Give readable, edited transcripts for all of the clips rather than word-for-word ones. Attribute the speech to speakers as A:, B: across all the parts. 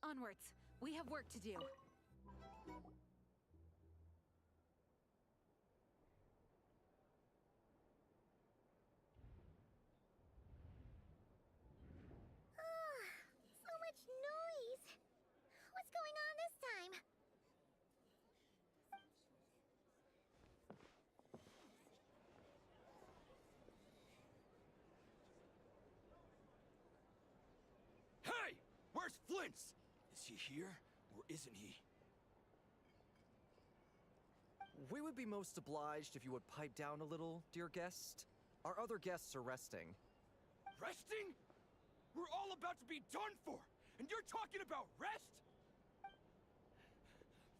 A: Onwards. We have work to do.
B: So much noise. What's going on this time?
C: Hey! Where's Flint's? Is he here, or isn't he?
D: We would be most obliged if you would pipe down a little, dear guest. Our other guests are resting.
C: Resting? We're all about to be done for, and you're talking about rest?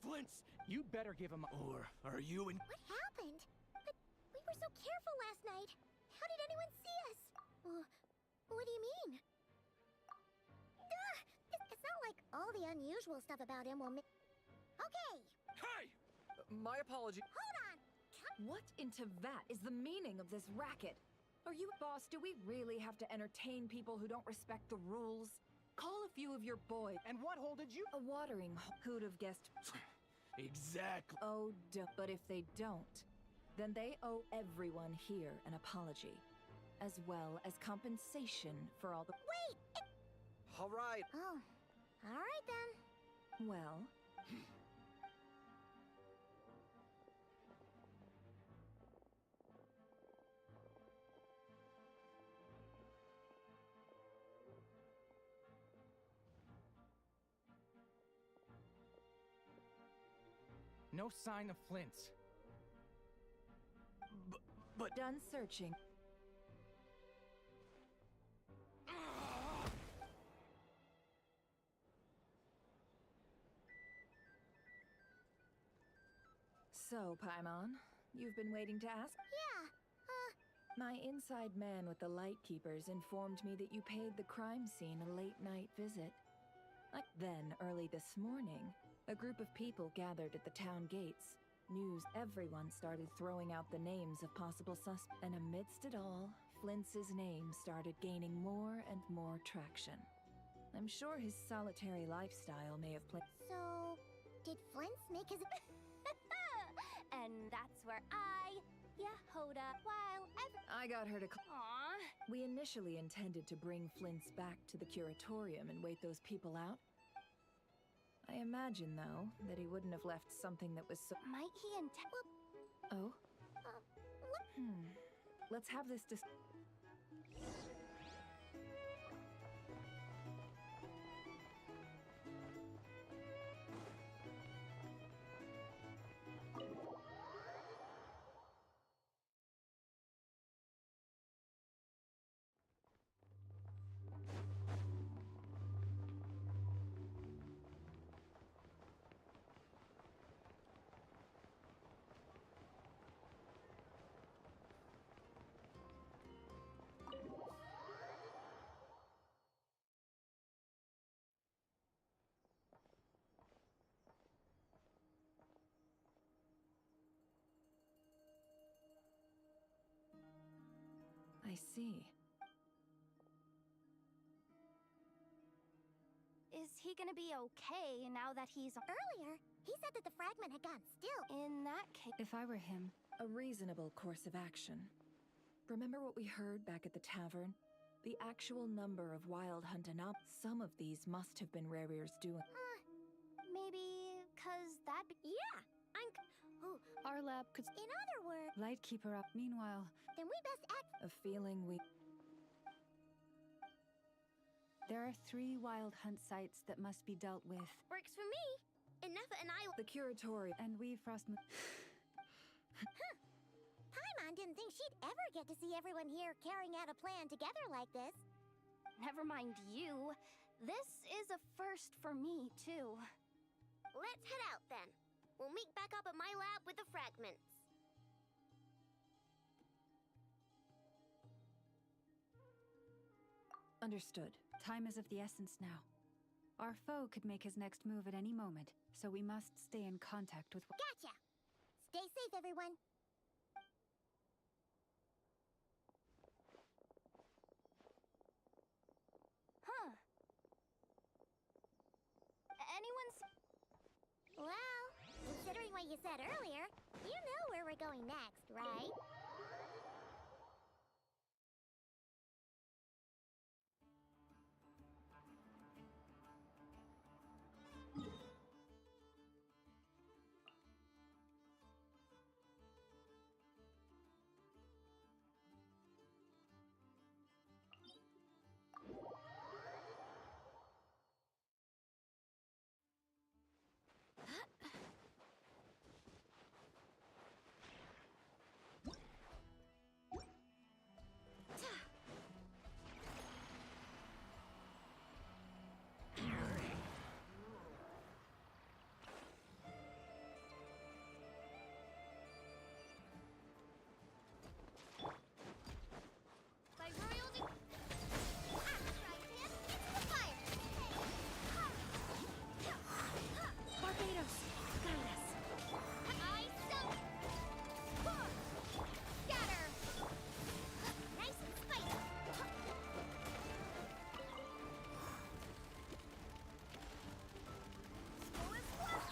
C: Flint's,
E: You better give him.
C: or are you in?
B: What happened? But we were so careful last night. How did anyone see us? What do you mean? It's not like all the unusual stuff about him will make... Okay,
C: Hey!
D: My apology.
B: hold on.
A: What in Tevat is the meaning of this racket? Are you, boss, do we really have to entertain people who don't respect the rules? Call a few of your boys.
E: And what hole did you?
A: A watering hole. Who'd have guessed?
C: Exactly.
A: Oh, but if they don't, then they owe everyone here an apology, as well as compensation for all the...
B: Wait!
D: All right.
B: Oh, all right then.
A: Well...
E: No sign of Flint's.
C: But
A: Done searching. So, Paimon, you've been waiting to ask?
B: Yeah,
A: My inside man with the Lightkeepers informed me that you paid the crime scene a late-night visit. Then, early this morning, a group of people gathered at the town gates. Everyone started throwing out the names of possible suspects, and amidst it all, Flintz's name started gaining more and more traction. I'm sure his solitary lifestyle may have played...
B: so... Did Flint's make his...
F: And that's where I, Yehoda, while
A: I got her to...
F: Aww.
A: We initially intended to bring Flint's back to the curatorium and wait those people out. I imagine, though, that he wouldn't have left something that was so...
F: Might he intend...
A: Oh?
B: what?
A: Let's have this I see.
F: Is he gonna be okay now that he's...
B: Earlier, he said that the fragment had gone still.
F: In that case...
G: If I were him,
A: A reasonable course of action. Remember what we heard back at the tavern? The actual number of wild hunt some of these must have been Rarir's doing.
F: Maybe... 'cause that...
B: Yeah, Oh,
G: our lab could
B: in other words,
G: light keep her up. Meanwhile,
B: then we best act...
A: A feeling we...
G: there are 3 wild hunt sites that must be dealt with,
B: Works for me. Enough and I...
A: The curatorium...
G: and we Frostmoon.
B: Paimon didn't think she'd ever get to see everyone here carrying out a plan together like this.
F: Never mind you. This is a first for me, too.
B: Let's head out then. We'll meet back up at my lab with the fragments.
A: Understood.
G: Time is of the essence now. Our foe could make his next move at any moment, so we must stay in contact with...
B: Gotcha! Stay safe, everyone.
F: Huh.
B: what you said earlier. You know where we're going next, right?
F: By royal Triton, into the fire!
G: Barbados, guide us.
F: I soak! Scatter! Nice and spicy! Slow as flash!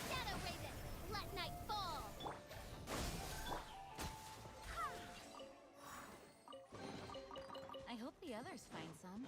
F: Shadow Raven, let night fall!
A: I hope the others find some.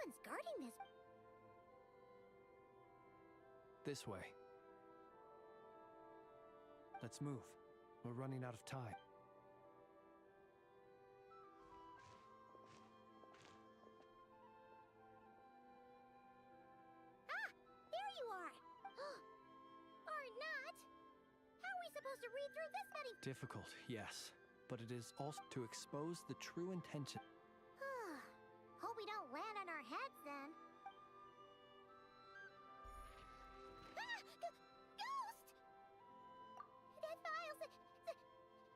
B: one's guarding this.
H: This way. Let's move. We're running out of time.
B: Ah! There you are! Or not! How are we supposed to read through this many?
H: Difficult, yes. But it is also to expose the true intention.
B: Hope we don't land on our heads then. Ah! Ghost! That file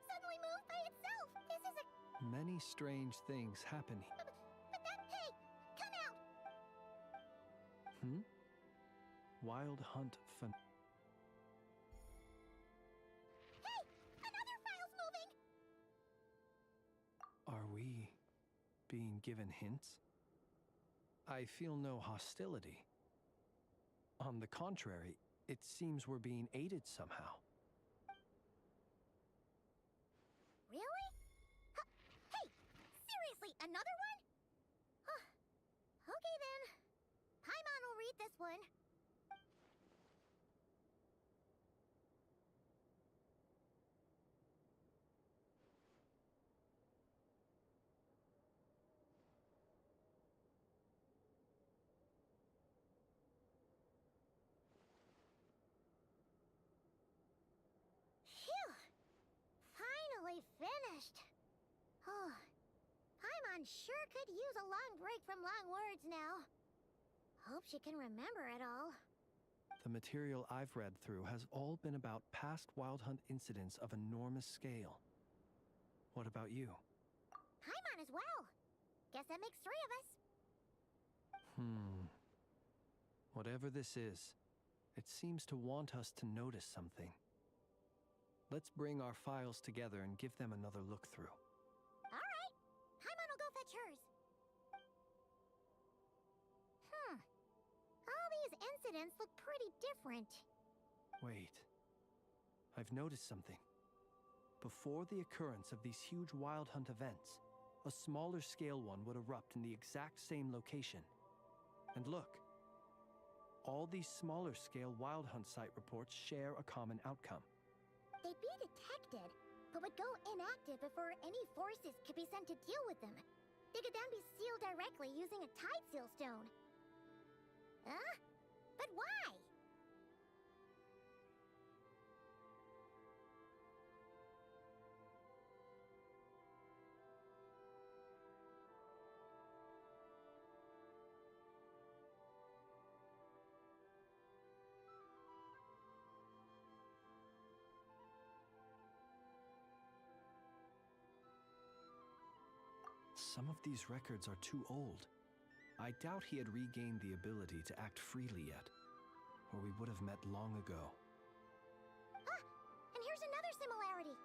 B: suddenly moved by itself. This is a...
H: Many strange things happen.
B: But that... Hey! Come out!
H: Wild Hunt Fun.
B: Hey! Another file's moving!
H: Are we being given hints? I feel no hostility. On the contrary, it seems we're being aided somehow.
B: Really? Hey! Seriously, another one? Okay then. Paimon will read this one. Phew! Finally finished. Oh, Paimon sure could use a long break from long words now. Hope she can remember it all.
H: The material I've read through has all been about past Wild Hunt incidents of enormous scale. What about you?
B: Paimon as well. Guess that makes 3 of us.
H: Whatever this is, it seems to want us to notice something. Let's bring our files together and give them another look through.
B: All right. Paimon will go fetch hers. All these incidents look pretty different.
H: Wait. I've noticed something. Before the occurrence of these huge Wild Hunt events, a smaller scale one would erupt in the exact same location. And look. All these smaller scale Wild Hunt site reports share a common outcome.
B: They'd be detected, but would go inactive before any forces could be sent to deal with them. They could then be sealed directly using a tide seal stone. Huh? But why?
H: Some of these records are too old. I doubt he had regained the ability to act freely yet, or we would have met long ago.
B: Ah! And here's another similarity.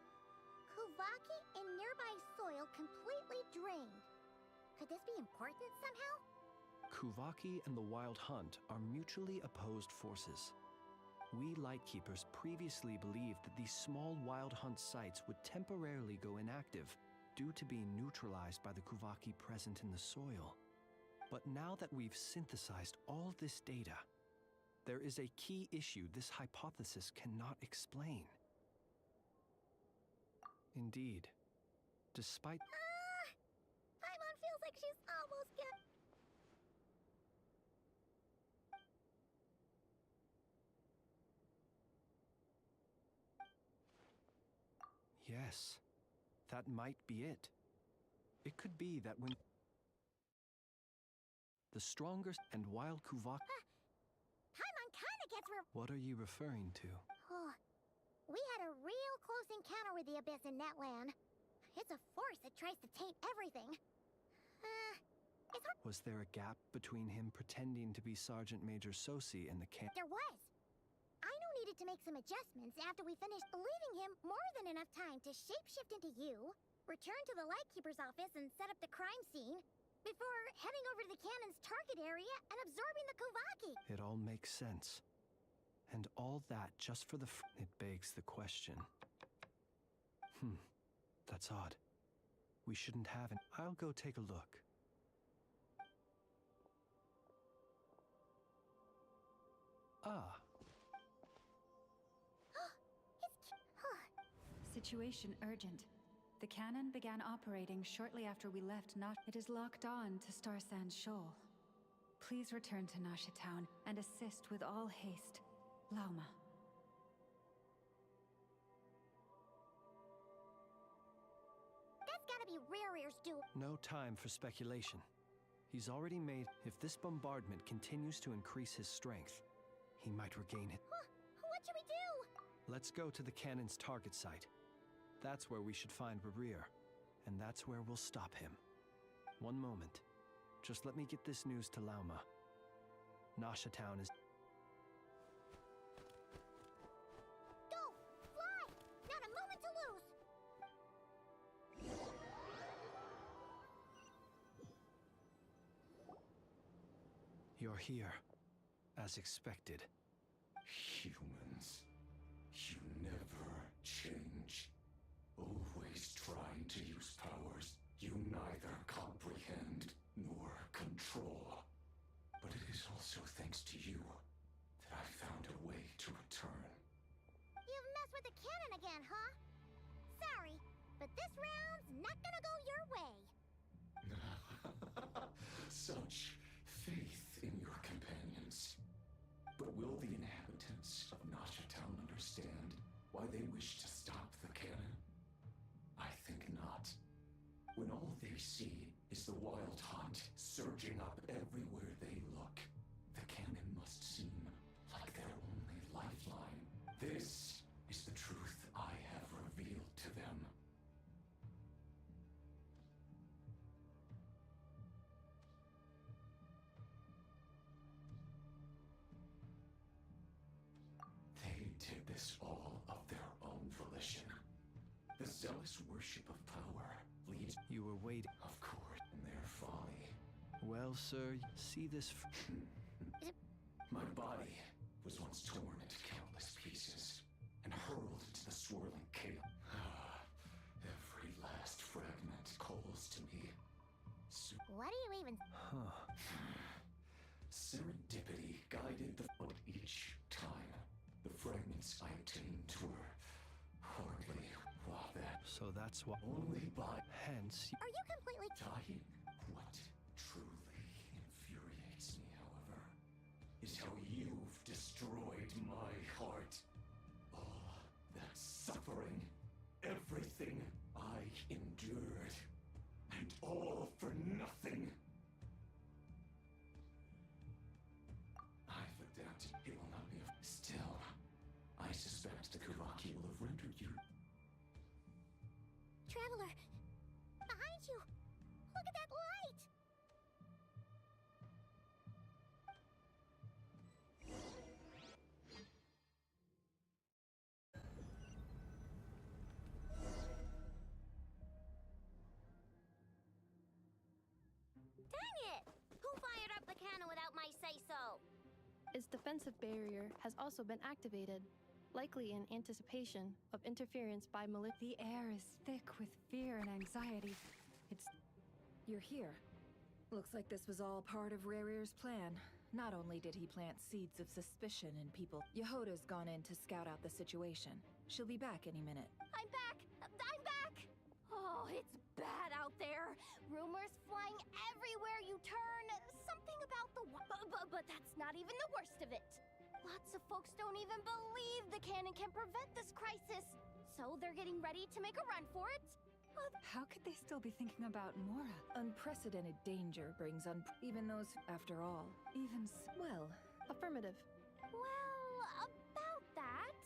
B: Kuvaki and nearby soil completely drained. Could this be important somehow?
H: Kuvaki and the Wild Hunt are mutually opposed forces. We Lightkeepers previously believed that these small Wild Hunt sites would temporarily go inactive due to being neutralized by the Kuvaki present in the soil. But now that we've synthesized all this data, there is a key issue this hypothesis cannot explain. Indeed, despite...
B: Paimon feels like she's almost get...
H: Yes, that might be it. It could be that when the strongest and wild Kuvaki...
B: Paimon kinda gets her...
H: What are you referring to?
B: Oh, we had a real close encounter with the Abyss in Netland. It's a force that tries to taint everything. It's hard...
H: Was there a gap between him pretending to be Sergeant Major Sosi and the camp?
B: There was. Aino needed to make some adjustments after we finished, leaving him more than enough time to shapeshift into you, return to the Lightkeeper's office and set up the crime scene, before heading over to the cannon's target area and absorbing the Kuvaki.
H: It all makes sense. And all that just for the It begs the question. That's odd. We shouldn't have it. I'll go take a look. Ah,
G: Situation urgent. The cannon began operating shortly after we left Nash. It is locked on to Star Sand Shoal. Please return to Nasha Town and assist with all haste. Lauma.
B: That's gotta be Rearier's do.
H: no time for speculation. He's already made. If this bombardment continues to increase his strength, he might regain it.
B: What should we do?
H: Let's go to the cannon's target site. That's where we should find Rerir, and that's where we'll stop him. One moment. Just let me get this news to Lauma. Nasha Town is...
B: Go! Fly! Not a moment to lose!
H: You're here, as expected.
I: Humans, you never change. Always trying to use powers you neither comprehend nor control. But it is also thanks to you that I found a way to return.
B: You've messed with the cannon again, huh? Sorry, but this round's not gonna go your way.
I: Such faith in your companions. But will the inhabitants of Nasha Town understand why they wish to stop the cannon? I think not. When all they see is the wild hunt surging up everywhere they look, the cannon must seem like their only lifeline. This is the truth I have revealed to them. They did this all of their own volition. The zealous worship of power leads,
H: You were waiting.
I: of course, in their folly.
H: Well, sir, see this...
I: My body was once torn into countless pieces and hurled into the swirling chaos. Every last fragment calls to me.
B: What do you even...
H: Huh.
I: Serendipity guided the but each time. The fragments I obtained were hardly that.
H: So that's why...
I: Only by
H: Hence,
B: Are you completely...
I: dying. What truly infuriates me, however, is how you've destroyed my heart. All that suffering, everything I endured, and all for nothing. I've adapted. It will not be. Still, I suspect the Kuraki will have rendered you.
B: Traveler! Behind you! Look at that light! Dang it! Who fired up the cannon without my say-so?
J: Its defensive barrier has also been activated, likely in anticipation of interference by
G: The air is thick with fear and anxiety.
A: You're here. Looks like this was all part of Rerir's plan. Not only did he plant seeds of suspicion in people, Yehoda's gone in to scout out the situation. She'll be back any minute.
F: I'm back! I'm back! Oh, it's bad out there. Rumors flying everywhere you turn. Something about the but that's not even the worst of it. Lots of folks don't even believe the cannon can prevent this crisis. So they're getting ready to make a run for it.
G: How could they still be thinking about Mora?
A: Unprecedented danger brings even those, after all. Well,
J: affirmative.
F: Well, about that,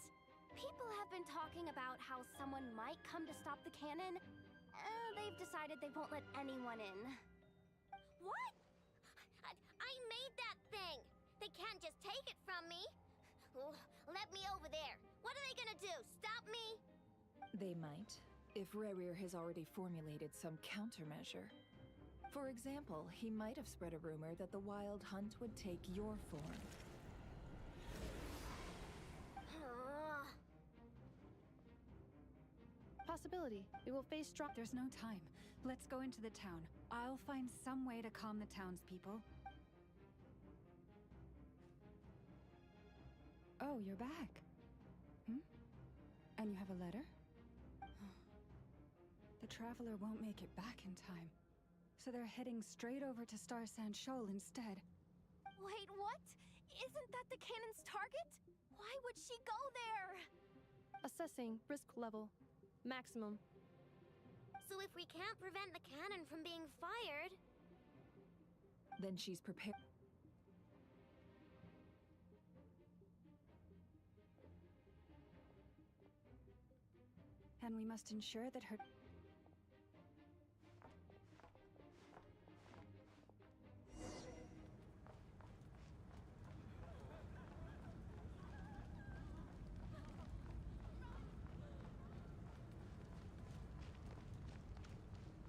F: people have been talking about how someone might come to stop the cannon. They've decided they won't let anyone in. What? I made that thing. They can't just take it from me. Let me over there. What are they gonna do? Stop me?
A: they might, if Rerir has already formulated some countermeasure. For example, he might have spread a rumor that the Wild Hunt would take your form.
J: Possibility. We will face strong.
G: There's no time. Let's go into the town. I'll find some way to calm the townspeople. Oh, you're back. And you have a letter? The traveler won't make it back in time. So they're heading straight over to Star Sand Shoal instead.
F: Wait, what? Isn't that the cannon's target? Why would she go there?
J: Assessing risk level. Maximum.
B: So if we can't prevent the cannon from being fired...
A: Then she's prepared.
G: And we must ensure that her...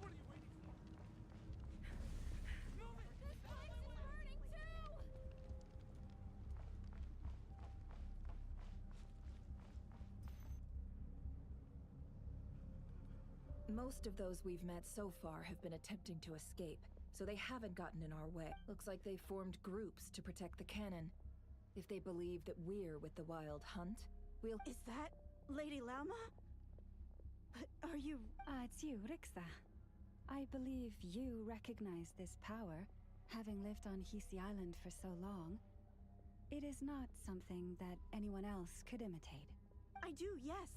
C: What are you waiting for? Move it!
F: This place is burning too!
A: Most of those we've met so far have been attempting to escape, so they haven't gotten in our way. Looks like they formed groups to protect the cannon. If they believe that we're with the Wild Hunt, we'll...
K: Is that Lady Lauma? But are you...
G: it's you, Rixa. I believe you recognize this power, having lived on Hisi Island for so long. It is not something that anyone else could imitate.
K: I do, yes.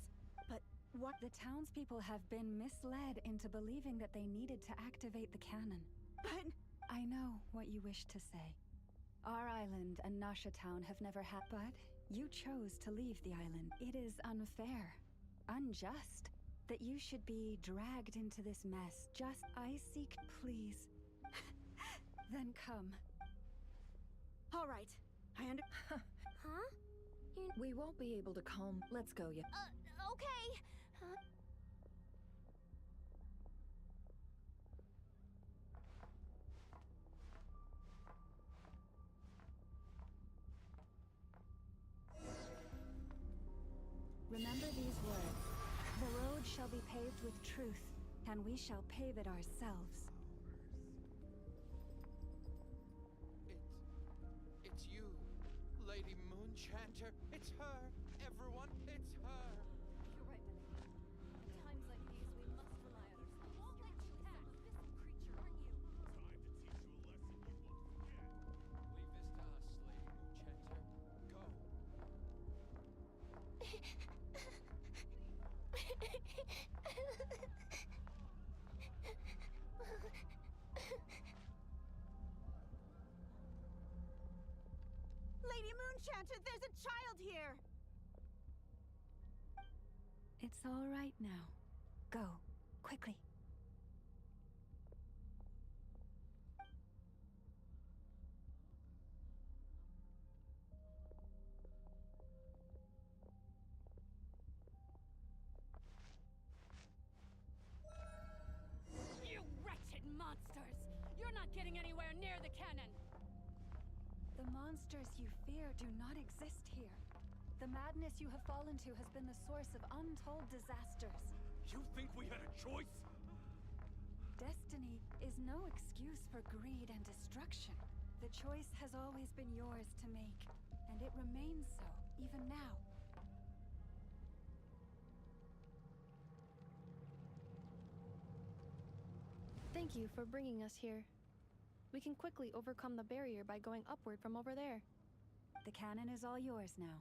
K: But what...
G: The townspeople have been misled into believing that they needed to activate the cannon.
K: But...
G: I know what you wish to say. Our island and Nasha Town have never had... But you chose to leave the island. It is unfair, unjust, that you should be dragged into this mess. I seek, please. Then come.
K: All right. I under...
B: Huh?
A: We won't be able to calm... Let's go, yeah.
F: Okay.
G: Remember these words. The road shall be paved with truth, and we shall pave it ourselves.
C: It's you, Lady Moonchanter. It's her, everyone. It's her.
F: You're right, Melanie. At times like these, we must rely on ourselves. Won't let you attack this creature, aren't you?
C: Time to teach you a lesson you won't forget. Leave this to us, Lady Moonchanter. Go.
K: Lady Moonchanter, there's a child here!
G: It's all right now. Go, quickly.
F: You wretched monsters! You're not getting anywhere near the cannon!
G: The monsters you fear do not exist here. The madness you have fallen to has been the source of untold disasters.
C: You think we had a choice?
G: Destiny is no excuse for greed and destruction. The choice has always been yours to make, and it remains so, even now.
J: Thank you for bringing us here. We can quickly overcome the barrier by going upward from over there.
G: The cannon is all yours now.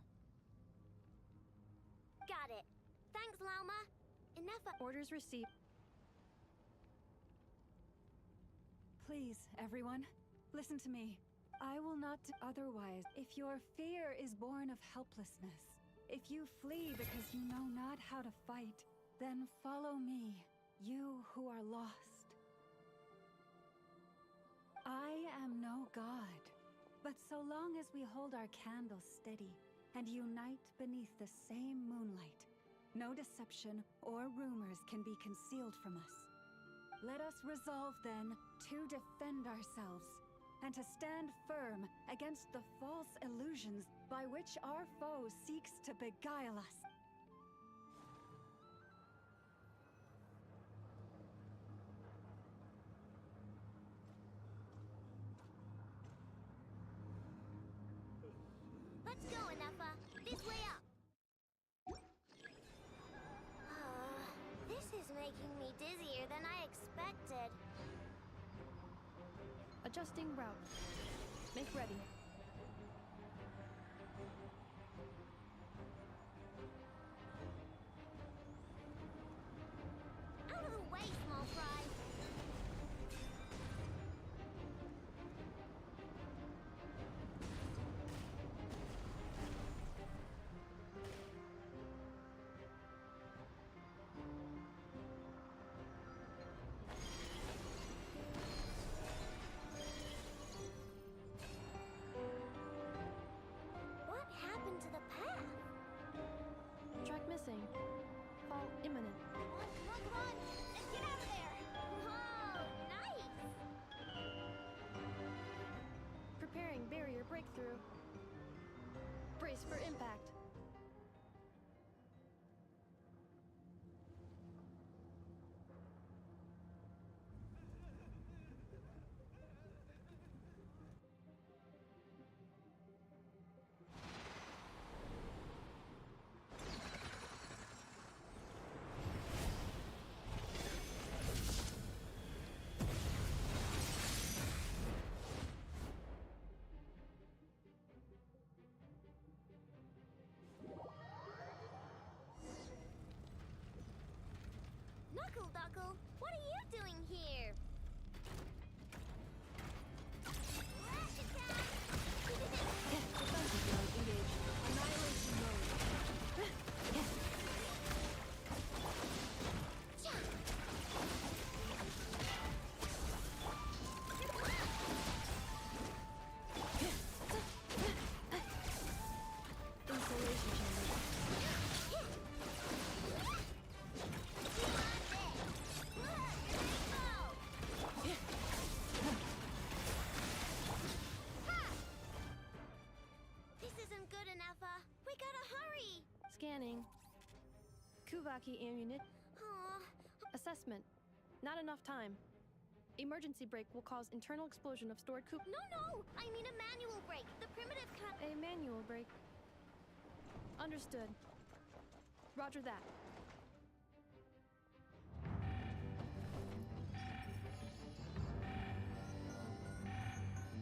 B: Got it. Thanks, Lauma. Enough
J: Orders received.
G: Please, everyone, listen to me. I will not do otherwise. If your fear is born of helplessness, if you flee because you know not how to fight, then follow me, you who are lost. I am no god, but so long as we hold our candles steady and unite beneath the same moonlight, no deception or rumors can be concealed from us. Let us resolve, then, to defend ourselves, and to stand firm against the false illusions by which our foe seeks to beguile us.
B: Let's go, Enough. This
J: Adjusting route. Make ready.
B: Out of the way, small fry. What happened to the path?
J: Track missing. Fall imminent.
B: Come on, come on, come on! Let's get out of there! Whoa, nice!
J: Preparing barrier breakthrough. Brace for impact.
B: Knuckle Duckle, what are you doing here? Lash attack!
J: Defensive mode engaged. Annihilation mode. Insulation chamber.
B: This isn't good enough, we gotta hurry!
J: Scanning. Kuvaki unit.
B: Aw,
J: Assessment. Not enough time. Emergency brake will cause internal explosion of stored coup.
B: no! I mean a manual brake. The primitive
J: A manual brake. Understood. Roger that.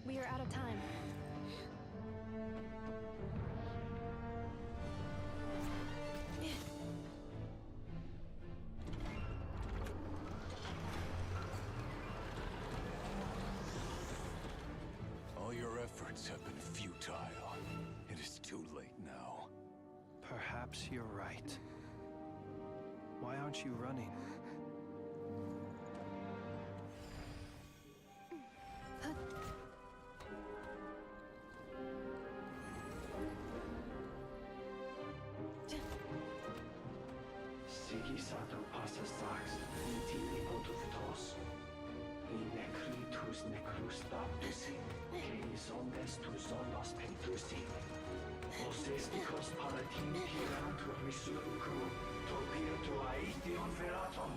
J: We are out of time.
I: All your efforts have been futile. It is too late now.
H: Perhaps you're right. Why aren't you running?
L: Sigisato passa sax, intili potuftos. In necritus necrus daptusi, cenis omnes tu zonos pentusi. Osesticos palatin pirantur misurcu, topirtu aetion veratum.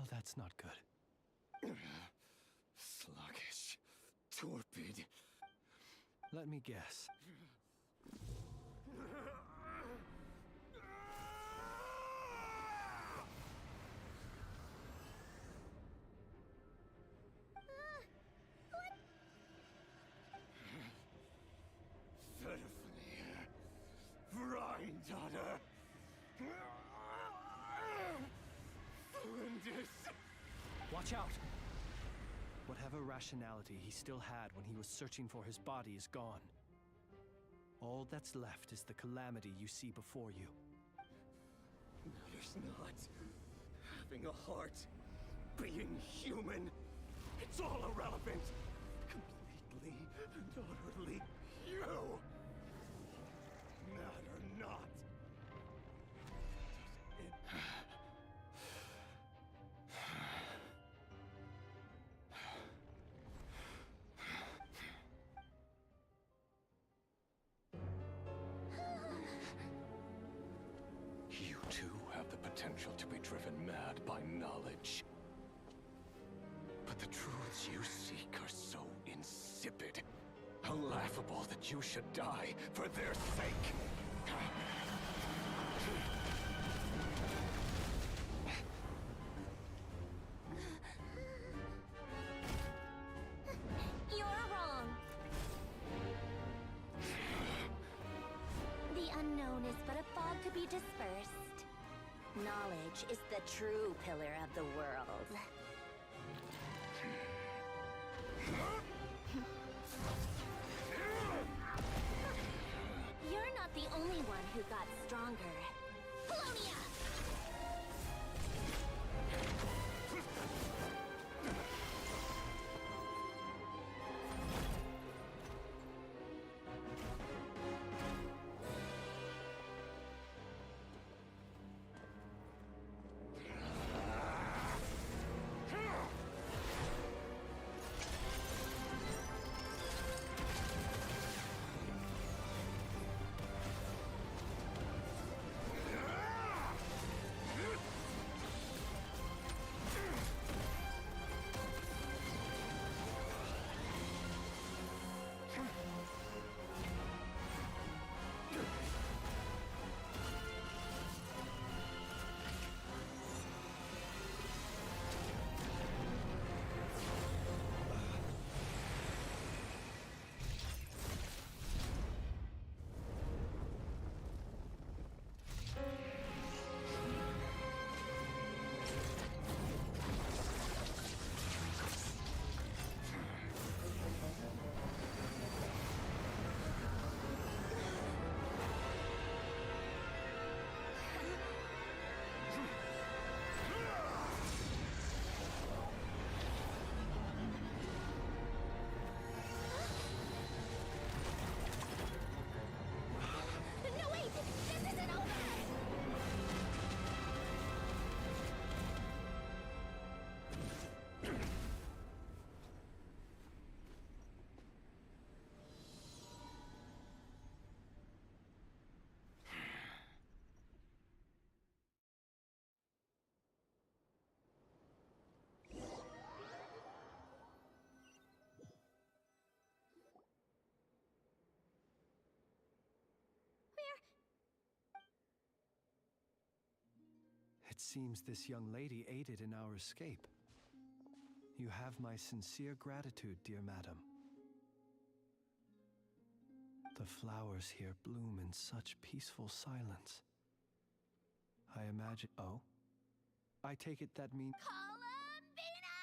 H: Well, that's not good.
C: Sluggish. Torpid.
H: Let me guess.
C: Daughter.
H: Watch out! Whatever rationality he still had when he was searching for his body is gone. All that's left is the calamity you see before you.
C: Matters not. Having a heart, being human, it's all irrelevant. Completely and utterly you matter not.
I: You too have the potential to be driven mad by knowledge. But the truths you seek are so insipid, laughable that you should die for their sake.
B: You're wrong. The unknown is but a fog to be dispersed. Knowledge is the true pillar of the world. You're not the only one who got stronger. Polonia!
H: It seems this young lady aided in our escape. You have my sincere gratitude, dear madam. The flowers here bloom in such peaceful silence. I imagine... Oh? I take it that means...
B: Columbina!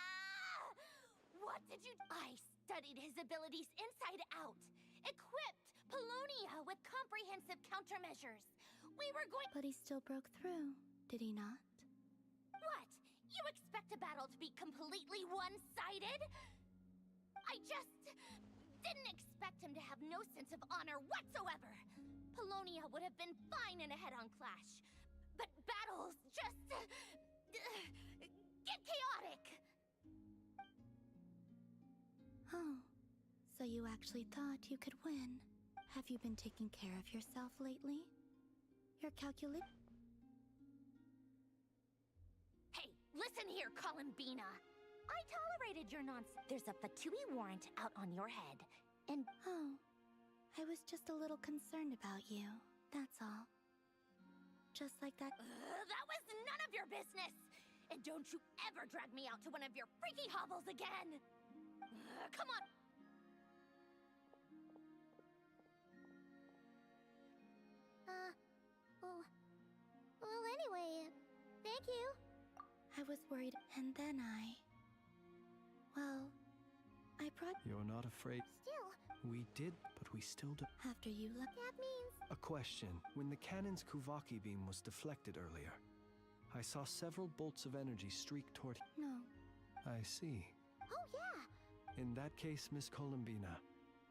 B: What did you... I studied his abilities inside out. Equipped Polonia with comprehensive countermeasures. We were going...
F: But he still broke through, did he not?
B: What? You expect a battle to be completely one-sided? I just... didn't expect him to have no sense of honor whatsoever. Polonia would have been fine in a head-on clash. But battles just... get chaotic!
F: Oh, so you actually thought you could win. Have you been taking care of yourself lately? You're calculating...
B: Hey, listen Listen here, Columbina. I tolerated your nonsense. There's a Fatui warrant out on your head. And
M: Oh, I was just a little concerned about you. That's all. Just like that.
B: That was none of your business. And don't you ever drag me out to one of your freaky hovels again. Come on. Well, anyway, thank you.
M: I was worried, and then well, I brought.
H: You're not afraid.
B: Still.
H: We did, but we still do.
M: After you left.
B: That means.
H: A question. When the cannon's Kuvaki beam was deflected earlier, I saw several bolts of energy streak toward.
M: No.
H: I see.
B: Oh, yeah.
H: In that case, Miss Columbina,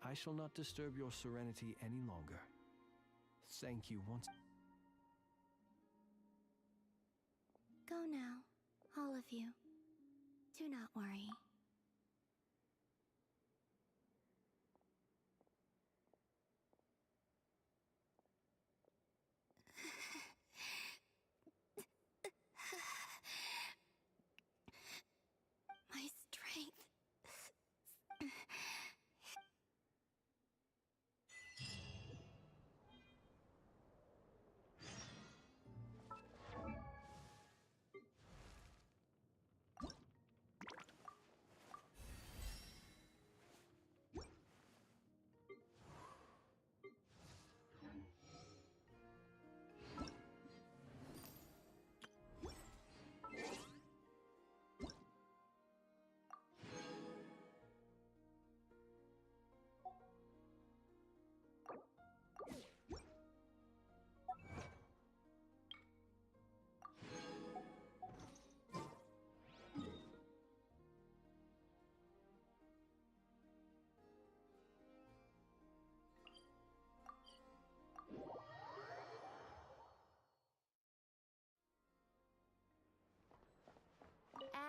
H: I shall not disturb your serenity any longer. Thank you once.
M: Go now, all of you. Do not worry. My strength.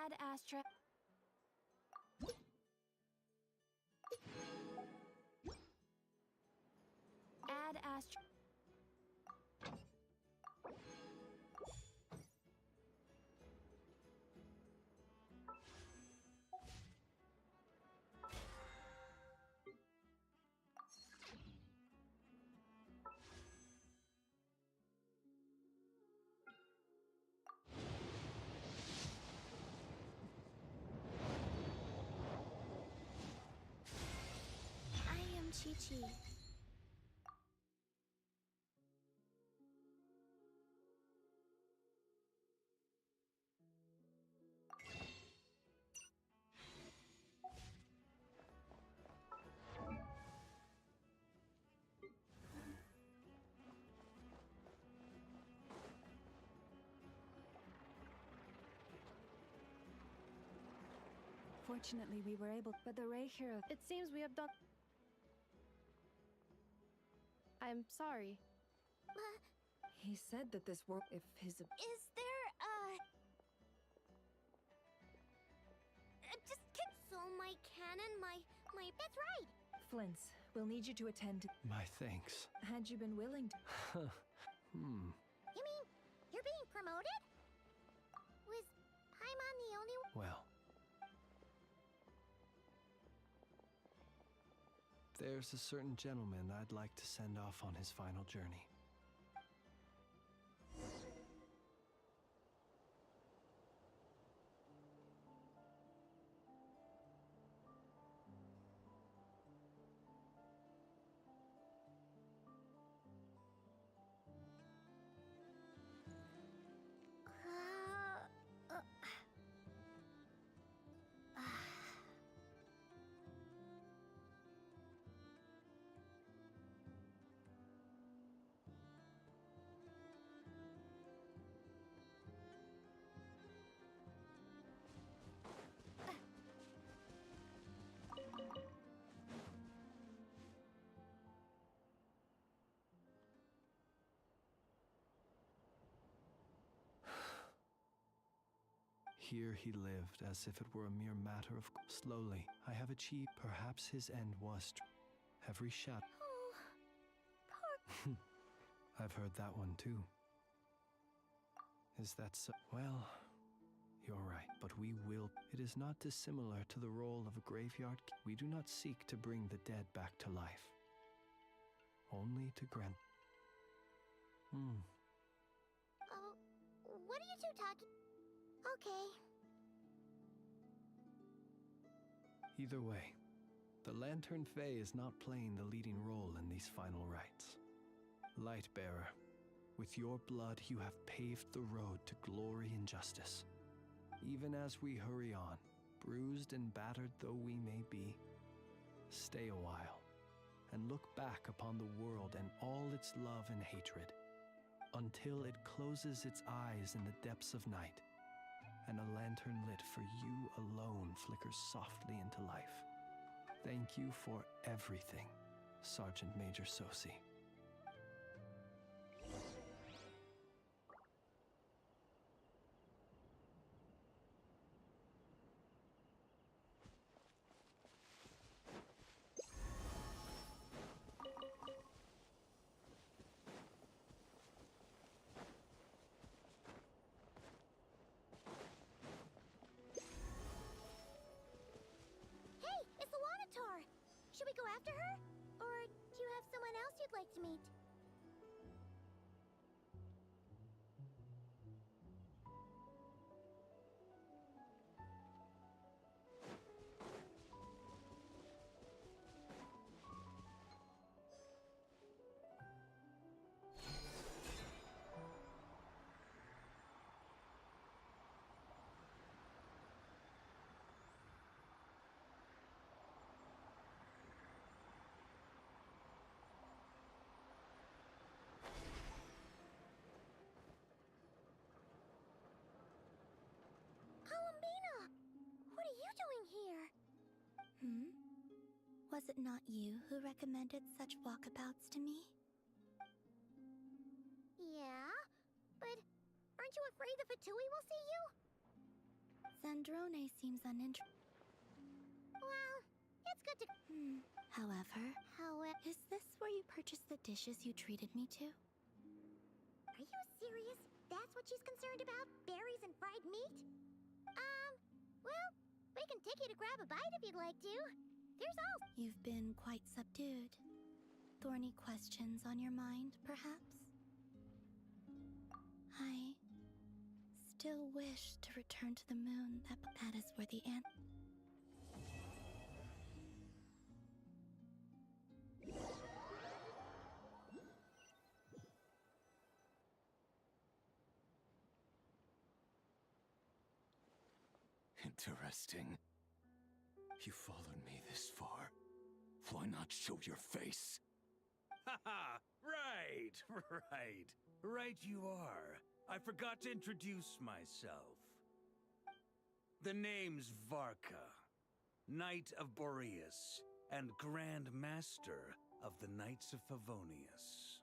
F: Add Astra. Add Astra.
M: Chi-Chi.
G: Fortunately, we were able, but the Ray Hero.
J: It seems we have done. I'm sorry.
A: He said that this world, if his...
B: Is there, just so my cannon, my... That's right.
A: Flints, we'll need you to attend to...
H: My thanks.
A: Had you been willing to...
B: You mean you're being promoted? Was Paimon the only one?
H: Well, there's a certain gentleman I'd like to send off on his final journey. Here he lived as if it were a mere matter of... Slowly, I have achieved. Perhaps his end was... Every shadow...
B: Oh, poor...
H: I've heard that one too. Is that so? Well, You're right, but we will. It is not dissimilar to the role of a graveyard. We do not seek to bring the dead back to life, only to grant.
B: Oh, what are you two talking? Okay.
H: Either way, the Lantern Fae is not playing the leading role in these final rites. Lightbearer, with your blood you have paved the road to glory and justice. Even as we hurry on, bruised and battered though we may be, stay a while and look back upon the world and all its love and hatred, until it closes its eyes in the depths of night, and a lantern lit for you alone flickers softly into life. Thank you for everything, Sergeant Major Sosi.
B: Hey, it's Alanatar! Should we go after her? Or do you have someone else you'd like to meet? Columbina! What are you doing here?
M: Was it not you who recommended such walkabouts to me?
B: Yeah, but aren't you afraid the Fatui will see you?
M: Zandrone seems uninterested.
B: Well, it's good to...
M: However, is this where you purchased the dishes you treated me to?
B: Are you serious? That's what she's concerned about? Berries and fried meat? Well, we can take you to grab a bite if you'd like to. There's all...
M: You've been quite subdued. Thorny questions on your mind, perhaps? I still wish to return to the moon. That is where the ant...
I: Interesting. You followed me this far. Why not show your face?
C: Haha! Right, right. Right you are. I forgot to introduce myself. The name's Varka, Knight of Boreas, and Grand Master of the Knights of Favonius.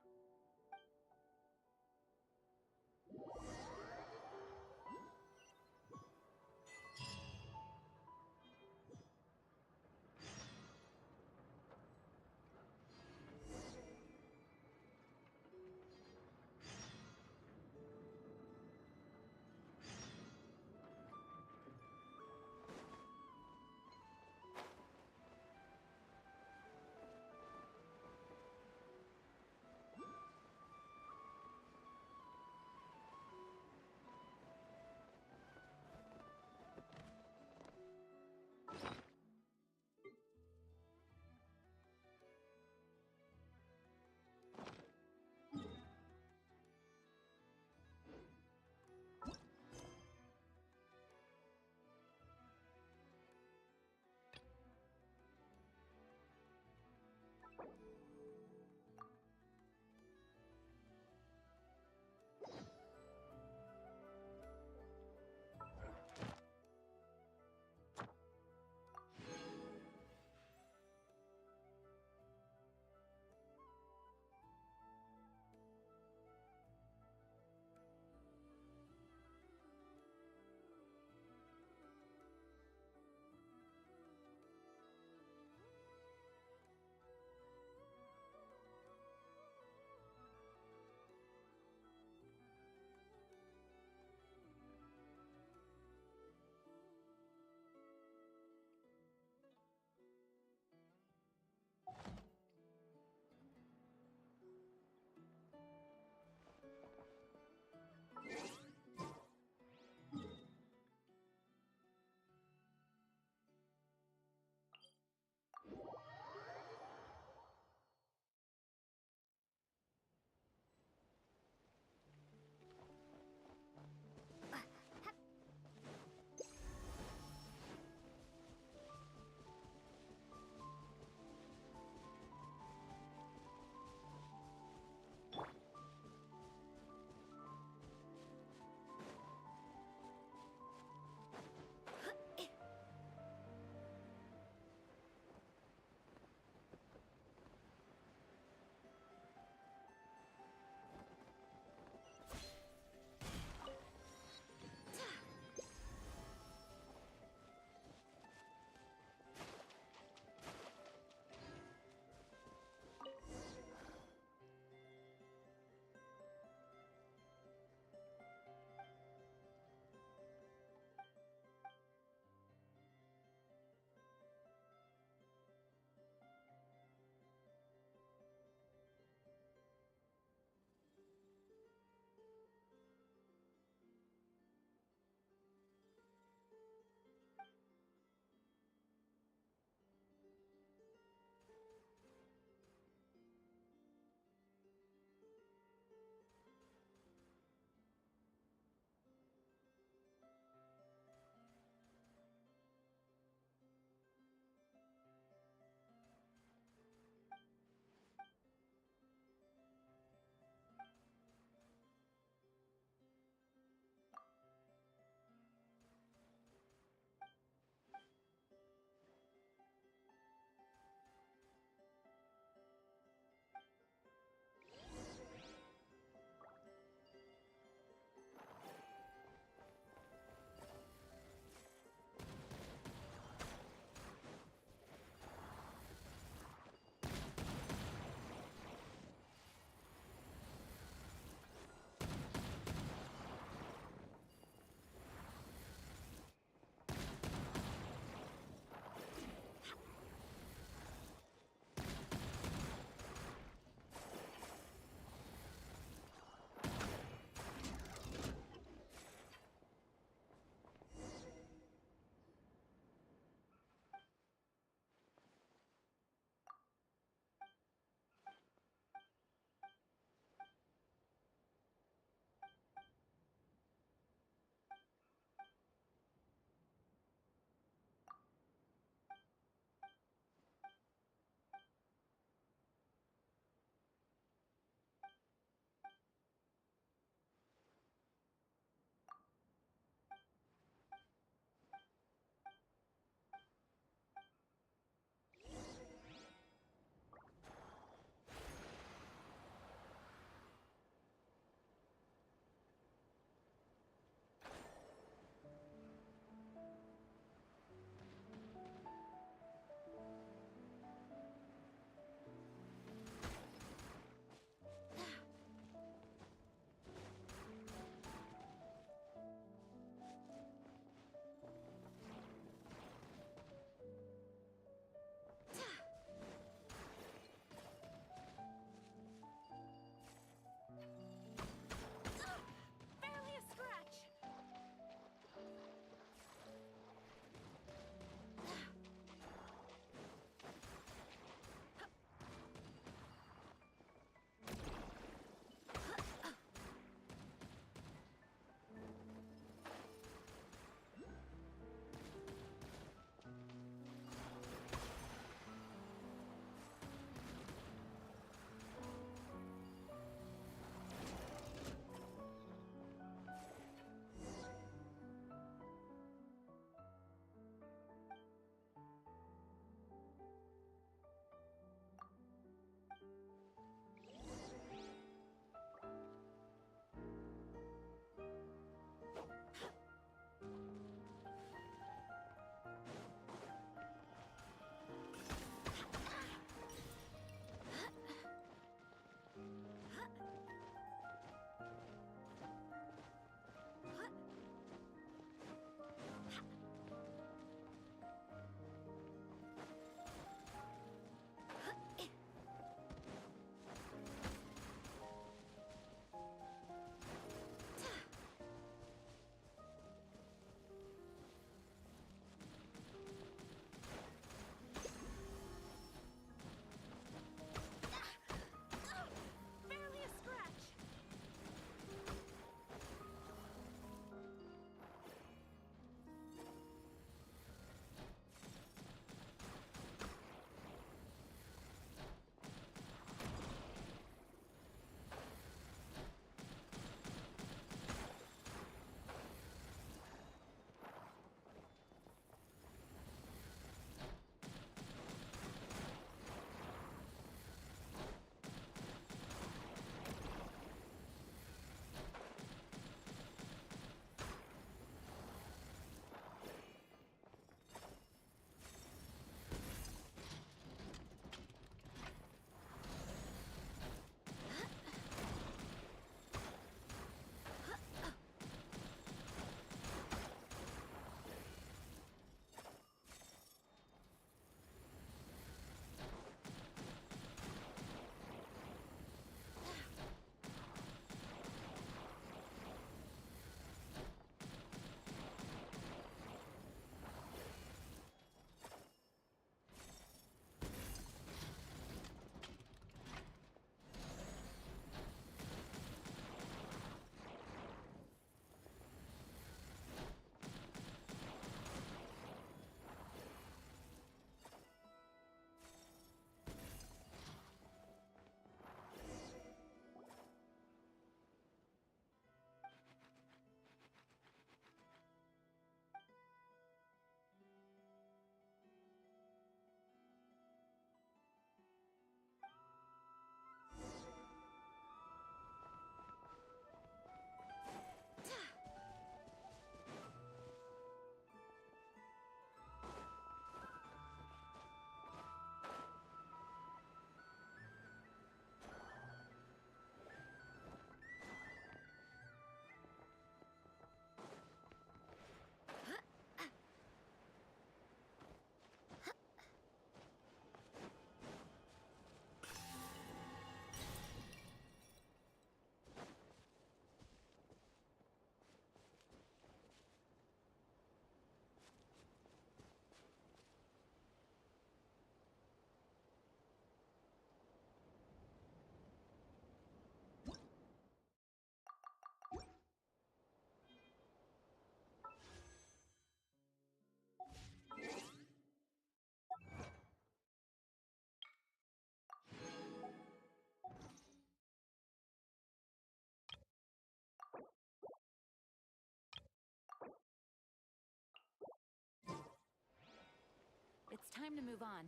N: time to move on.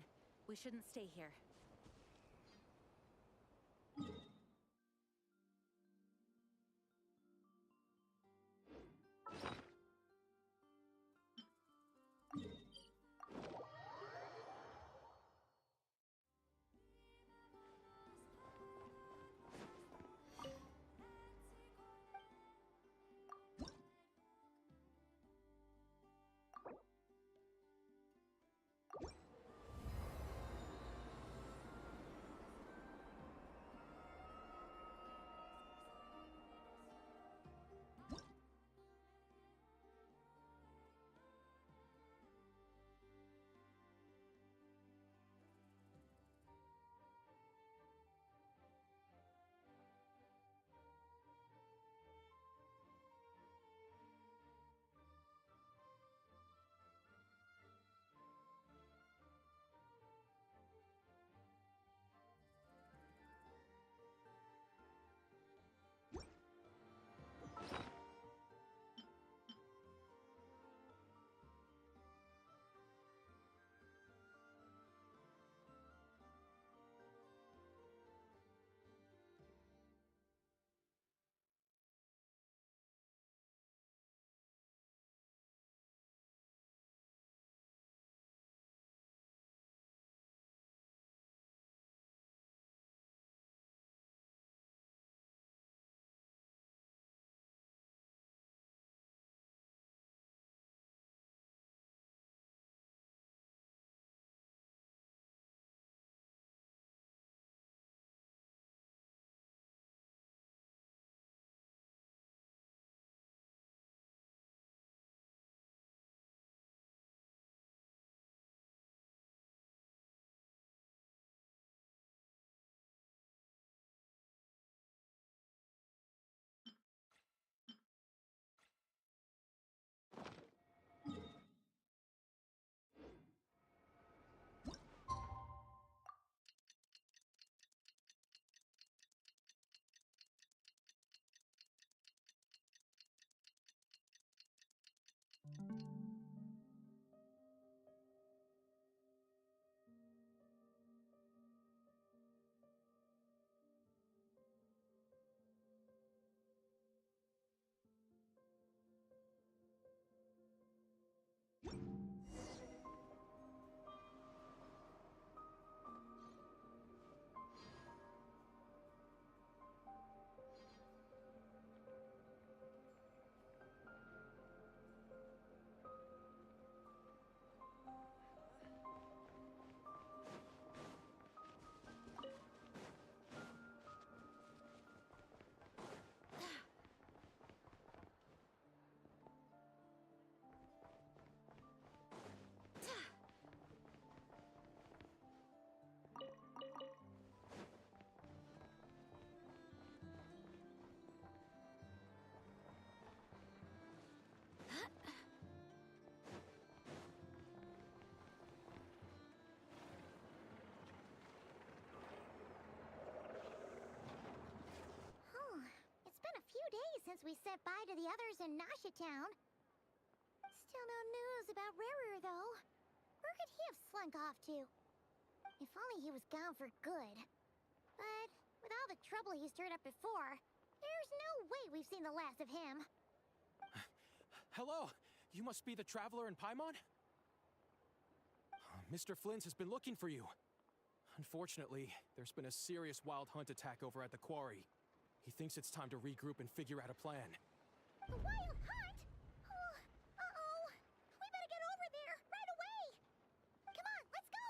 N: We shouldn't stay here.
B: Since we said bye to the others in Nasha Town. Still no news about Rarer, though. Where could he have slunk off to? If only he was gone for good. But with all the trouble he stirred up before, there's no way we've seen the last of him.
O: Hello! You must be the traveler in Paimon? Mr. Flynn has been looking for you. Unfortunately, there's been a serious wild hunt attack over at the quarry. He thinks it's time to regroup and figure out a plan.
B: The wild hunt? Oh, uh-oh! We better get over there, right away! Come on, let's go!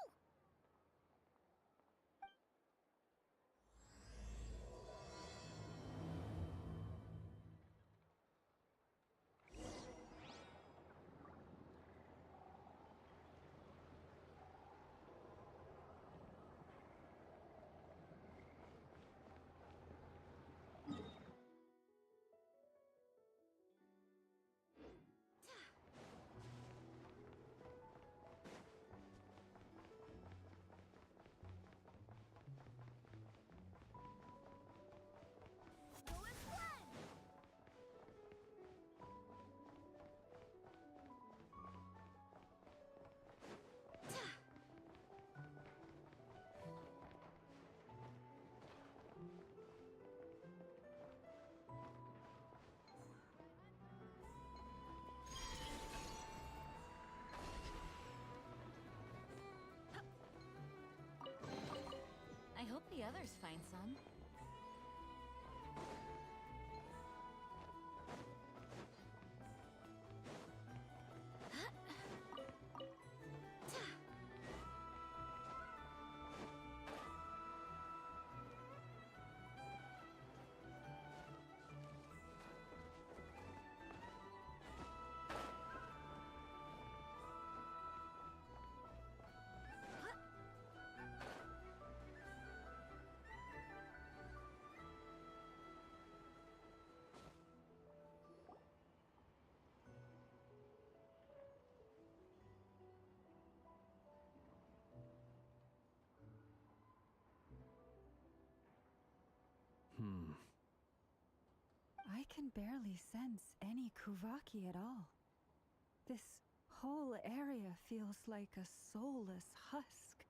N: The others find some.
G: I can barely sense any Kuvaki at all. This whole area feels like a soulless husk.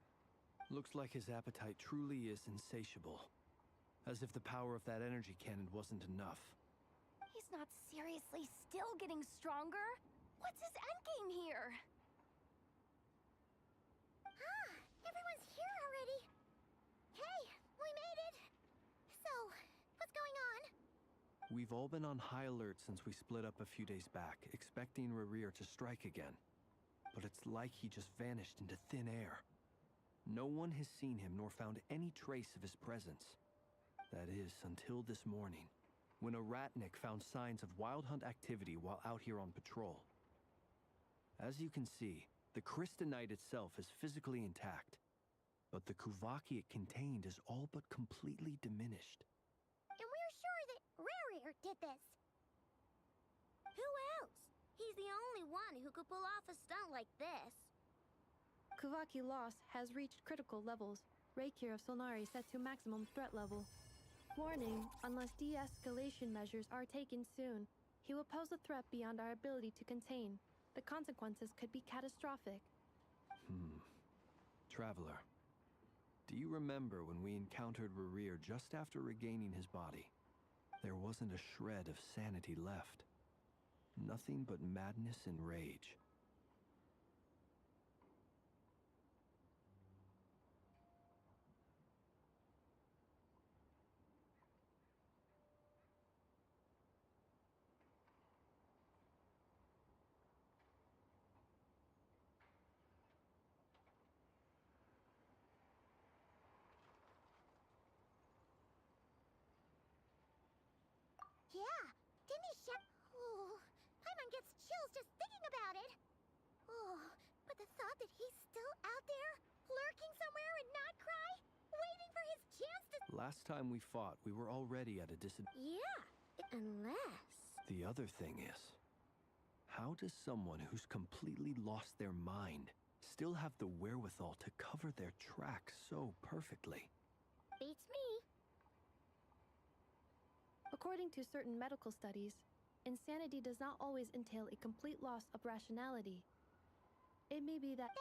H: Looks like his appetite truly is insatiable. As if the power of that energy cannon wasn't enough.
F: He's not seriously still getting stronger? What's his endgame here?
B: Ah, everyone's here already. Hey, we made it. So, what's going on?
H: We've all been on high alert since we split up a few days back, expecting Rerir to strike again. But it's like he just vanished into thin air. No one has seen him nor found any trace of his presence. That is, until this morning, when a ratnik found signs of wild hunt activity while out here on patrol. As you can see, the Crystonite itself is physically intact, but the Kuvaki it contained is all but completely diminished.
B: And we're sure that Rerir did this. Who else? He's the only one who could pull off a stunt like this.
J: Kuvaki loss has reached critical levels. Reikir of Solnari set to maximum threat level. Warning, unless de-escalation measures are taken soon, he will pose a threat beyond our ability to contain. The consequences could be catastrophic.
H: Traveler, do you remember when we encountered Rerir just after regaining his body? There wasn't a shred of sanity left. Nothing but madness and rage.
B: Yeah, didn't he Oh, Paimon gets chills just thinking about it. Oh, but the thought that he's still out there, lurking somewhere in Nod Krai, waiting for his chance to...
H: Last time we fought, we were already at a disadvantage.
B: Yeah, unless...
H: The other thing is, how does someone who's completely lost their mind still have the wherewithal to cover their tracks so perfectly?
B: Beats me.
J: According to certain medical studies, insanity does not always entail a complete loss of rationality. It may be that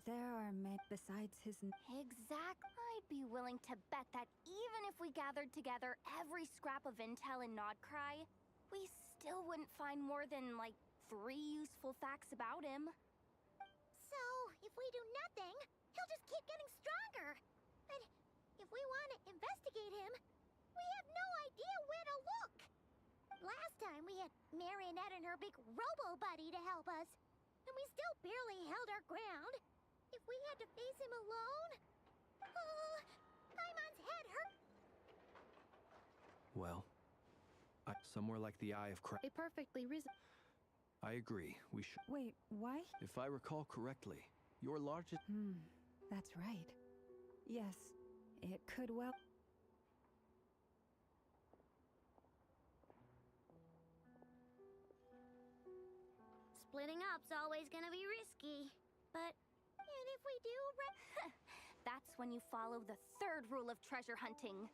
G: There are men besides his...
F: Exactly. I'd be willing to bet that even if we gathered together every scrap of intel in Nod Krai, we still wouldn't find more than, like, 3 useful facts about him.
B: So, if we do nothing, he'll just keep getting stronger. But if we want to investigate him, we have no idea where to look. Last time we had Marionette and her big robo-buddy to help us, and we still barely held our ground. If we had to face him alone... Paimon's head hurt.
H: Well, somewhere like the Eye of Krai...
J: a perfectly
H: I agree, we should...
G: Wait, why?
H: If I recall correctly, your largest...
G: That's right. Yes, it could well...
B: Splitting up's always gonna be risky. But... And if we do...
F: That's when you follow the 3rd rule of treasure hunting.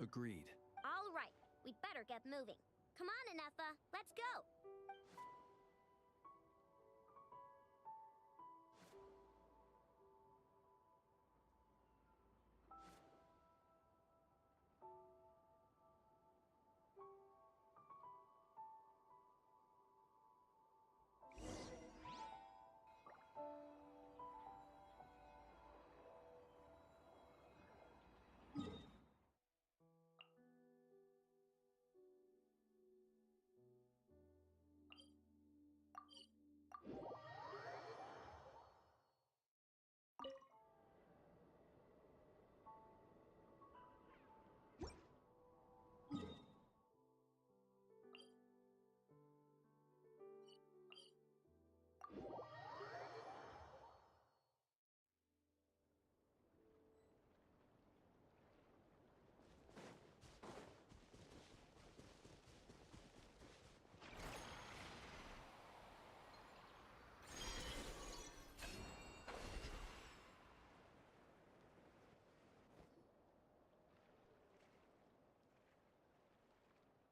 H: Agreed.
B: All right, we'd better get moving. Come on, Anefa, let's go!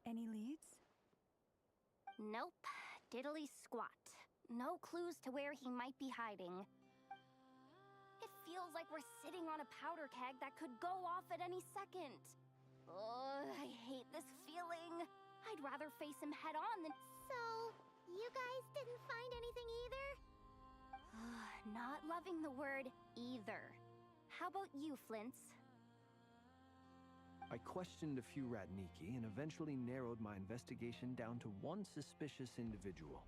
G: Any leads?
F: Nope. Diddly squat. No clues to where he might be hiding. It feels like we're sitting on a powder keg that could go off at any second. Ugh, I hate this feeling. I'd rather face him head on than...
B: So, you guys didn't find anything either?
F: Not loving the word either. How about you, Flints?
H: I questioned a few Radniki and eventually narrowed my investigation down to one suspicious individual.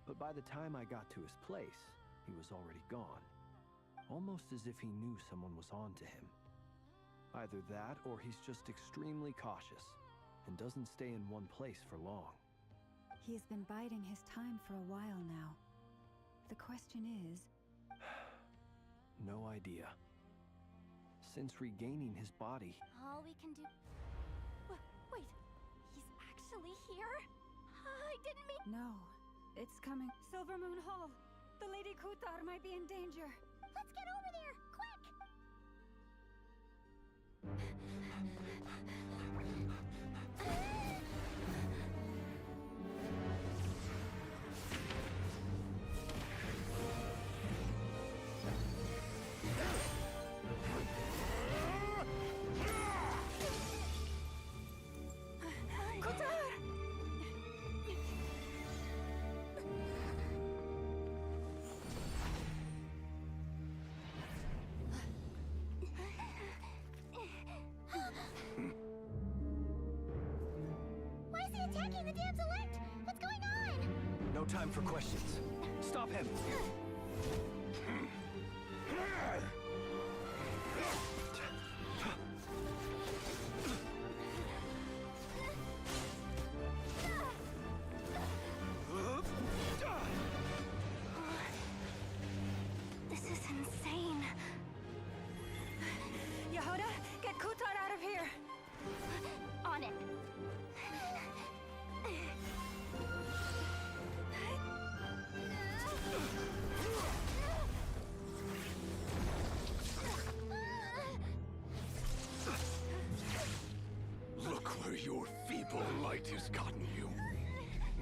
H: But by the time I got to his place, he was already gone. Almost as if he knew someone was on to him. Either that, or he's just extremely cautious and doesn't stay in one place for long.
G: He's been biding his time for a while now. The question is...
H: No idea. Since regaining his body...
F: All we can do... Wait, he's actually here? I didn't mean...
G: No, it's coming. Silver Moon Hall! The Lady Kutar might be in danger.
B: Let's get over there, quick! Attacking the damn select! What's going on?
H: No time for questions. Stop him!
F: This is insane.
G: Yehuda, get Kutar out of here!
F: On it.
I: Look where your feeble light has gotten you.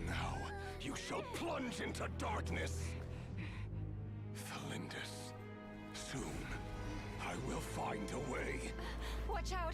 I: Now, you shall plunge into darkness. Thalindus, soon, I will find a way.
G: Watch out!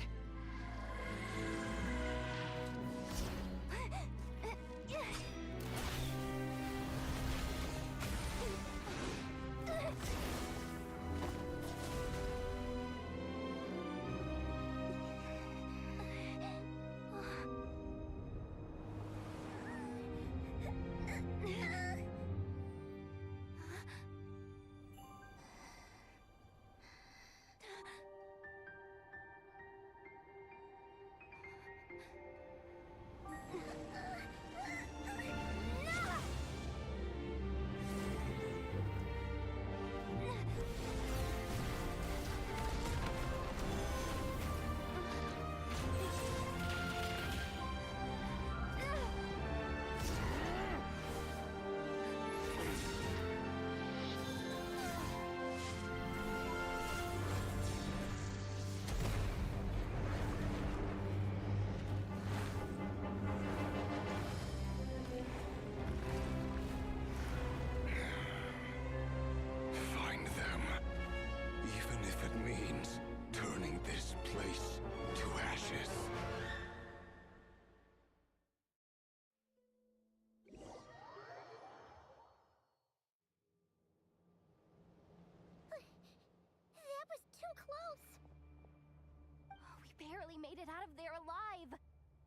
F: Made it out of there alive.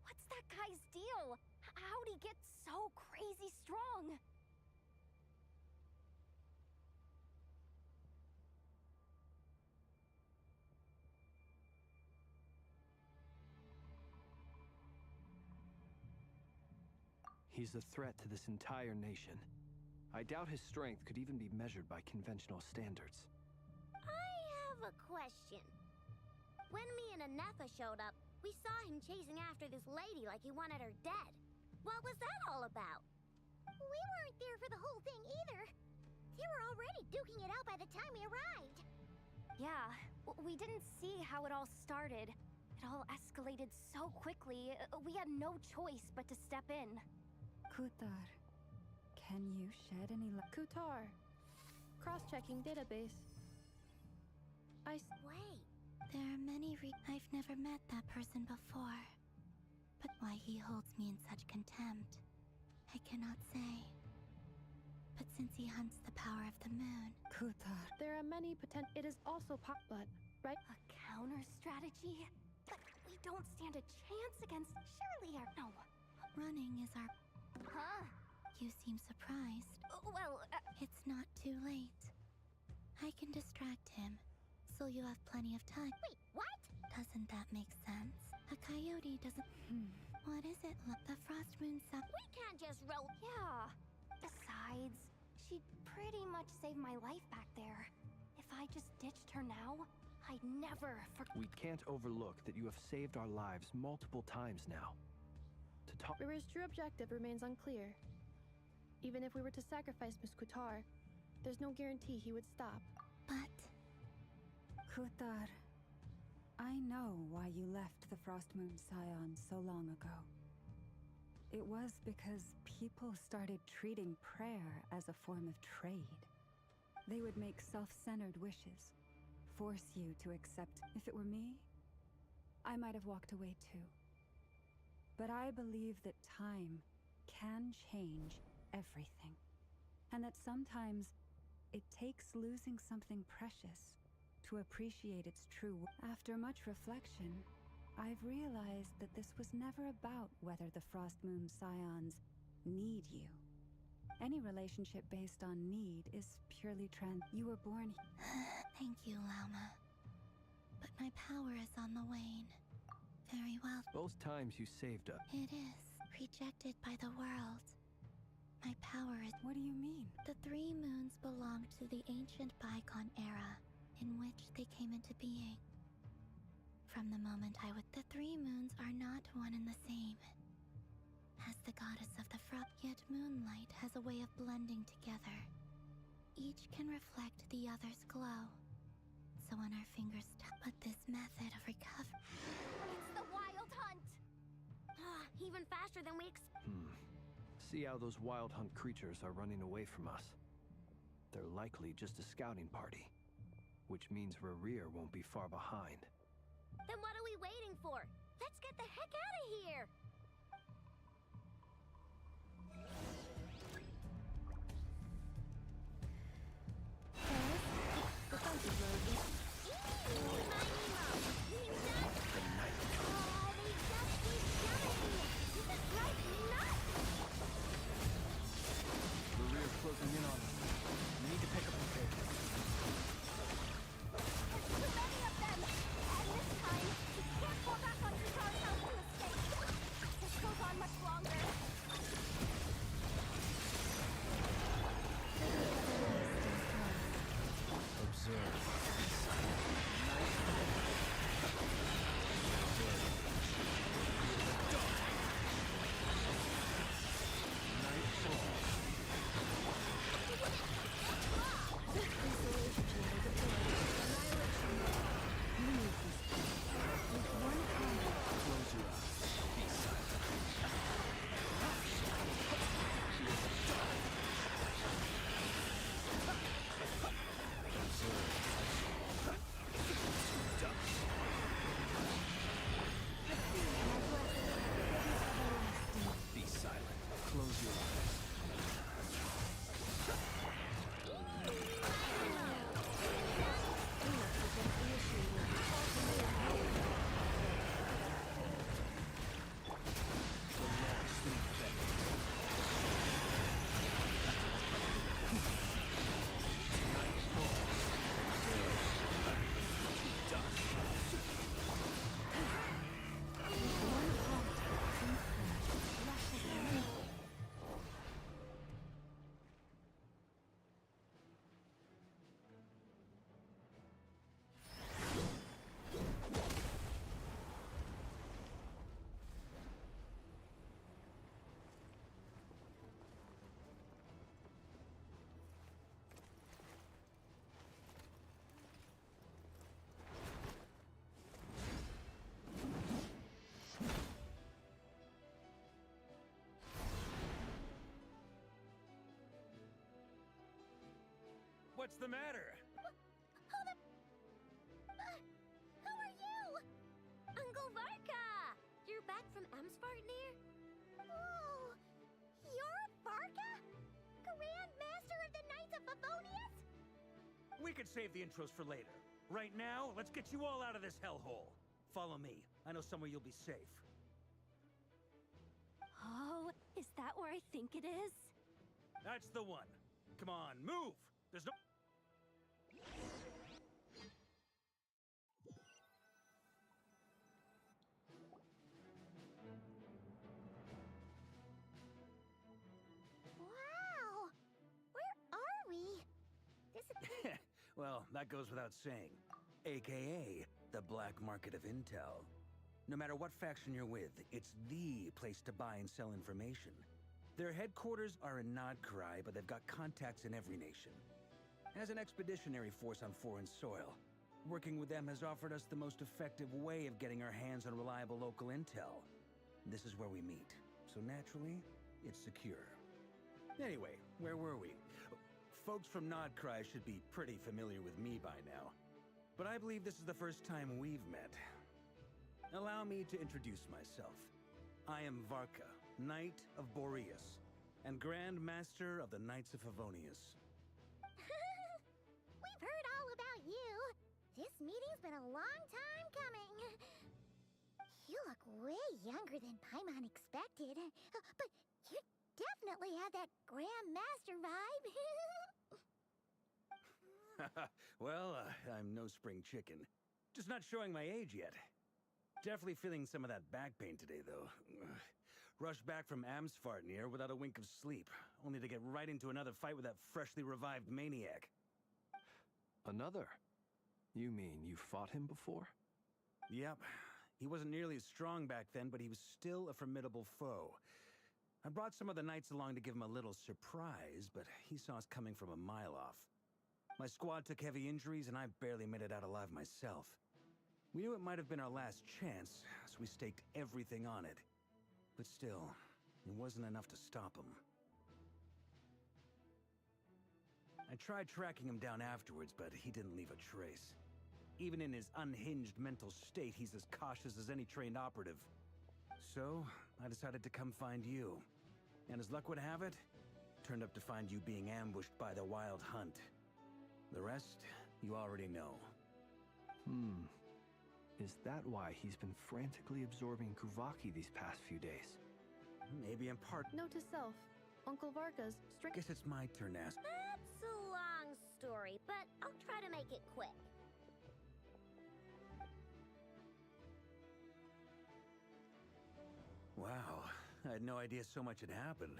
F: What's that guy's deal? How'd he get so crazy strong?
H: He's a threat to this entire nation. I doubt his strength could even be measured by conventional standards.
B: I have a question. When me and Anefa showed up, we saw him chasing after this lady like he wanted her dead. What was that all about? We weren't there for the whole thing either. They were already duking it out by the time we arrived.
F: Yeah, we didn't see how it all started. It It all escalated so quickly, we had no choice but to step in.
G: Kutar, can you shed any light?
J: Kutar. Cross-checking database.
B: Wait.
M: There are many I've never met that person before. But why he holds me in such contempt, I cannot say. But since he hunts the power of the moon...
G: Kutar.
J: There are many It is also but, right?
F: A counter strategy? But we don't stand a chance against Shirley or no.
M: Running is our...
F: Huh?
M: You seem surprised.
F: Well,
M: It's not too late. I can distract him, so you have plenty of time.
B: Wait, what?
M: Doesn't that make sense? A coyote doesn't... What is it? The frost moon
B: We can't just roll.
F: Yeah. Besides, she pretty much saved my life back there. If I just ditched her now, I'd never
H: We can't overlook that you have saved our lives multiple times now. To talk...
J: River's true objective remains unclear. Even if we were to sacrifice Miss Kutar, there's no guarantee he would stop.
M: But...
G: Kutar, I know why you left the Frost Moon Scion so long ago. It was because people started treating prayer as a form of trade. They would make self-centered wishes, force you to accept. If it were me, I might have walked away too. But I believe that time can change everything, and that sometimes it takes losing something precious to appreciate its true worth. After much reflection, I've realized that this was never about whether the Frost Moon Scions need you. Any relationship based on need is purely You were born
M: Thank you, Lauma. But my power is on the wane. Very well.
H: Both times you saved us.
M: It is. Rejected by the world. My power is...
G: What do you mean?
M: The 3 moons belonged to the ancient bygone era, in which they came into being. From the moment I would... The 3 moons are not one and the same. As the goddess of the frost, yet moonlight has a way of blending together. Each can reflect the other's glow. So when our fingers touch... But this method of recovery...
F: It's the Wild Hunt!
B: Even faster than we expected.
H: See how those wild hunt creatures are running away from us. They're likely just a scouting party, which means Rerir won't be far behind.
B: Then what are we waiting for? Let's get the heck out of here!
J: Defensive mode.
O: Rerir's closing in on us. We need to pick up the pace.
F: There's too many of them! And this time, we can't fall back on Kutar's house to escape!
C: What's the matter?
B: Who are you?
F: Uncle Varka! You're back from Amsvartnir?
B: Whoa! You're Varka? Grand Master of the Knights of Favonius?
C: We could save the intros for later. Right now, let's get you all out of this hellhole. Follow me. I know somewhere you'll be safe.
F: Oh, is that where I think it is?
C: That's the one. Come on, move! There's no...
B: Wow! Where are we? This is...
C: Well, that goes without saying. AKA, the black market of intel. No matter what faction you're with, it's the place to buy and sell information. Their headquarters are in Nod Krai, but they've got contacts in every nation. As an expeditionary force on foreign soil, working with them has offered us the most effective way of getting our hands on reliable local intel. This is where we meet, so naturally, it's secure. Anyway, where were we? Folks from Nod Krai should be pretty familiar with me by now. But I believe this is the first time we've met. Allow me to introduce myself. I am Varka, Knight of Boreas, and Grand Master of the Knights of Favonius.
B: We've heard all about you. This meeting's been a long time coming. You look way younger than Paimon expected. But you definitely have that Grand Master vibe.
C: Well, I'm no spring chicken. Just not showing my age yet. Definitely feeling some of that back pain today, though. Rushed back from Amsvartnir without a wink of sleep, only to get right into another fight with that freshly revived maniac.
H: Another? You mean you fought him before?
C: Yep. He wasn't nearly as strong back then, but he was still a formidable foe. I brought some of the knights along to give him a little surprise, but he saw us coming from a mile off. My squad took heavy injuries, and I barely made it out alive myself. We knew it might have been our last chance, so we staked everything on it. But still, it wasn't enough to stop him. I tried tracking him down afterwards, but he didn't leave a trace. Even in his unhinged mental state, he's as cautious as any trained operative. So, I decided to come find you. And as luck would have it, turned up to find you being ambushed by the Wild Hunt. The rest, you already know.
H: Is that why he's been frantically absorbing Kuvaki these past few days?
C: Maybe in part.
J: Note to self, Uncle Varka's strict.
C: Guess it's my turn to ask.
F: That's a long story, but I'll try to make it quick.
C: Wow, I had no idea so much had happened.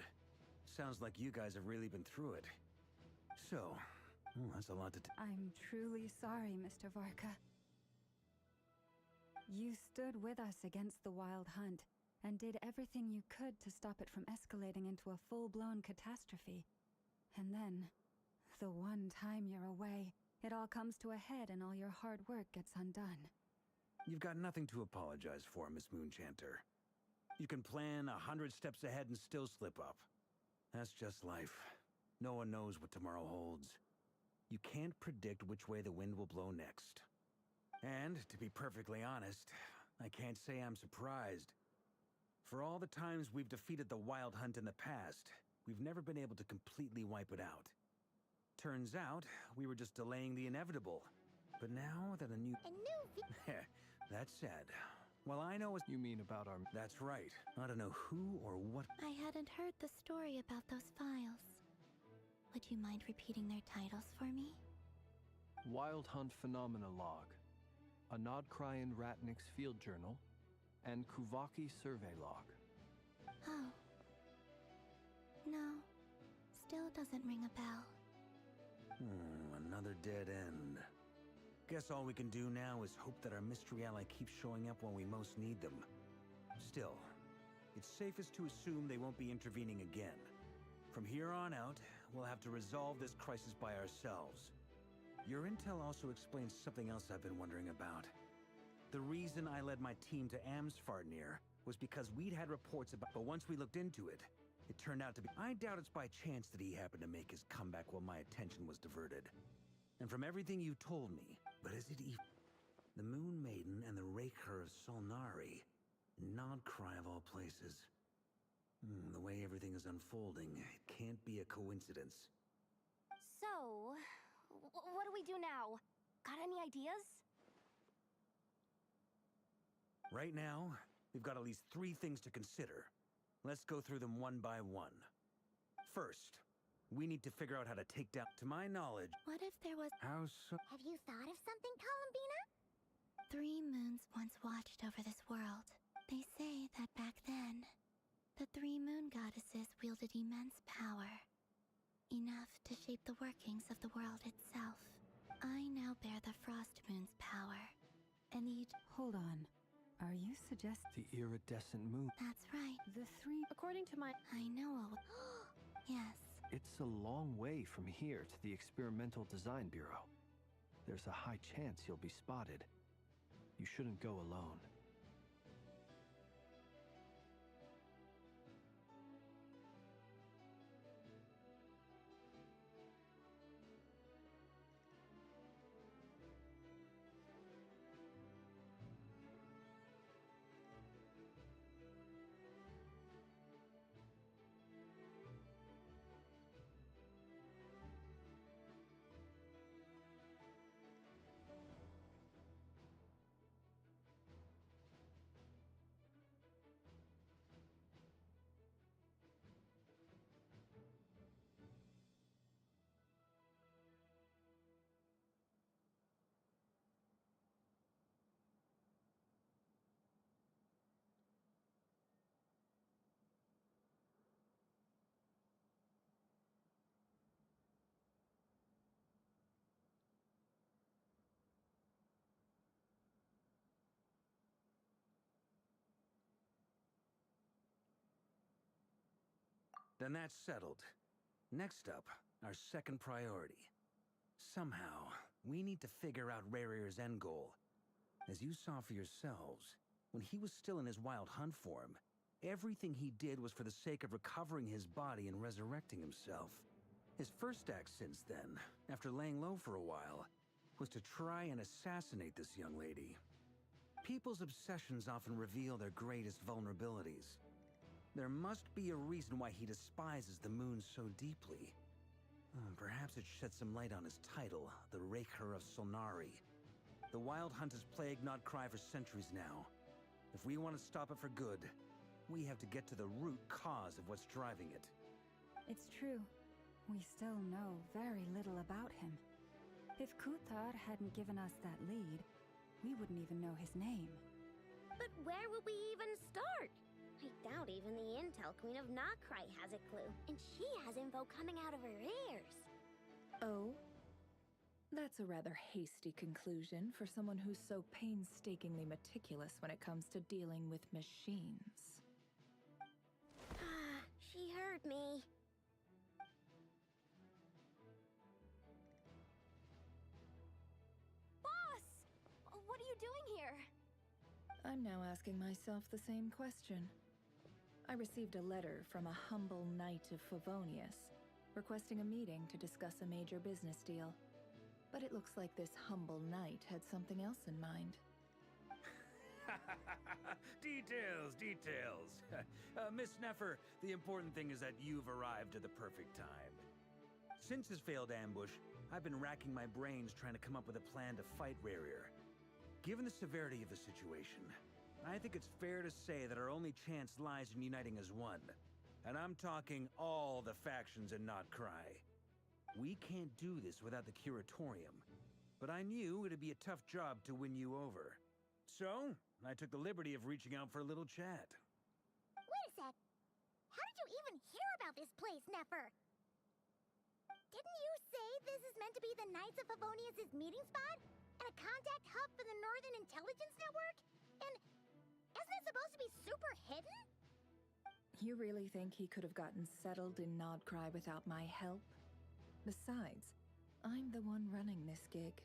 C: Sounds like you guys have really been through it. So, that's a lot to
G: I'm truly sorry, Mr. Varka. You stood with us against the Wild Hunt, and did everything you could to stop it from escalating into a full-blown catastrophe. And then, the one time you're away, it all comes to a head and all your hard work gets undone.
C: You've got nothing to apologize for, Miss Moonchanter. You can plan 100 steps ahead and still slip up. That's just life. No one knows what tomorrow holds. You can't predict which way the wind will blow next. And, to be perfectly honest, I can't say I'm surprised. For all the times we've defeated the Wild Hunt in the past, we've never been able to completely wipe it out. Turns out, we were just delaying the inevitable. But now that a new... That's sad. Well, I know what...
H: You mean about our...
C: That's right. I don't know who or what...
M: I hadn't heard the story about those files. Would you mind repeating their titles for me?
H: Wild Hunt Phenomena Log, a Nod Krai Ratnik's Field Journal, and Kuvaki Survey Log.
M: Oh. No. Still doesn't ring a bell.
C: Another dead end. Guess all we can do now is hope that our mystery ally keeps showing up when we most need them. Still, it's safest to assume they won't be intervening again. From here on out, we'll have to resolve this crisis by ourselves. Your intel also explains something else I've been wondering about. The reason I led my team to Amsvartnir was because we'd had reports about... But once we looked into it, It turned out to be... I doubt it's by chance that he happened to make his comeback while my attention was diverted. And from everything you told me, but is it even... The Moon Maiden and the Raker of Solnari. Nod Krai of all places. The way everything is unfolding, it can't be a coincidence.
F: So, what do we do now? Got any ideas?
C: Right now, we've got at least 3 things to consider. Let's go through them one by one. First, we need to figure out how to take down... To my knowledge...
M: What if there was...
C: How so?
B: Have you thought of something, Columbina?
M: 3 moons once watched over this world. They say that back then, the 3 moon goddesses wielded immense power. Enough to shape the workings of the world itself. I now bear the Frost Moon's power. And
G: Hold on. Are you suggesting...
H: The iridescent moon.
M: That's right.
G: The 3...
J: According to my...
M: I know Yes.
H: It's a long way from here to the Experimental Design Bureau. There's a high chance you'll be spotted. You shouldn't go alone.
C: Then that's settled. Next up, our second priority. Somehow, we need to figure out Rarir's end goal. As you saw for yourselves, when he was still in his wild hunt form, everything he did was for the sake of recovering his body and resurrecting himself. His first act since then, after laying low for a while, was to try and assassinate this young lady. People's obsessions often reveal their greatest vulnerabilities. There must be a reason why he despises the moon so deeply. Perhaps it sheds some light on his title, the Raker of Solnari. The Wild Hunt has plagued Nod Krai for centuries now. If we want to stop it for good, we have to get to the root cause of what's driving it.
G: It's true. We still know very little about him. If Kuthar hadn't given us that lead, we wouldn't even know his name.
B: But where would we even start? I doubt even the Intel Queen of Nod Krai has a clue, and she has info coming out of her ears.
A: Oh? That's a rather hasty conclusion for someone who's so painstakingly meticulous when it comes to dealing with machines.
B: She heard me.
F: Boss! What are you doing here?
A: I'm now asking myself the same question. I received a letter from a humble knight of Favonius, requesting a meeting to discuss a major business deal. But it looks like this humble knight had something else in mind.
C: Details, details. Miss Neffer, the important thing is that you've arrived at the perfect time. Since his failed ambush, I've been racking my brains trying to come up with a plan to fight Rarir. Given the severity of the situation, I think it's fair to say that our only chance lies in uniting as one. And I'm talking all the factions in Nod Krai. We can't do this without the Curatorium, but I knew it'd be a tough job to win you over. So, I took the liberty of reaching out for a little chat.
B: Wait a sec. How did you even hear about this place, Neffer? Didn't you say this is meant to be the Knights of Favonius' meeting spot? And a contact hub for the Northern Intelligence Network? And isn't it supposed to be super hidden?
A: You really think he could have gotten settled in Nod Krai without my help? Besides, I'm the one running this gig.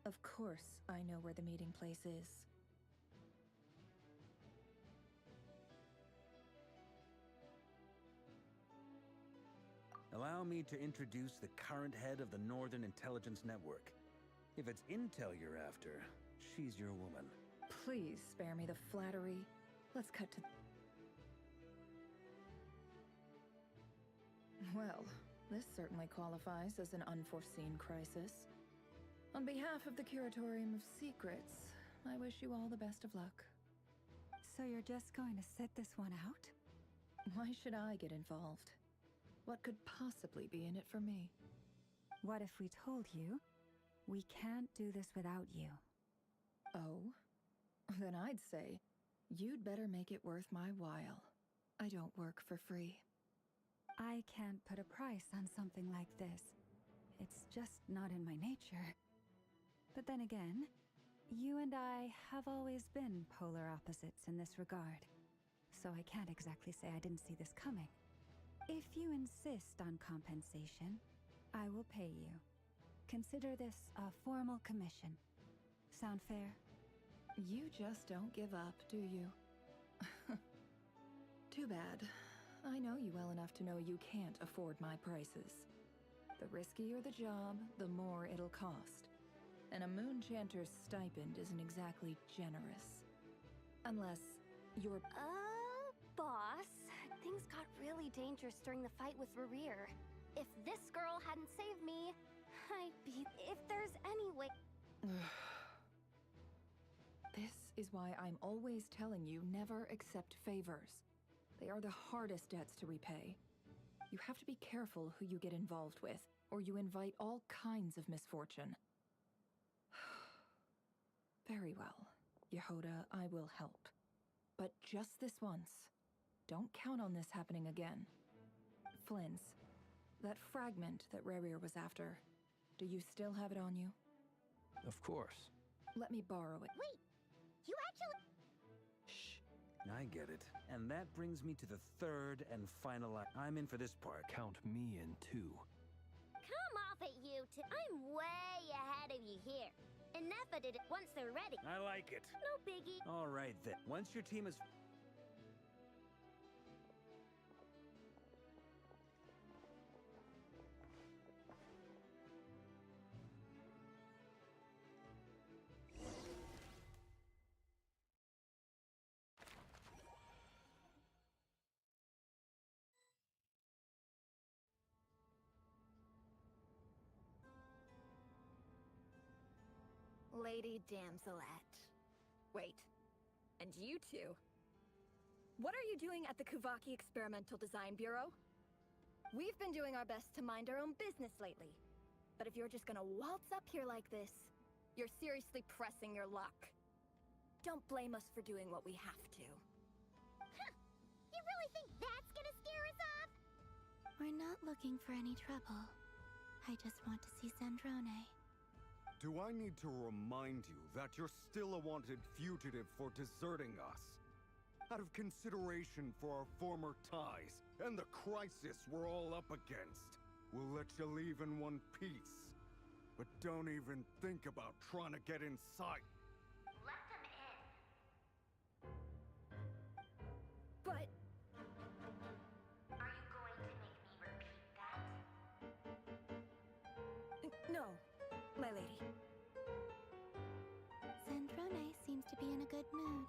A: Of course I know where the meeting place is.
C: Allow me to introduce the current head of the Northern Intelligence Network. If it's intel you're after, she's your woman.
A: Please spare me the flattery. Let's cut to... Well, this certainly qualifies as an unforeseen crisis. On behalf of the Curatorium of Secrets, I wish you all the best of luck.
G: So you're just going to sit this one out?
A: Why should I get involved? What could possibly be in it for me?
G: What if we told you we can't do this without you?
A: Oh? Then I'd say, you'd better make it worth my while. I don't work for free.
G: I can't put a price on something like this. It's just not in my nature. But then again, you and I have always been polar opposites in this regard. So I can't exactly say I didn't see this coming. If you insist on compensation, I will pay you. Consider this a formal commission. Sound fair?
A: You just don't give up, do you? Too bad. I know you well enough to know you can't afford my prices. The riskier the job, the more it'll cost. And a moon chanter's stipend isn't exactly generous. Unless you're...
F: Boss, things got really dangerous during the fight with Rerir. If this girl hadn't saved me, I'd be... If there's any way...
A: This is why I'm always telling you never accept favors. They are the hardest debts to repay. You have to be careful who you get involved with, or you invite all kinds of misfortune. Very well, Yehoda, I will help. But just this once. Don't count on this happening again. Flins, that fragment that Rerir was after, do you still have it on you?
H: Of course.
A: Let me borrow it.
B: Wait! You actually...
C: Shh. I get it. And that brings me to the third and final act. I'm in for this part.
H: Count me in too.
B: Come off it, you two. I'm way ahead of you here. Enough of it once they're ready.
C: I like it.
B: No biggie.
C: All right then. Once your team is...
P: Lady Damselette. Wait, and you two? What are you doing at the Kuvaki Experimental Design Bureau? We've been doing our best to mind our own business lately. But if you're just gonna waltz up here like this, you're seriously pressing your luck. Don't blame us for doing what we have to.
B: Huh! You really think that's gonna scare us off?
M: We're not looking for any trouble. I just want to see Zandrone.
Q: Do I need to remind you that you're still a wanted fugitive for deserting us? Out of consideration for our former ties and the crisis we're all up against, we'll let you leave in one piece. But don't even think about trying to get inside.
B: Let them in.
P: But...
B: Are you going to make me repeat that?
P: No, my lady.
M: Zandrone seems to be in a good mood.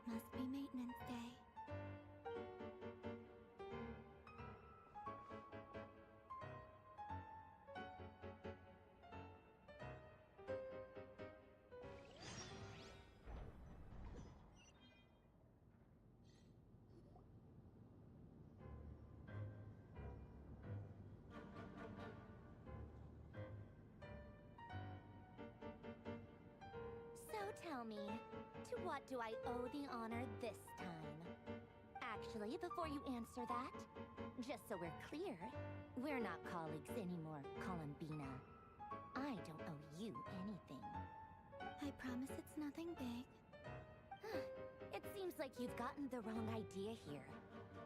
M: Must be maintenance day.
F: So tell me, to what do I owe the honor this time? Actually, before you answer that, just so we're clear, we're not colleagues anymore, Columbina. I don't owe you anything.
M: I promise it's nothing big.
F: It seems like you've gotten the wrong idea here.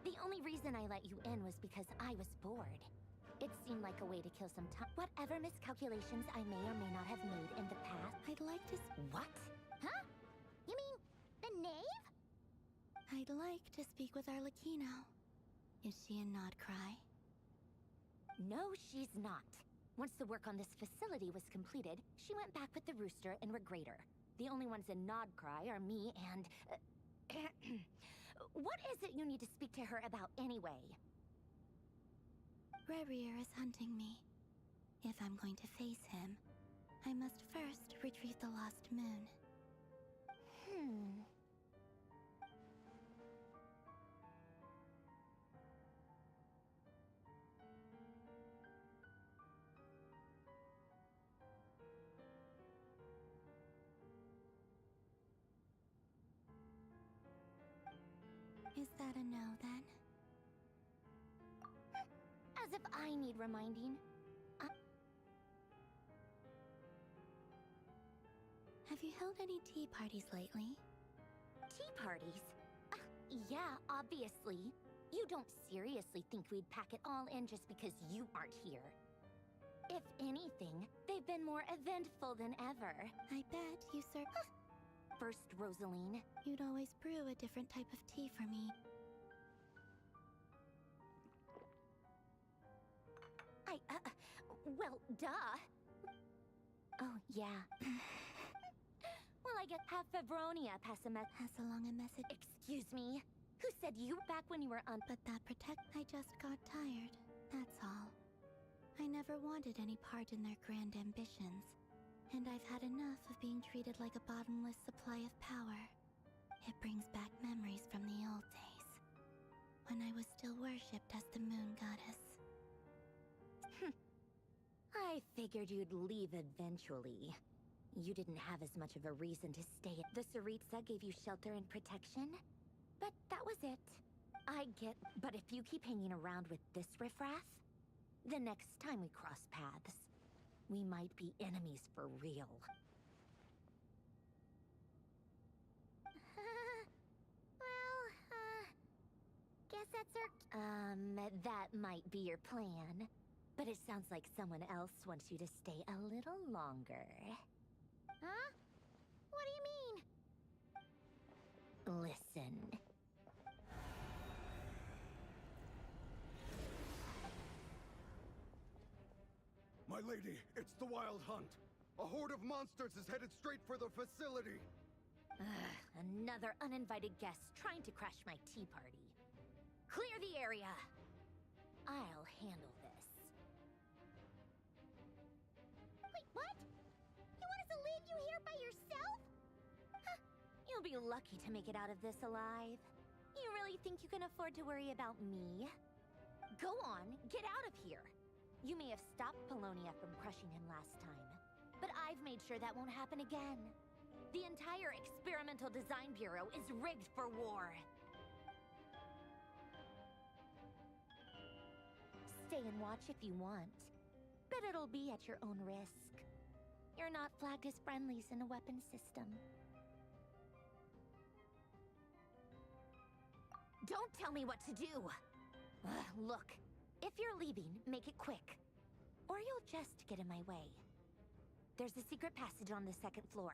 F: The only reason I let you in was because I was bored. It seemed like a way to kill some time. Whatever miscalculations I may or may not have made in the past...
M: I'd like to...
F: What?
B: Huh? You mean the knave?
M: I'd like to speak with Arlecchino. Is she in Nod Krai?
R: No, she's not. Once the work on this facility was completed, she went back with the Rooster and Regrator. The only ones in Nod Krai are me and... What is it you need to speak to her about anyway?
M: Rerir is hunting me. If I'm going to face him, I must first retrieve the lost moon. Is that a no, then?
R: As if I need reminding.
M: Have you held any tea parties lately?
R: Tea parties? Yeah, obviously. You don't seriously think we'd pack it all in just because you aren't here. If anything, they've been more eventful than ever.
M: I bet you, sir.
R: First, Rosaline.
M: You'd always brew a different type of tea for me.
R: Well, duh. Oh, yeah. Well, I get half Fevronia pass
M: along a message.
R: Excuse me? Who said you back when you were
M: But that I just got tired. That's all. I never wanted any part in their grand ambitions. And I've had enough of being treated like a bottomless supply of power. It brings back memories from the old days. When I was still worshipped as the moon goddess.
R: I figured you'd leave eventually. You didn't have as much of a reason to stay. The Tsaritsa gave you shelter and protection, but that was it. I get, but if you keep hanging around with this riffraff, the next time we cross paths, we might be enemies for real.
B: Guess that's our...
R: That might be your plan. But it sounds like someone else wants you to stay a little longer.
B: Huh? What do you mean?
R: Listen.
Q: My lady, it's the Wild Hunt. A horde of monsters is headed straight for the facility.
R: Another uninvited guest trying to crash my tea party. Clear the area. I'll handle this.
B: Wait, what? You want us to leave you here by yourself?
R: You'll be lucky to make it out of this alive. You really think you can afford to worry about me? Go on, get out of here. You may have stopped Polonia from crushing him last time, but I've made sure that won't happen again. The entire Experimental Design Bureau is rigged for war. Stay and watch if you want, but it'll be at your own risk. You're not flagged as friendlies in a weapon system. Don't tell me what to do! Look, if you're leaving, make it quick. Or you'll just get in my way. There's a secret passage on the second floor.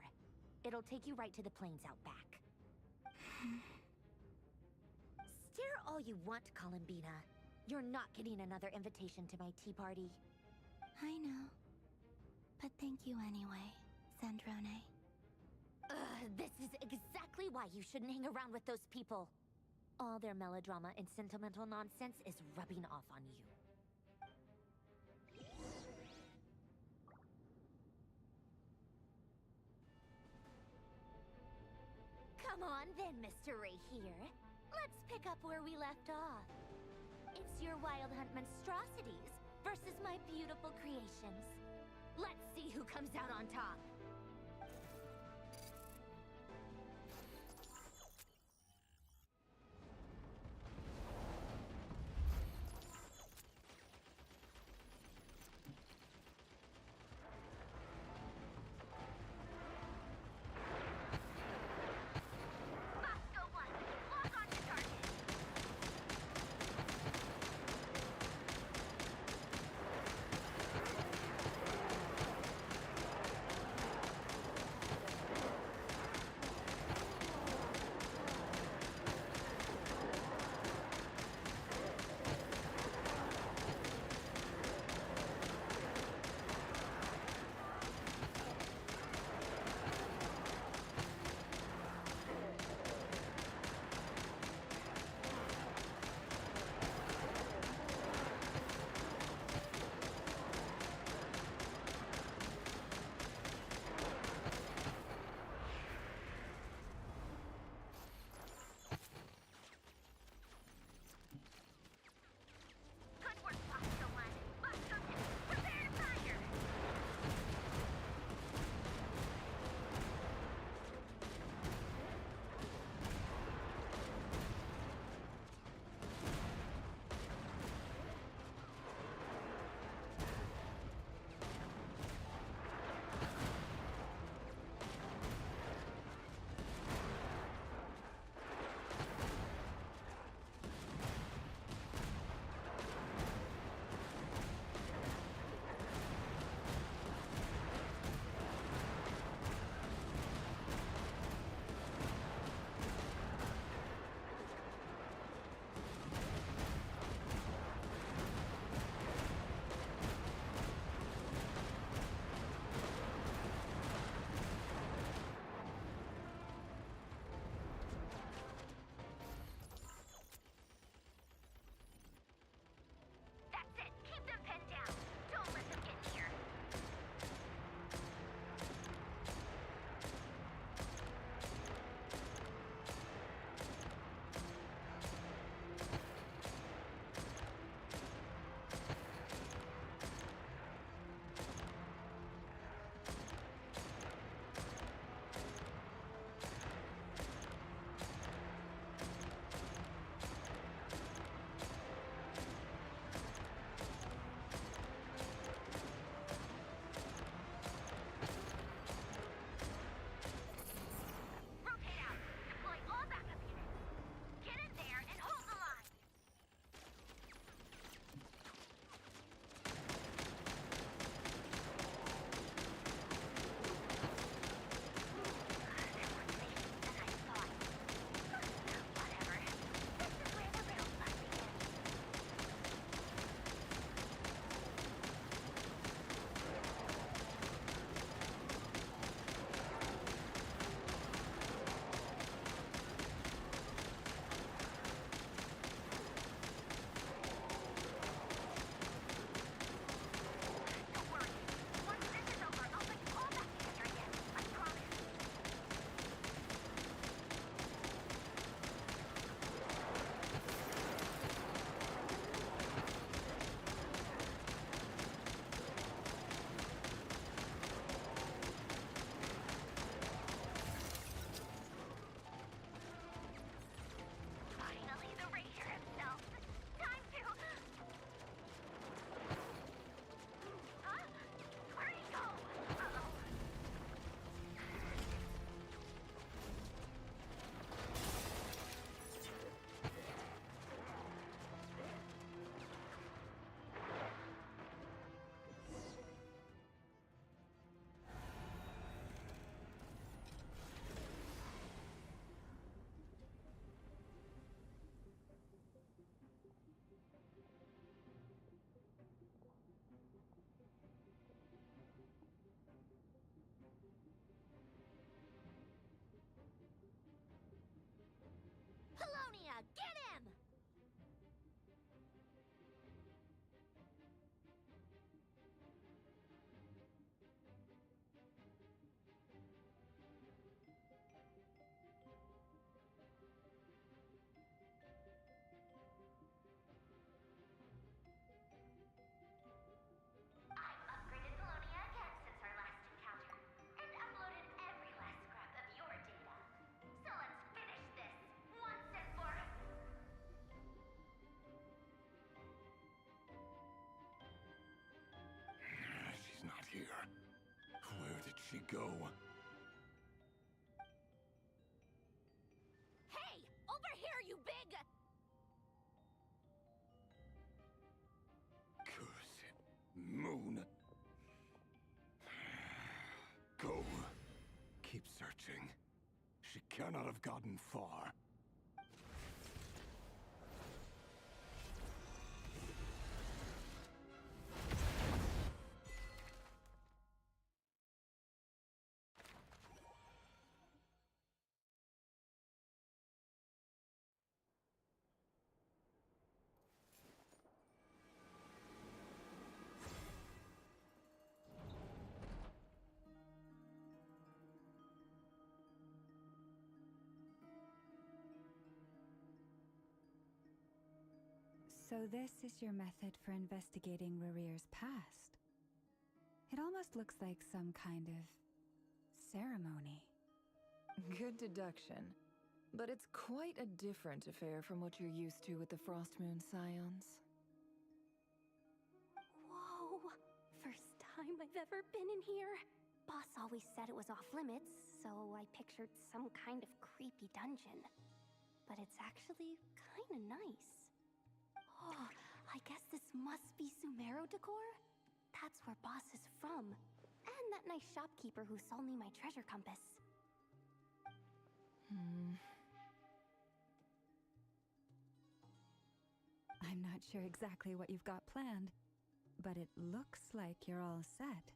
R: It'll take you right to the plains out back. Stare all you want, Columbina. You're not getting another invitation to my tea party.
M: I know. But thank you anyway, Sandrone.
R: This is exactly why you shouldn't hang around with those people. All their melodrama and sentimental nonsense is rubbing off on you. Come on then, Mr. Ray here. Let's pick up where we left off. It's your Wild Hunt monstrosities versus my beautiful creations. Let's see who comes out on top.
Q: go.
F: Hey! Over here, you big...
Q: Cursed moon. Go. Keep searching. She cannot have gotten far.
G: So this is your method for investigating Rerear's past. It almost looks like some kind of ceremony.
A: Good deduction. But it's quite a different affair from what you're used to with the Frostmoon Scions.
F: Whoa! First time I've ever been in here. Boss always said it was off limits, so I pictured some kind of creepy dungeon. But it's actually kinda nice. Oh, I guess this must be Sumero decor? That's where Boss is from. And that nice shopkeeper who sold me my treasure compass.
G: I'm not sure exactly what you've got planned, but it looks like you're all set.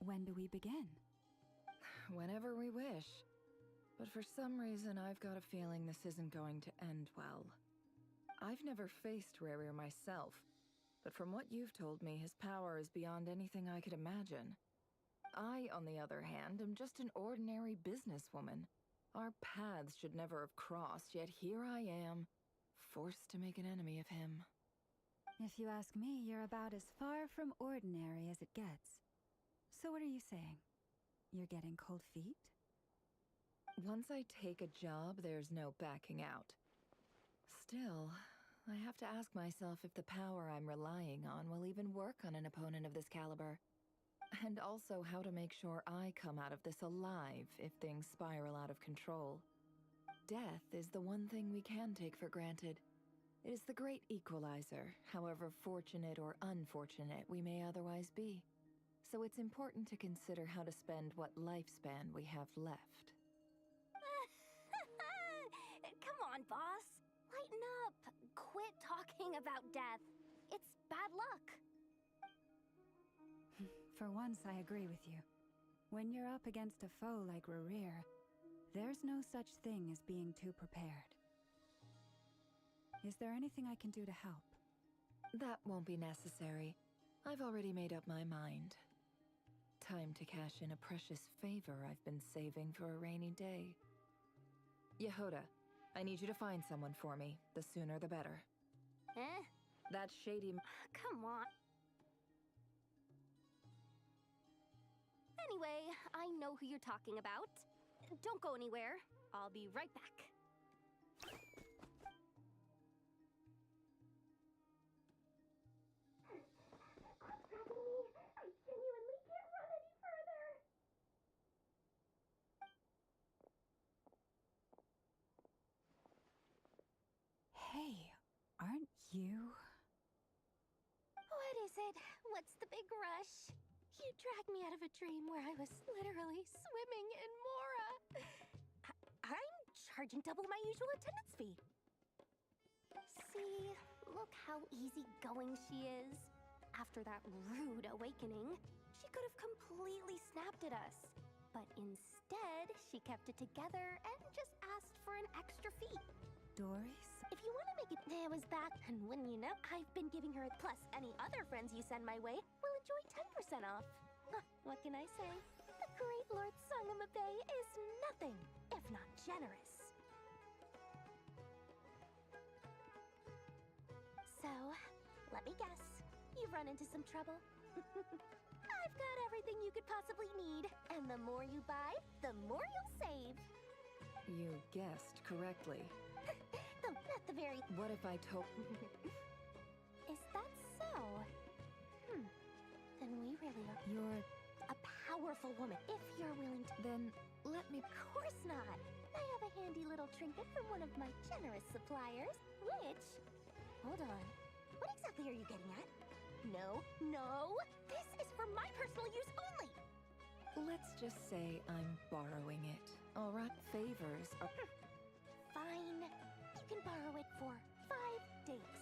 G: When do we begin?
A: Whenever we wish. But for some reason, I've got a feeling this isn't going to end well. I've never faced Rerir myself, but from what you've told me, his power is beyond anything I could imagine. I, on the other hand, am just an ordinary businesswoman. Our paths should never have crossed, yet here I am, forced to make an enemy of him.
G: If you ask me, you're about as far from ordinary as it gets. So what are you saying? You're getting cold feet?
A: Once I take a job, there's no backing out. Still, I have to ask myself if the power I'm relying on will even work on an opponent of this caliber. And also how to make sure I come out of this alive if things spiral out of control. Death is the one thing we can take for granted. It is the great equalizer, however fortunate or unfortunate we may otherwise be. So it's important to consider how to spend what lifespan we have left.
F: Come on, boss. Lighten up. Quit talking about death. It's bad luck.
G: For once, I agree with you. When you're up against a foe like Rerir, there's no such thing as being too prepared. Is there anything I can do to help?
A: That won't be necessary. I've already made up my mind. Time to cash in a precious favor I've been saving for a rainy day. Yehoda, I need you to find someone for me. The sooner the better.
F: Eh?
A: That shady...
F: Come on. Anyway, I know who you're talking about. Don't go anywhere. I'll be right back.
G: Hey, aren't you...
F: What is it? What's the big rush? You dragged me out of a dream where I was literally swimming in Mora. I'm charging double my usual attendance fee. See, look how easygoing she is. After that rude awakening, she could have completely snapped at us. But instead, she kept it together and just asked for an extra fee.
G: Doris?
F: If you want to make it, it was that, and wouldn't you know, I've been giving her, plus any other friends you send my way, will enjoy 10% off. Huh, what can I say? The great Lord Sangama Bay is nothing if not generous. So, let me guess. You've run into some trouble? I've got everything you could possibly need, and the more you buy, the more you'll save.
A: You guessed correctly.
F: Though not the very...
A: What if I told...
F: Is that so? Then we really are...
G: You're...
F: a
R: powerful woman, if you're willing to.
A: Then let me.
R: Of course not. I have a handy little trinket from one of my generous suppliers, which... Hold on. What exactly are you getting at? No, no! This is for my personal use only!
A: Let's just say I'm borrowing it. All right, favors are...
R: Fine. You can borrow it for 5 days.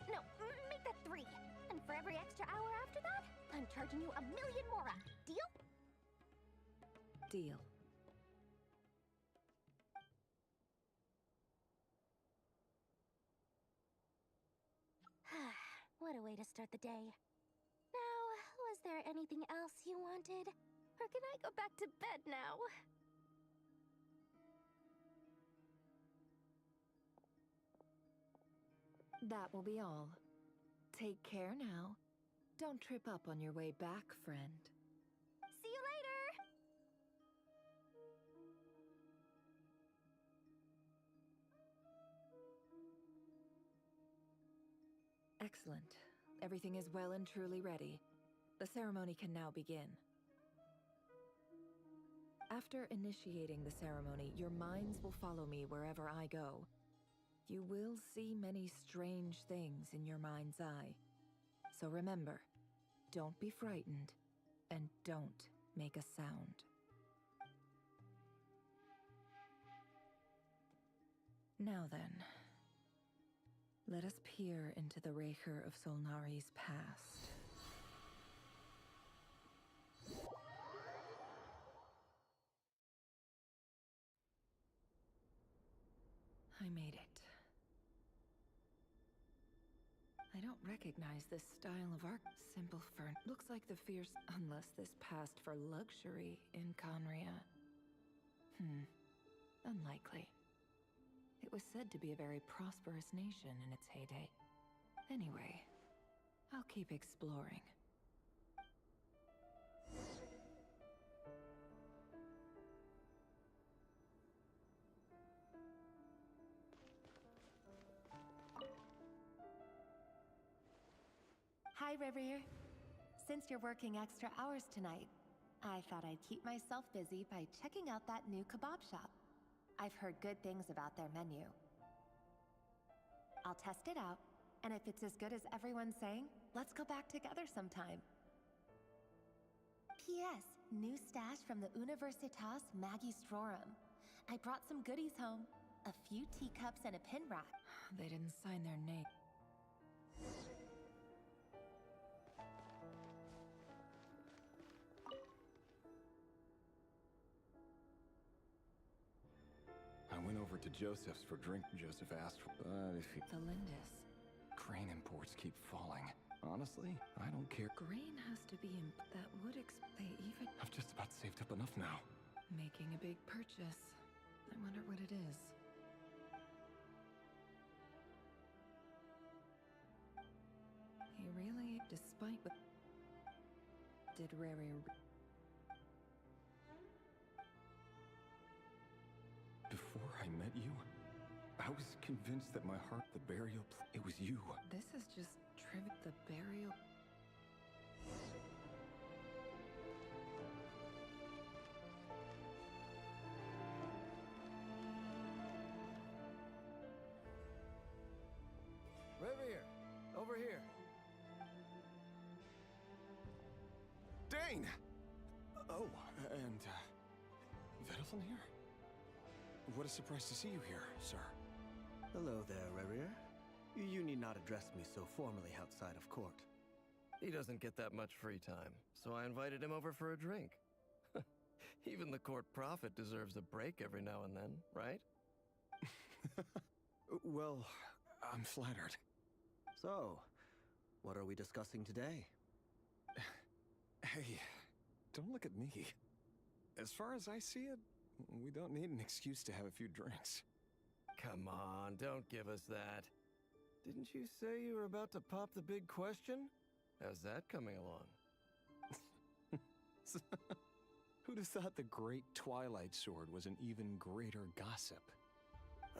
R: No, make that 3. And for every extra hour after that, I'm charging you 1,000,000 more. Deal?
A: Deal.
R: What a way to start the day. Now, was there anything else you wanted? Or can I go back to bed now?
A: That will be all. Take care now. Don't trip up on your way back, friend.
R: See you later!
A: Excellent. Everything is well and truly ready. The ceremony can now begin. After initiating the ceremony, your minds will follow me wherever I go. You will see many strange things in your mind's eye. So remember, don't be frightened, and don't make a sound. Now then, let us peer into the Raker of Solnari's past. I made it. I don't recognize this style of art. Simple fern. Looks like the fierce... Unless this passed for luxury in Conria. Unlikely. It was said to be a very prosperous nation in its heyday. Anyway, I'll keep exploring.
S: Hi, River. Since you're working extra hours tonight, I thought I'd keep myself busy by checking out that new kebab shop. I've heard good things about their menu. I'll test it out, and if it's as good as everyone's saying, let's go back together sometime. P.S. New stash from the Universitas Magistrorum. I brought some goodies home. A few teacups and a pin rack.
A: They didn't sign their name.
I: I went over to Joseph's for drink. Joseph asked, but if he...
A: The Lindis.
I: Grain imports keep falling. Honestly, I don't care.
A: Grain has to be in... That would they even...
I: I've just about saved up enough now.
A: Making a big purchase. I wonder what it is. He really... Despite what... Did Rary...
I: Before I met you, I was convinced that my heart, the burial, it was you.
A: This is just the burial.
T: Rivier, over here.
I: Dane! Oh, and, Vedelfin here? What a surprise to see you here, sir.
T: Hello there, Rerir. You need not address me so formally outside of court. He doesn't get that much free time, so I invited him over for a drink. Even the court prophet deserves a break every now and then, right?
I: Well, I'm flattered.
T: So, what are we discussing today?
I: Hey, don't look at me. As far as I see it, we don't need an excuse to have a few drinks.
T: Come on, don't give us that. Didn't you say you were about to pop the big question? How's that coming along?
I: Who'd have thought the great Twilight Sword was an even greater gossip?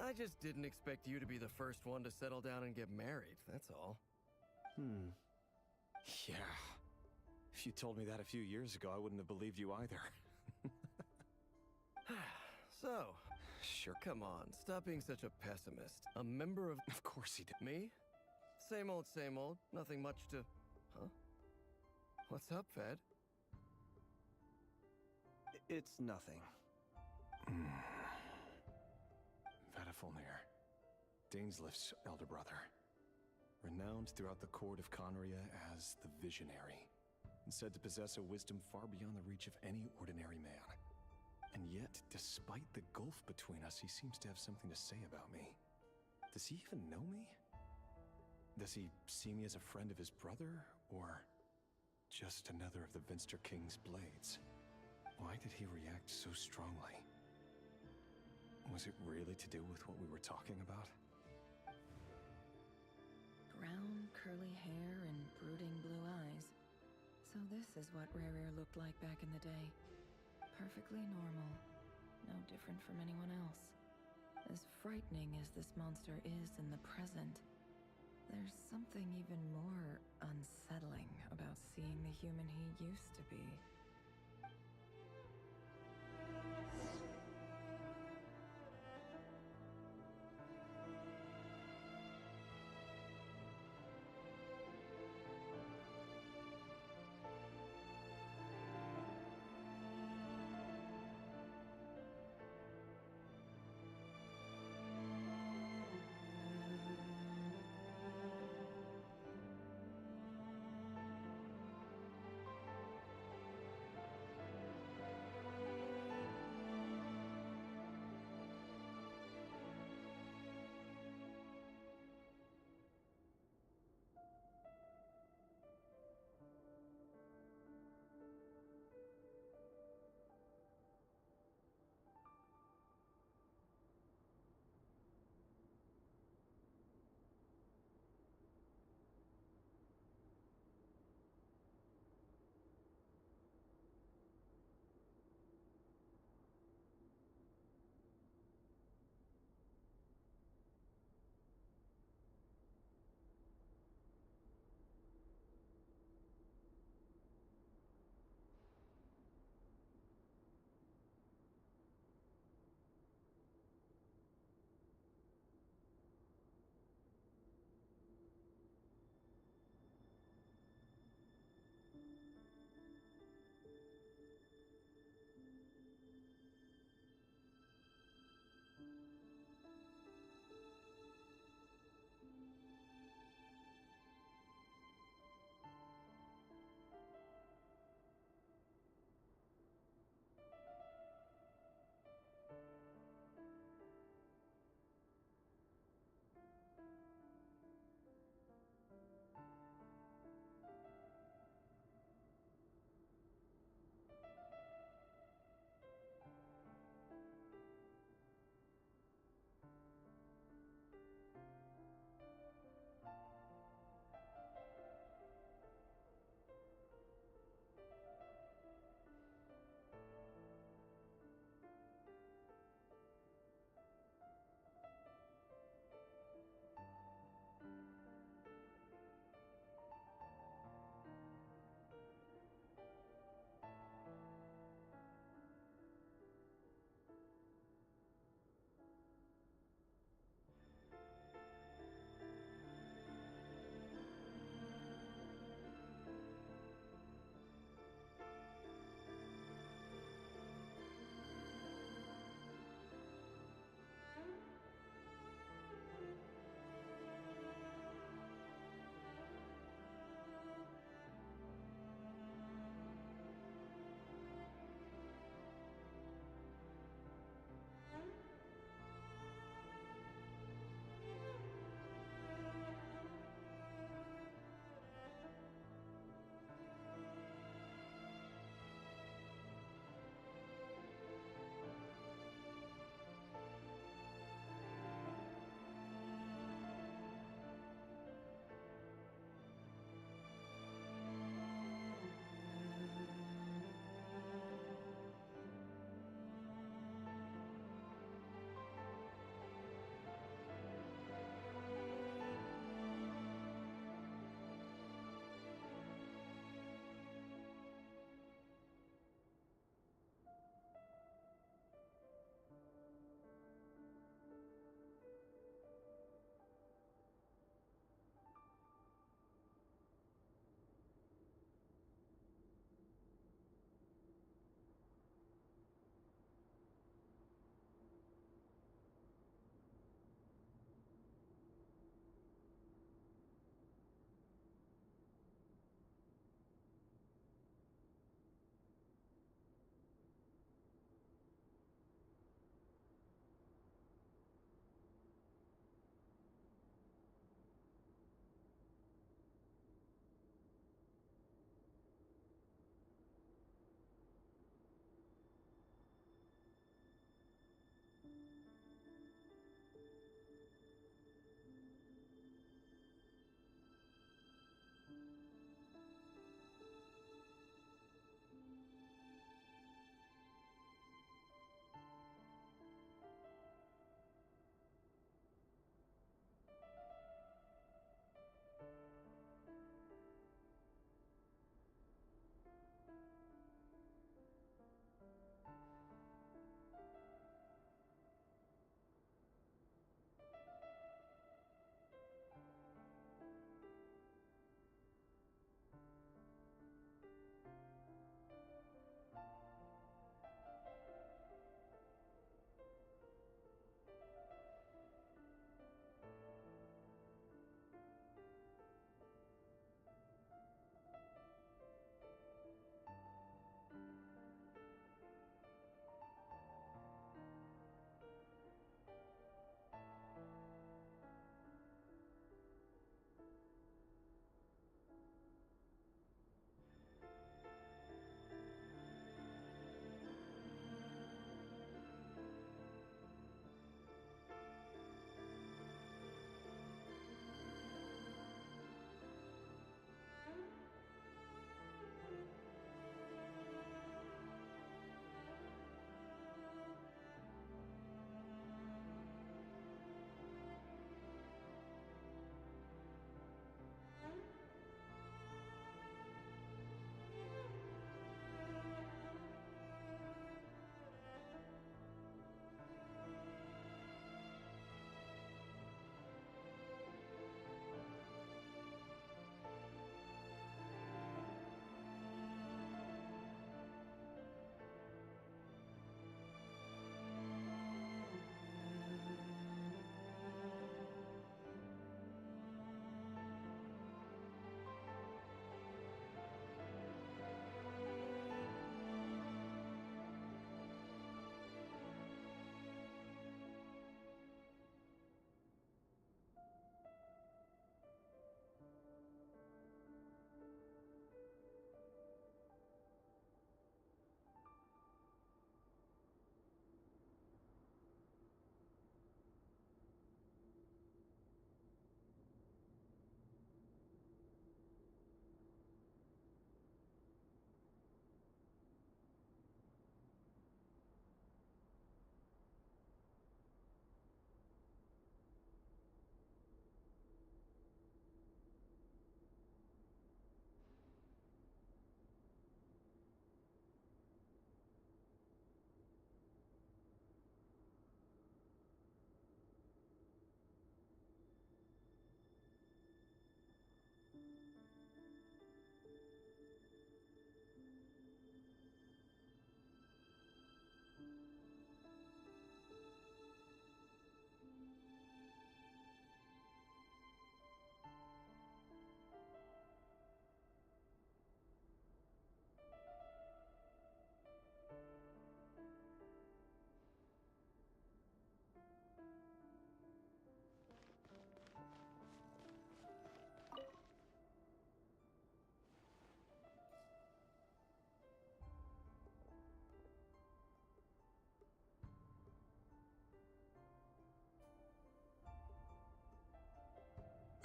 T: I just didn't expect you to be the first one to settle down and get married, that's all.
I: Yeah.
O: If you told me that a few years ago, I wouldn't have believed you either.
T: So, sure, come on, stop being such a pessimist. A member of...
O: Of course he did.
T: Me? Same old, nothing much to... Huh? What's up, Fed?
H: It's nothing.
O: Vadafulnir, Dainslift's elder brother. Renowned throughout the court of Conria as the Visionary, and said to possess a wisdom far beyond the reach of any ordinary man. And yet, despite the gulf between us, he seems to have something to say about me. Does he even know me? Does he see me as a friend of his brother, or just another of the Vinster King's blades? Why did he react so strongly? Was it really to do with what we were talking about?
A: Brown, curly hair and brooding blue eyes. So this is what Rerir looked like back in the day. Perfectly normal. No different from anyone else. As frightening as this monster is in the present, there's something even more unsettling about seeing the human he used to be.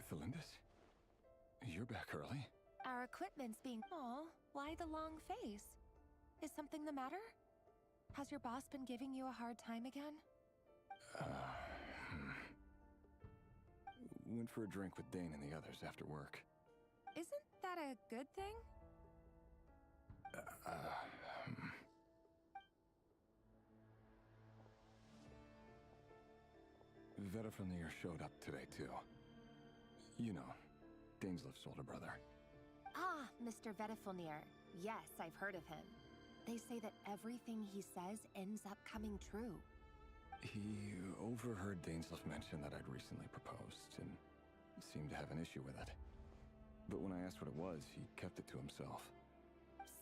O: Thelindis? You're back early?
S: Our equipment's being... Aw, why the long face? Is something the matter? Has your boss been giving you a hard time again?
O: Went for a drink with Dane and the others after work.
S: Isn't that a good thing?
O: Vedafamir showed up today, too. You know, Daneslif's older brother.
S: Ah, Mr. Vedafilnir. Yes, I've heard of him. They say that everything he says ends up coming true.
O: He overheard Daneslif mention that I'd recently proposed, and seemed to have an issue with it. But when I asked what it was, he kept it to himself.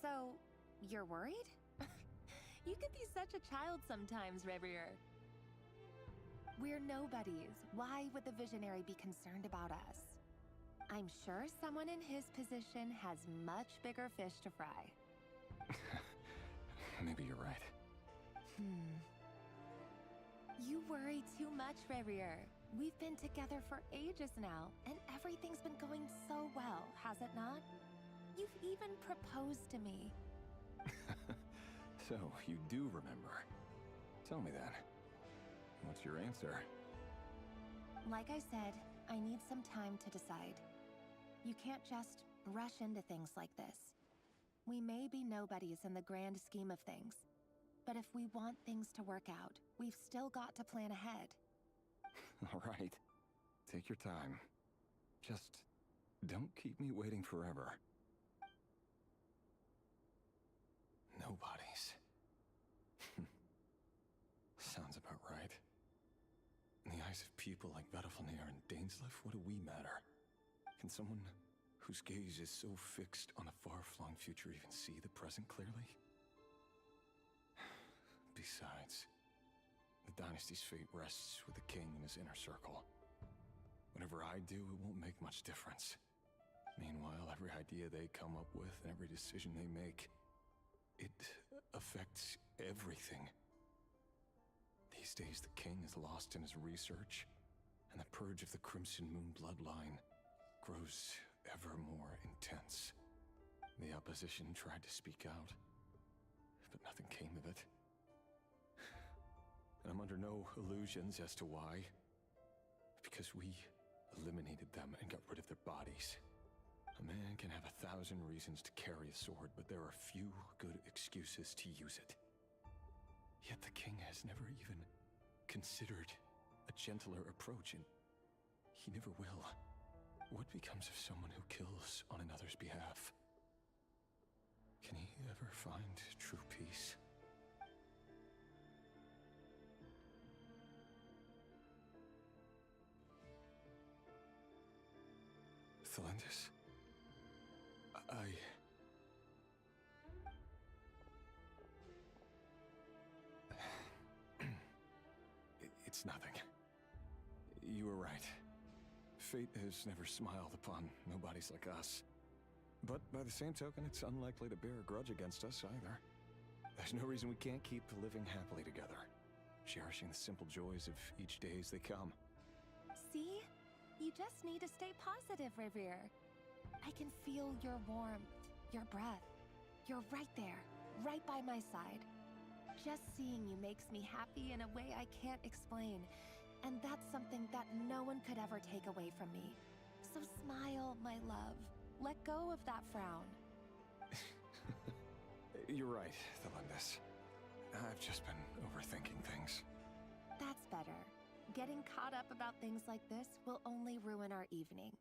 S: So, you're worried? You can be such a child sometimes, Revier. We're nobodies. Why would the Visionary be concerned about us? I'm sure someone in his position has much bigger fish to fry.
O: Maybe you're right.
S: You worry too much, Revier. We've been together for ages now, and everything's been going so well, has it not? You've even proposed to me.
O: So, you do remember. Tell me then. What's your answer?
S: Like I said, I need some time to decide. You can't just rush into things like this. We may be nobodies in the grand scheme of things, but if we want things to work out, we've still got to plan ahead.
O: All right. Take your time. Just don't keep me waiting forever. Nobodies. Sounds about right. In the eyes of people like Vedafilnir and Daneslif, what do we matter? Can someone whose gaze is so fixed on a far-flung future even see the present clearly? Besides, the dynasty's fate rests with the king and his inner circle. Whatever I do, it won't make much difference. Meanwhile, every idea they come up with and every decision they make, it affects everything. These days, the king is lost in his research, and the purge of the Crimson Moon bloodline grows ever more intense. The opposition tried to speak out, but nothing came of it. And I'm under no illusions as to why. Because we eliminated them and got rid of their bodies. A man can have 1,000 reasons to carry a sword, but there are few good excuses to use it. Yet the king has never even considered a gentler approach, and he never will. What becomes of someone who kills on another's behalf? Can he ever find true peace? Thelindis? It's nothing. You were right. Fate has never smiled upon nobodies like us. But by the same token, it's unlikely to bear a grudge against us either. There's no reason we can't keep living happily together, cherishing the simple joys of each day as they come.
S: See? You just need to stay positive, Revier. I can feel your warmth, your breath. You're right there, right by my side. Just seeing you makes me happy in a way I can't explain. And that's something that no one could ever take away from me. So smile, my love. Let go of that frown.
O: You're right, Thelindis. I've just been overthinking things.
S: That's better. Getting caught up about things like this will only ruin our evening.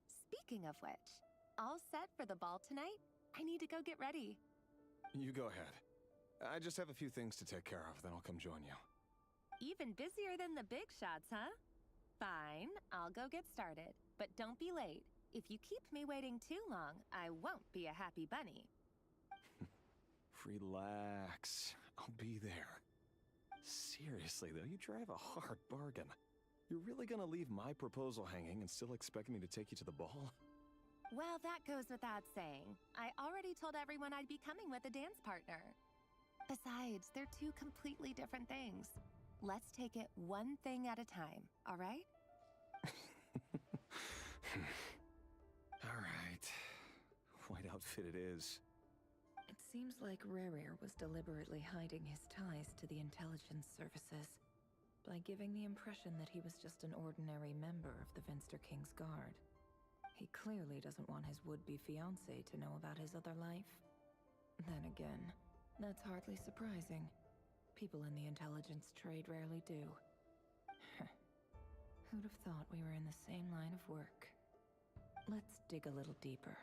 S: Speaking of which, all set for the ball tonight? I need to go get ready.
O: You go ahead. I just have a few things to take care of, then I'll come join you.
S: Even busier than the big shots, huh? Fine, I'll go get started. But don't be late. If you keep me waiting too long, I won't be a happy bunny.
O: Relax. I'll be there. Seriously, though, you drive a hard bargain. You're really gonna leave my proposal hanging and still expect me to take you to the ball?
S: Well, that goes without saying. I already told everyone I'd be coming with a dance partner. Besides, they're two completely different things. Let's take it one thing at a time, all right?
O: outfit it is.
A: It seems like Rerir was deliberately hiding his ties to the intelligence services by giving the impression that he was just an ordinary member of the Vinster King's Guard. He clearly doesn't want his would-be fiancée to know about his other life. Then again, that's hardly surprising. People in the intelligence trade rarely do. Who'd have thought we were in the same line of work? Let's dig a little deeper.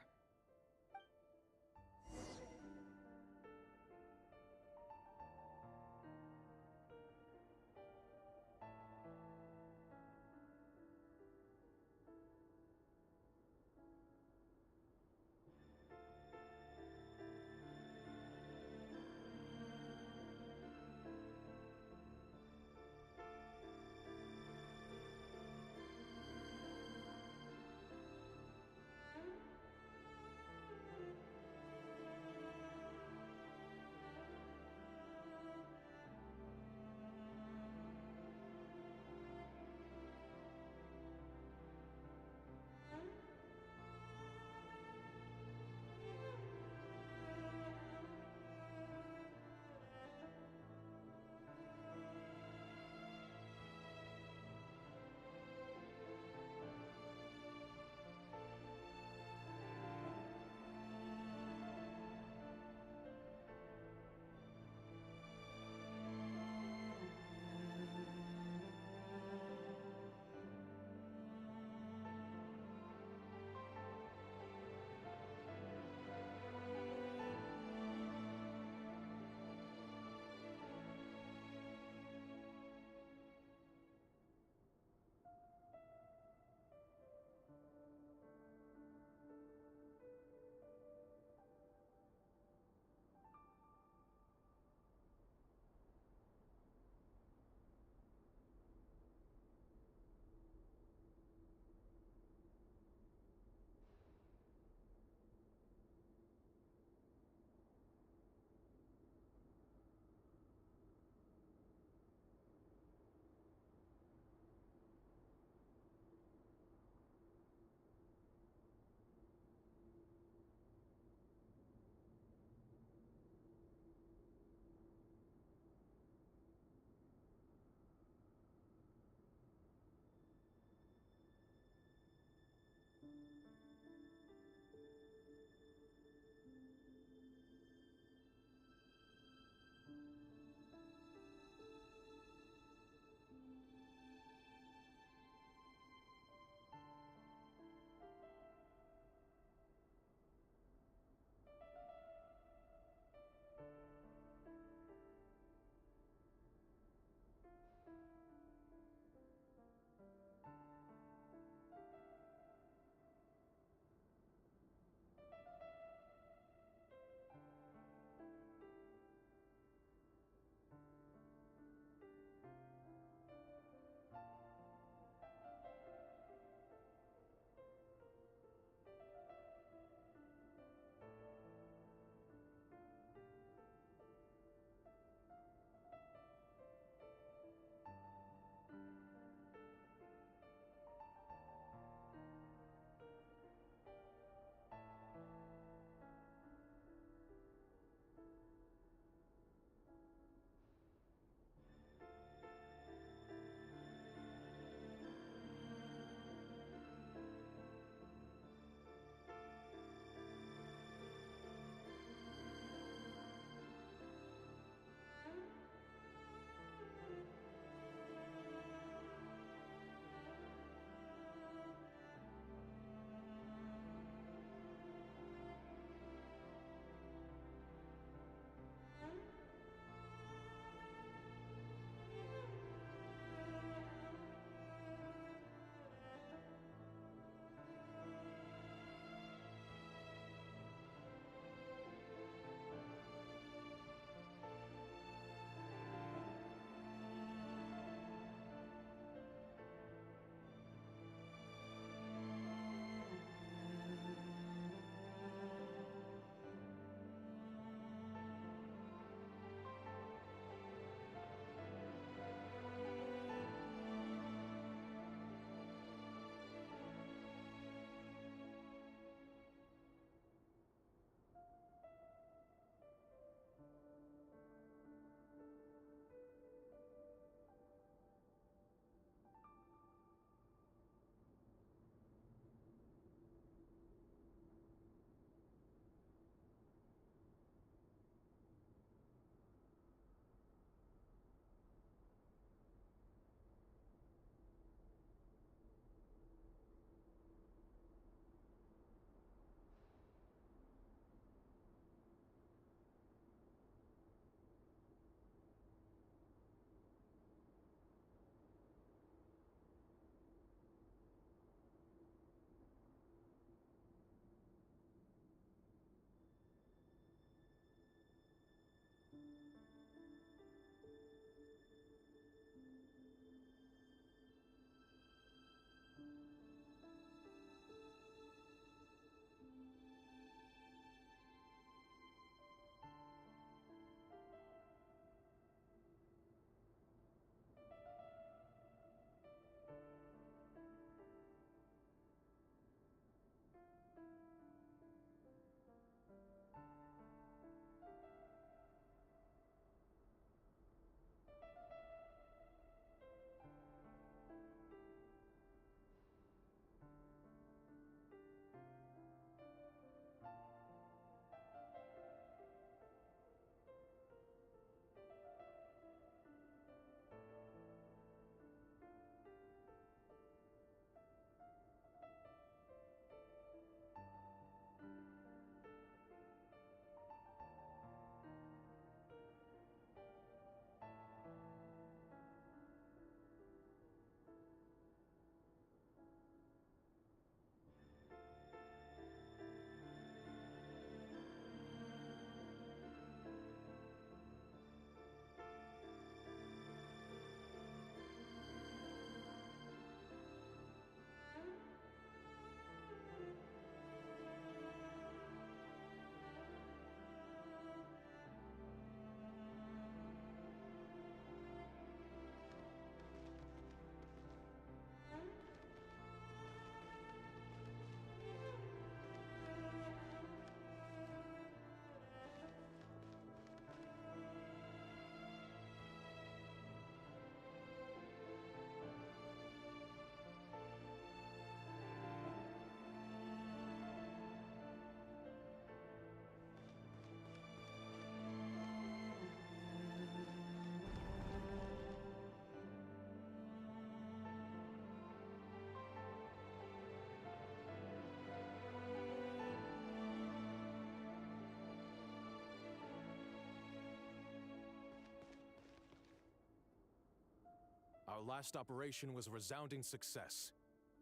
O: last operation was a resounding success,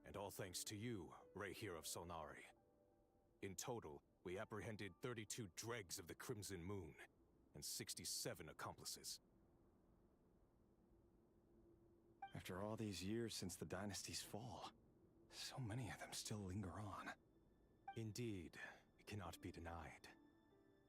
O: and all thanks to you, Rehir of Solnari. In total, we apprehended 32 dregs of the Crimson Moon, and 67 accomplices.
H: After all these years since the dynasty's fall, so many of them still linger on.
O: Indeed, it cannot be denied.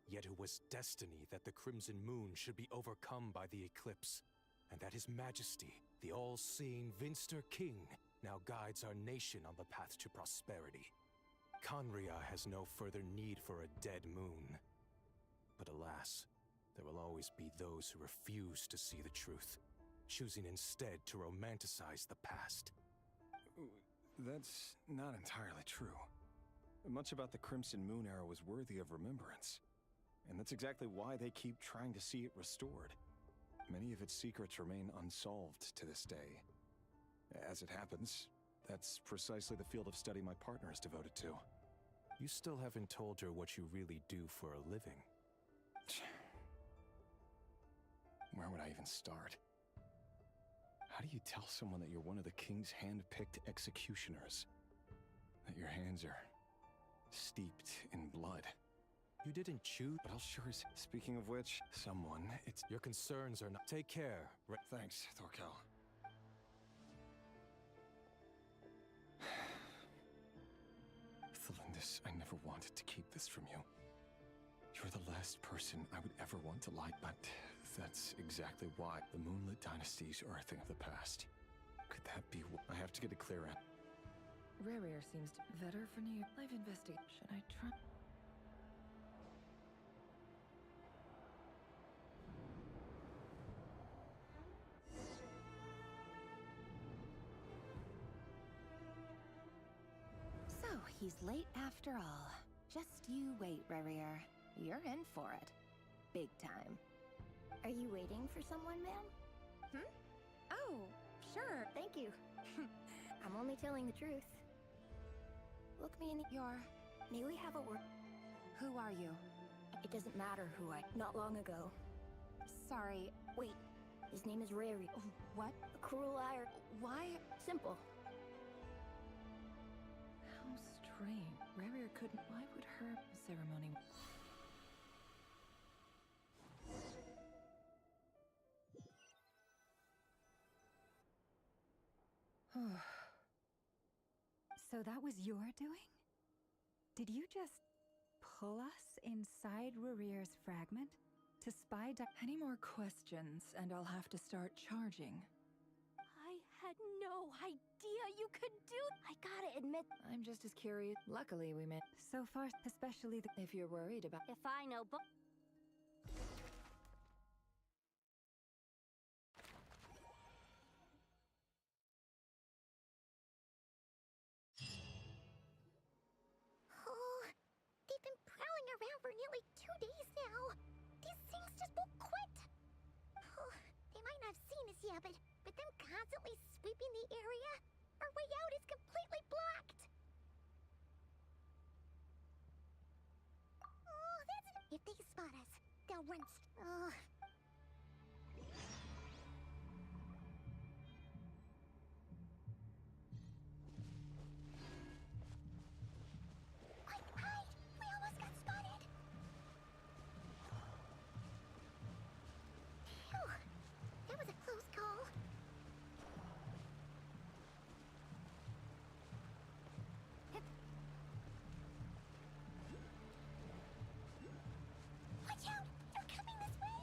O: Yet it was destiny that the Crimson Moon should be overcome by the eclipse, and that His Majesty, the all-seeing Vinster King, now guides our nation on the path to prosperity. Conria has no further need for a dead moon. But alas, there will always be those who refuse to see the truth, choosing instead to romanticize the past.
H: That's not entirely true. Much about the Crimson Moon era was worthy of remembrance. And that's exactly why they keep trying to see it restored. Many of its secrets remain unsolved to this day. As it happens, that's precisely the field of study my partner is devoted to.
O: You still haven't told her what you really do for a living.
H: Where would I even start? How do you tell someone that you're one of the king's hand-picked executioners? That your hands are steeped in blood?
O: You didn't choose,
H: but I'll sure as... Speaking of which, someone, it's...
O: Your concerns are not... Take care.
H: Thanks, Thorkel. Thelindis, I never wanted to keep this from you. You're the last person I would ever want to lie, but that's exactly why the Moonlit Dynasties are a thing of the past. Could that be what... I have to get a clear answer.
A: Rerir seems to be better for New Life investigation. Should I try?
N: So, he's late after all. Just you wait, Rerir. You're in for it. Big time.
P: Are you waiting for someone, ma'am? Oh, sure, thank you. I'm only telling the truth. Look me in the... May we have a word?
N: Who are you?
P: It doesn't matter who I... Not long ago.
N: Sorry.
P: Wait. His name is Rary.
N: What?
P: A cruel liar.
N: Why?
P: Simple.
A: How strange. Rerir couldn't... Why would her ceremony...
G: So that was your doing? Did you just pull us inside Rerir's fragment to spy?
A: Any more questions, and I'll have to start charging.
F: I had no idea you could do. I gotta admit,
A: I'm just as curious. Luckily, we met.
G: So far, especially the...
A: If you're worried about...
F: If I know book...
B: For nearly 2 days now. These things just won't quit. They might not have seen us yet, but them constantly sweeping the area, our way out is completely blocked. Oh, that's... If they spot us, they'll run... Hide! We almost got spotted! That was a close call. Watch out! They're coming this way!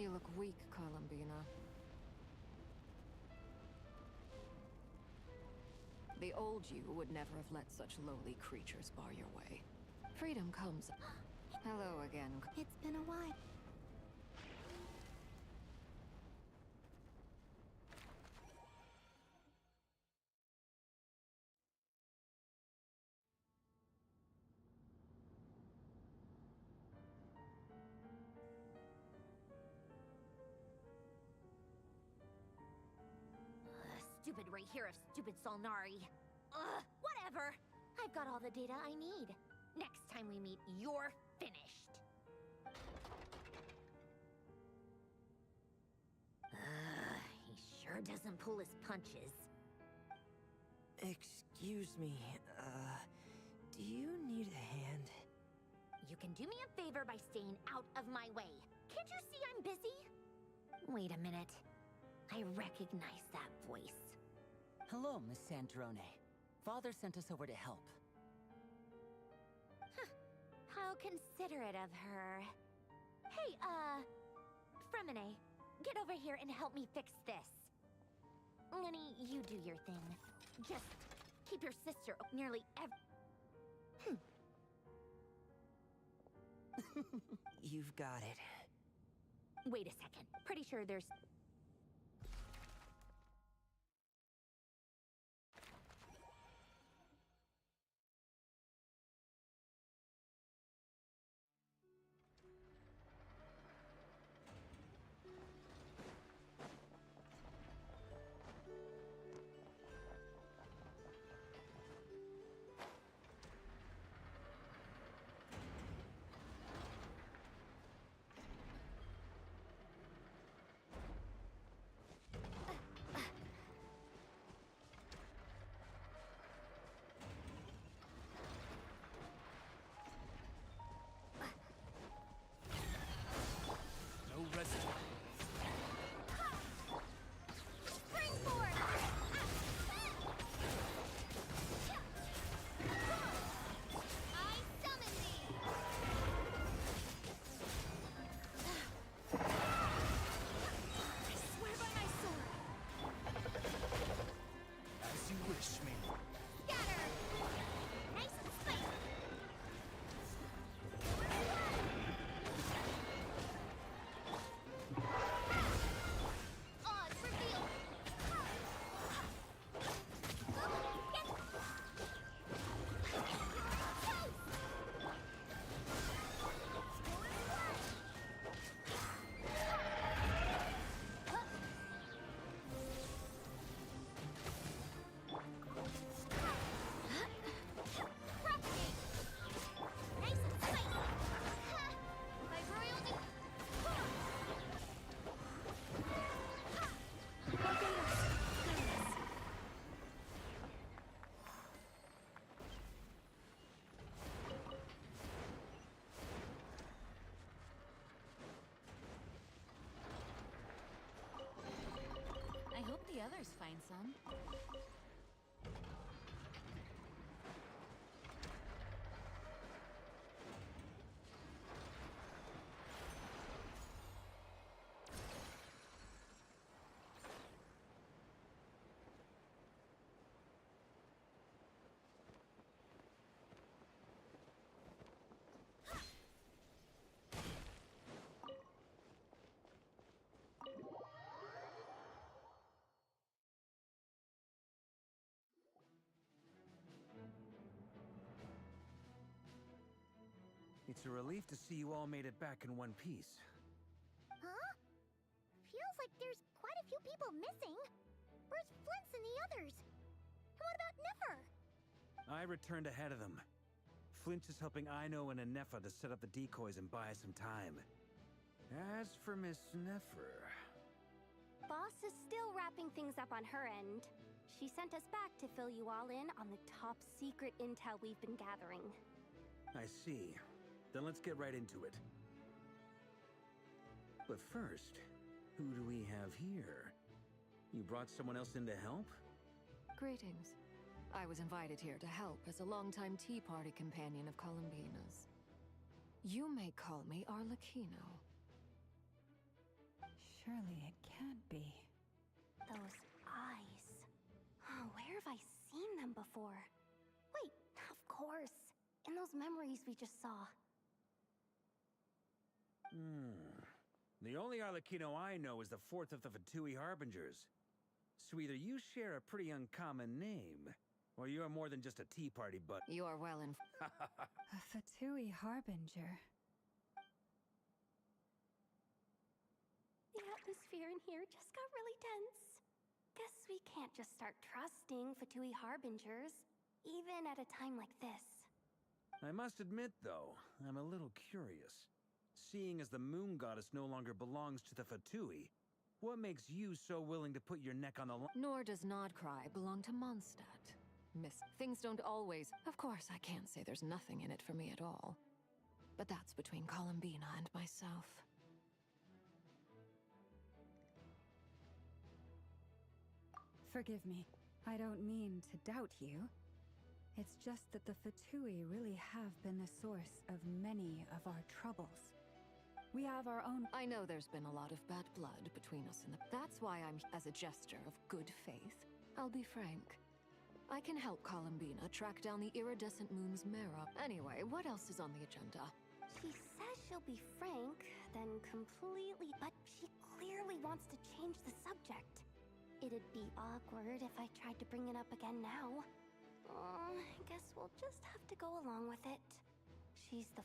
U: You look weak, Columbina. The old you would never have let such lowly creatures bar your way. Freedom comes... Hello again.
M: It's been a while.
R: Stupid right here of stupid Solnari. Ugh, whatever. I've got all the data I need. Next time we meet, you're finished. He sure doesn't pull his punches.
V: Excuse me, do you need a hand?
R: You can do me a favor by staying out of my way. Can't you see I'm busy? Wait a minute. I recognize that voice.
W: Hello, Miss Sandrone. Father sent us over to help.
R: Huh. How considerate of her. Hey, Fremine, get over here and help me fix this. Honey, you do your thing. Just keep your sister nearly every...
V: You've got it.
R: Wait a second. Pretty sure there's...
X: The others find some.
C: It's a relief to see you all made it back in one piece.
B: Huh? Feels like there's quite a few people missing. Where's Flint's and the others? And what about Nefer?
C: I returned ahead of them. Flint is helping Aino and Anefa to set up the decoys and buy some time. As for Miss Nefer...
F: Boss is still wrapping things up on her end. She sent us back to fill you all in on the top secret intel we've been gathering.
C: I see. Then let's get right into it. But first, who do we have here? You brought someone else in to help?
U: Greetings. I was invited here to help as a longtime Tea Party companion of Columbina's. You may call me Arlecchino.
G: Surely it can't be.
F: Those eyes. Oh, where have I seen them before? Wait, of course. In those memories we just saw.
C: The only Arlecchino I know is the fourth of the Fatui Harbingers. So either you share a pretty uncommon name, or you're more than just a tea party butt.
U: You are well in.
G: A Fatui Harbinger.
F: The atmosphere in here just got really tense. Guess we can't just start trusting Fatui Harbingers, even at a time like this.
C: I must admit, though, I'm a little curious. Seeing as the moon goddess no longer belongs to the Fatui, what makes you so willing to put your neck on the line?
U: Nor does Nod Krai belong to Mondstadt. Miss, things don't always. Of course, I can't say there's nothing in it for me at all. But that's between Columbina and myself.
G: Forgive me. I don't mean to doubt you. It's just that the Fatui really have been the source of many of our troubles. We have our own.
U: I know there's been a lot of bad blood between us in the. That's why I'm, as a gesture of good faith, I'll be frank. I can help Columbina track down the iridescent moon's Mera. Anyway, what else is on the agenda?
F: She says she'll be frank, then completely. But she clearly wants to change the subject. It'd be awkward if I tried to bring it up again now. I guess we'll just have to go along with it. She's the...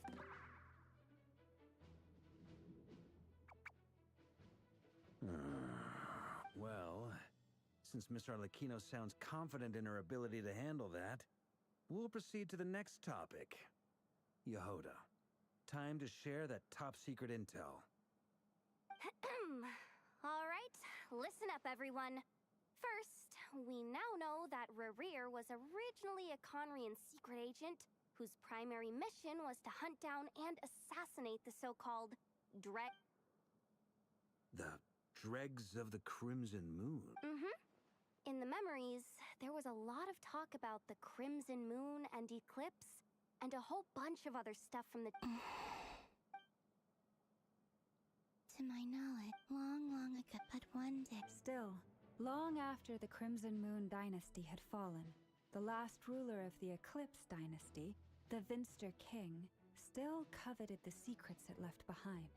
C: Well, since Miss Arlecchino sounds confident in her ability to handle that, we'll proceed to the next topic. Yehoda, time to share that top-secret intel.
F: All right, listen up, everyone. First, we now know that Rerir was originally a Conrian secret agent whose primary mission was to hunt down and assassinate the so-called
C: The dregs of the Crimson Moon?
F: In the memories, there was a lot of talk about the Crimson Moon and Eclipse, and a whole bunch of other stuff from the...
M: To my knowledge, long ago, but one day.
G: Still, long after the Crimson Moon dynasty had fallen, the last ruler of the Eclipse dynasty, the Vinster King, still coveted the secrets it left behind.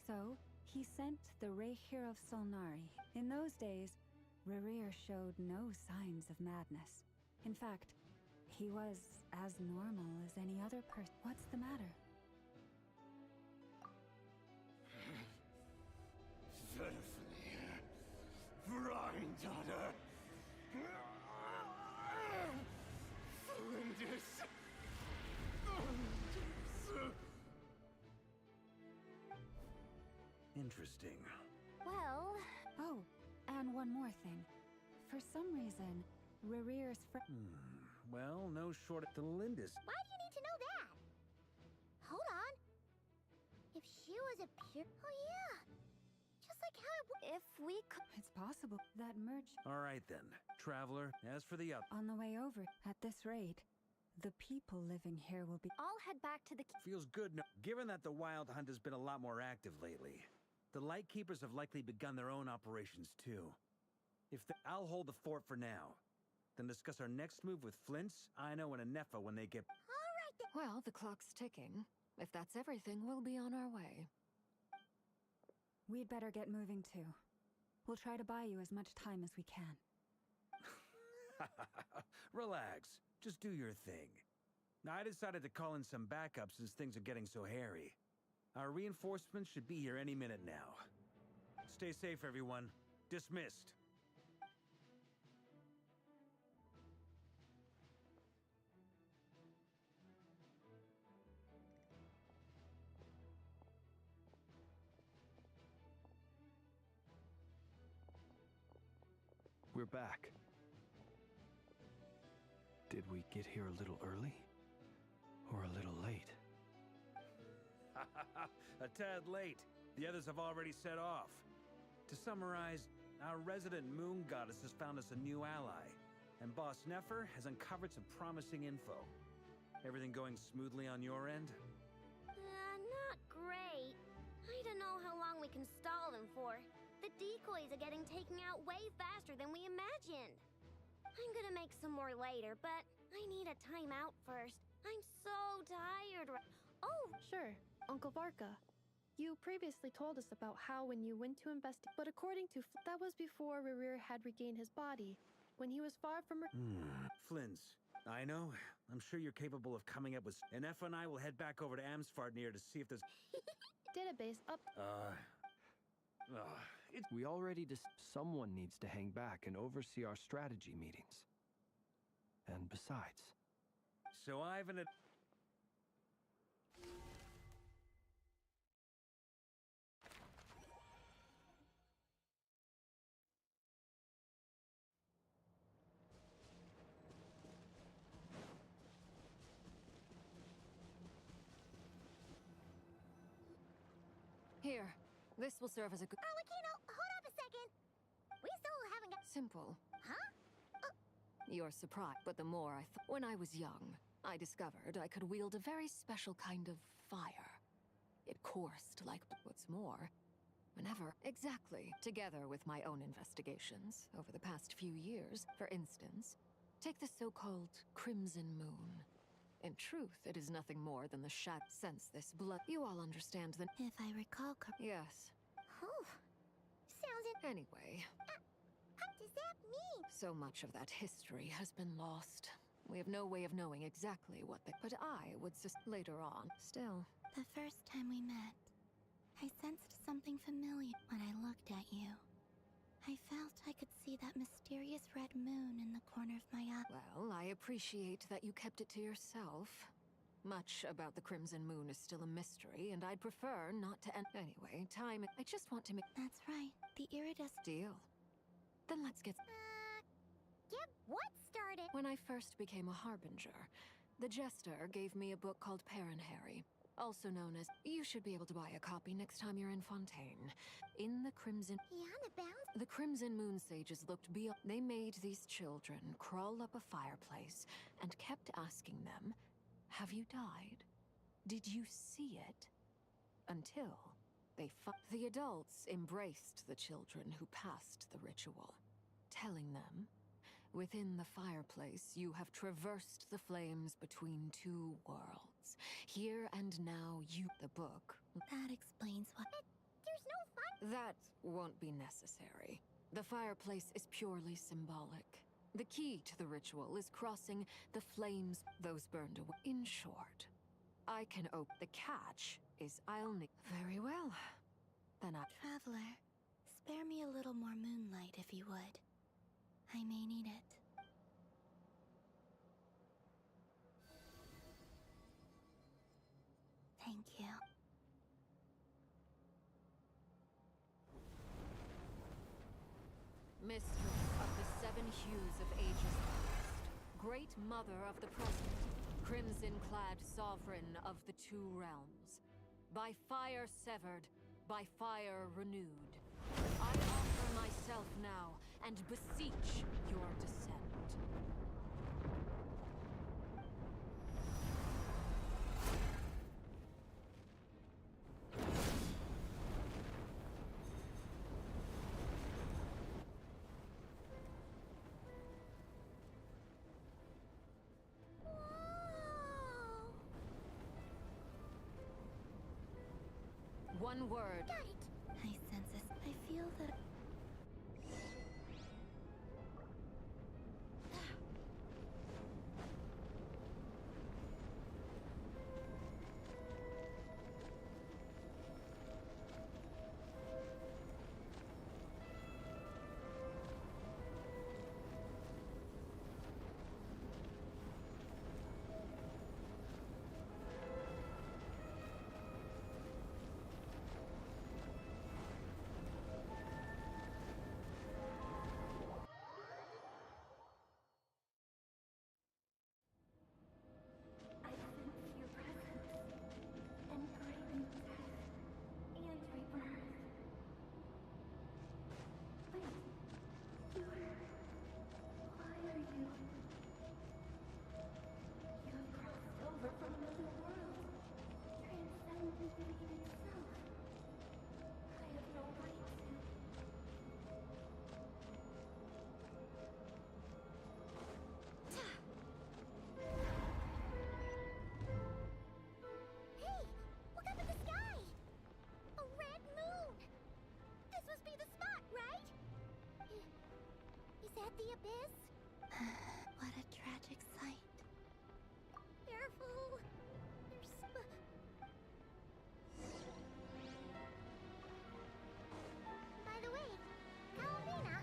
G: So, he sent the Reroll of Solnari. In those days, Rerir showed no signs of madness. In fact, he was as normal as any other person. What's the matter?
L: Granddaughter!
C: Interesting.
F: Well...
G: Oh, and one more thing. For some reason, Rerir's
C: Well, no short of Lindis.
B: Why do you need to know that? Hold on. If she was a pure... Oh, yeah. Just like how it would...
F: If we could...
G: It's possible that merch...
C: All right, then. Traveler, as for the
G: On the way over, at this rate, the people living here will be...
F: I'll head back to the...
C: Feels good. Given that the Wild Hunt has been a lot more active lately, the Lightkeepers have likely begun their own operations, too. I'll hold the fort for now. Then discuss our next move with Flints, Ino, and Anefa when they get...
B: All right, then.
U: Well, the clock's ticking. If that's everything, we'll be on our way.
G: We'd better get moving, too. We'll try to buy you as much time as we can.
C: Relax. Just do your thing. I decided to call in some backup since things are getting so hairy. Our reinforcements should be here any minute now. Stay safe, everyone. Dismissed.
H: We're back. Did we get here a little early? Or a little late?
C: A tad late. The others have already set off. To summarize, our resident moon goddess has found us a new ally, and Boss Nefer has uncovered some promising info. Everything going smoothly on your end?
B: Not great. I don't know how long we can stall them for. The decoys are getting taken out way faster than we imagined. I'm gonna make some more later, but I need a timeout first. I'm so tired.
J: Oh, sure, Uncle Varka. You previously told us about how when you went to investigate, but according to that was before Rerir had regained his body, when he was far from.
C: Flints, I know. I'm sure you're capable of coming up with. And Effa and I will head back over to Amsfardnir to see if there's.
J: Database up.
H: We already someone needs to hang back and oversee our strategy meetings. And besides.
C: So I've an.
U: Here, this will serve as a good.
B: Arlecchino, hold up a second. We still haven't got.
U: Simple.
B: Huh?
U: You're surprised, but the more I thought. When I was young, I discovered I could wield a very special kind of fire. It coursed like. What's more, whenever. Exactly. Together with my own investigations over the past few years, for instance, take the so-called Crimson Moon. In truth, it is nothing more than the shadow. Sense this blood. You all understand the.
M: If I recall
U: Yes.
B: Oh, sounds.
U: Anyway.
B: What does that mean?
U: So much of that history has been lost. We have no way of knowing exactly what they. But I would later on. Still.
M: The first time we met, I sensed something familiar when I looked at you. I felt I could see that mysterious red moon in the corner of my eye.
U: Well, I appreciate that you kept it to yourself. Much about the Crimson Moon is still a mystery, and I'd prefer not to end. Anyway, time. I just want to make.
M: That's right. The iridescent.
U: Deal. Then let's get.
B: Get what started?
U: When I first became a harbinger, the Jester gave me a book called Harry, also known as. You should be able to buy a copy next time you're in Fontaine. In the Crimson.
B: Beyond the bounds?
U: The Crimson Moon sages looked beyond. They made these children crawl up a fireplace and kept asking them, "Have you died? Did you see it?" Until they the adults embraced the children who passed the ritual, telling them, "Within the fireplace, you have traversed the flames between two worlds. Here and now, you." The book.
M: That explains what.
B: There's no fun.
U: That won't be necessary. The fireplace is purely symbolic. The key to the ritual is crossing the flames those burned away. In short, I can open. The catch is I'll need. Very well. Then I.
M: Traveler, spare me a little more moonlight if you would. I may need it. Thank you.
U: Mistress of the seven hues of ages past, great mother of the present, crimson-clad sovereign of the two realms, by fire severed, by fire renewed, I offer myself now and beseech your descent. One word.
B: Got it.
M: I sense this. I feel that.
B: the abyss?
M: What a tragic sight.
B: Careful. By the way, Kalamina,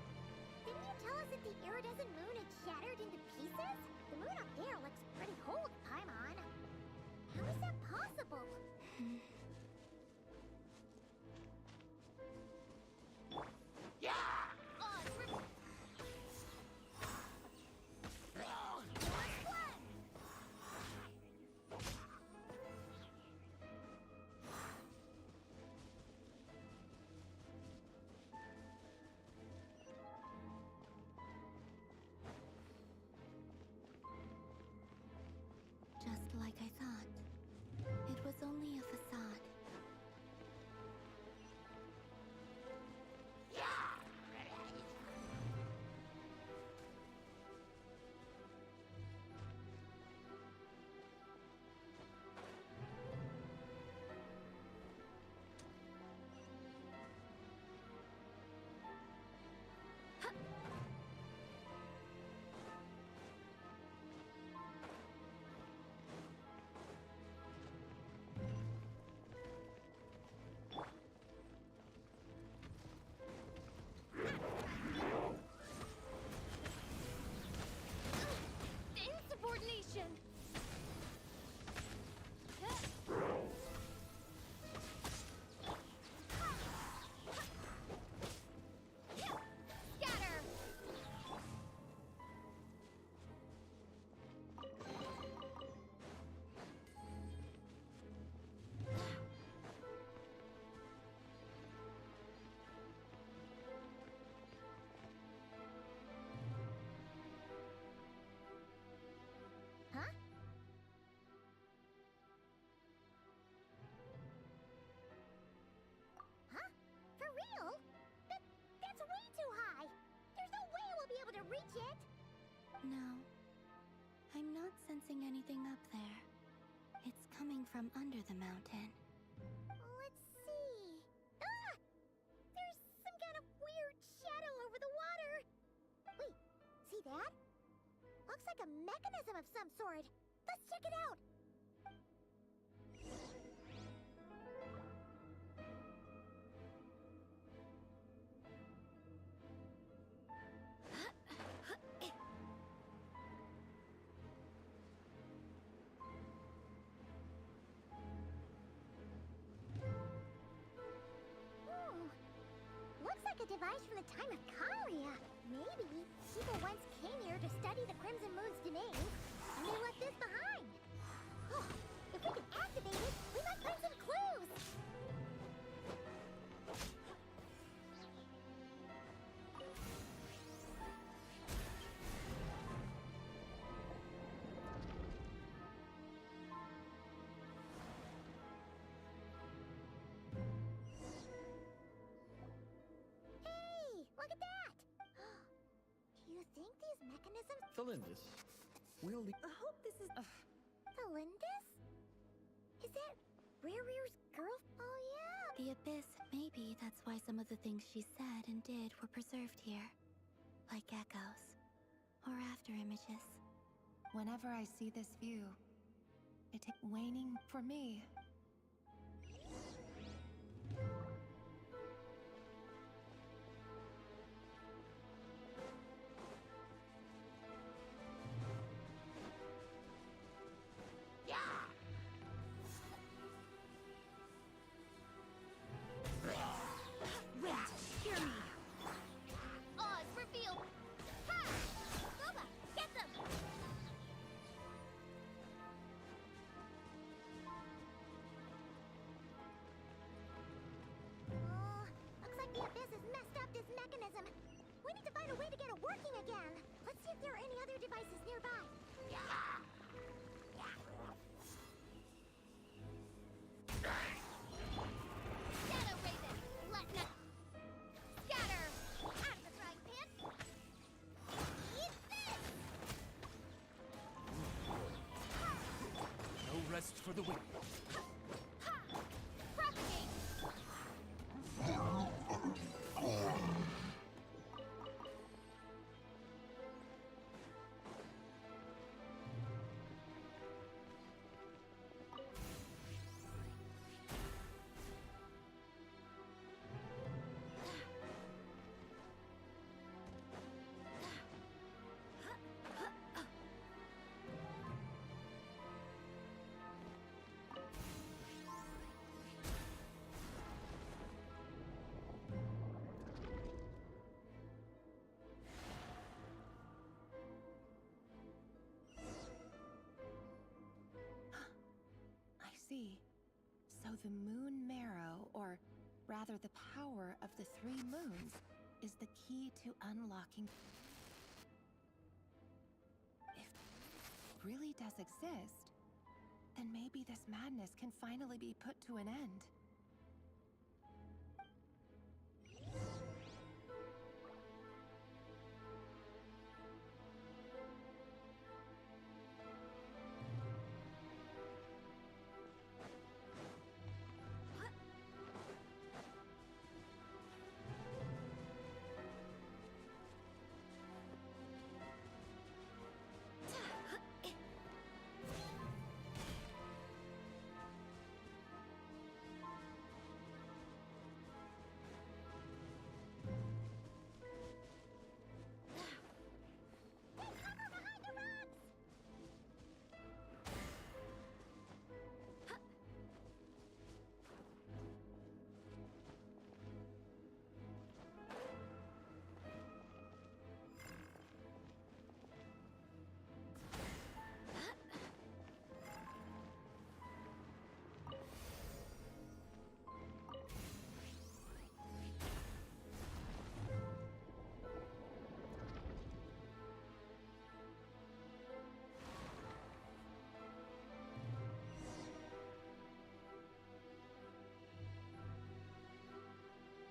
B: didn't you tell us that the iridescent moon had shattered into pieces? The moon up there looks pretty cold, Paimon. How is that possible?
L: Yeah!
M: Just like I thought. It was only a facade.
F: Insubordination! Scatter!
B: Huh? Huh? For real? That's way too high! There's no way we'll be able to reach it!
M: No. I'm not sensing anything up there. It's coming from under the mountain.
B: Let's see. Ah! There's some kind of weird shadow over the water! Wait, see that? Looks like a mechanism of some sort. Let's check it out! Looks like a device from the time of Kalia. Maybe people once came here to study the Crimson Moon's domain, and they left this behind. Oh, if we can activate it, we might find some clues. Hey, look at that! Do you think these mechanisms...
D: Thalindis, we'll leave.
P: I hope this is...
B: Thalindis? Is that Rerear's girl? Oh, yeah.
M: The abyss, maybe that's why some of the things she said and did were preserved here. Like echoes. Or after images.
S: Whenever I see this view, it takes waning for me.
F: Hear me! Oz, reveal! Ha! Boba, get them!
B: Looks like the abyss has messed up this mechanism. We need to find a way to get it working again. Let's see if there are any other devices nearby.
F: Shadow Raven! Let no... Scatter! Out of the frying pan! Eat this!
D: No rest for the wicked.
F: Ha! Propagate!
S: the moon marrow, or rather the power of the 3 moons, is the key to unlocking. If it really does exist, then maybe this madness can finally be put to an end.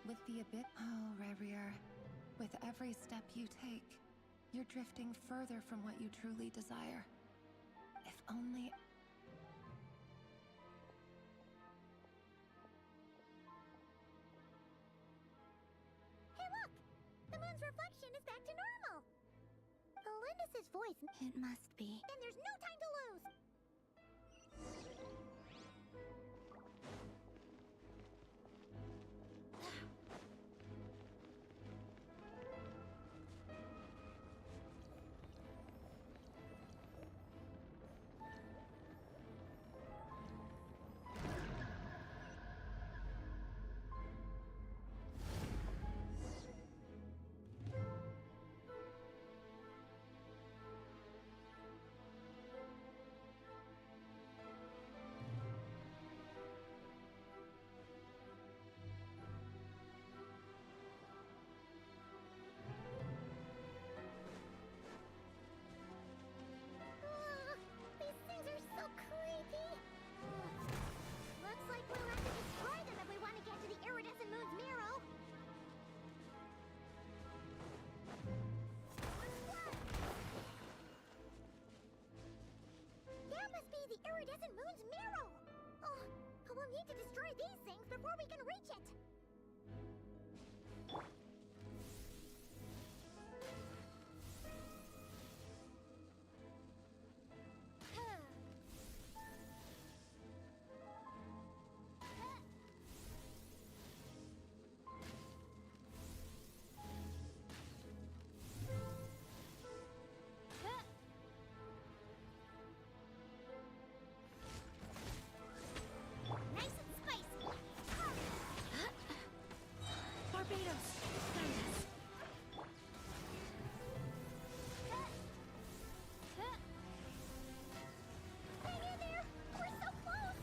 S: With the abyss. Oh, Rarier. With every step you take, you're drifting further from what you truly desire. If only.
B: Hey, look! The moon's reflection is back to normal! Elendis' voice.
M: It must be.
B: Then there's no time to lose! These things are so creepy! Looks like we'll have to destroy them if we want to get to the iridescent moon's marrow! That must be the iridescent moon's marrow! Oh, we'll need to destroy these things before we can reach it! Nice and spicy!
S: Barbados! Find us!
B: Hang in there! We're so close!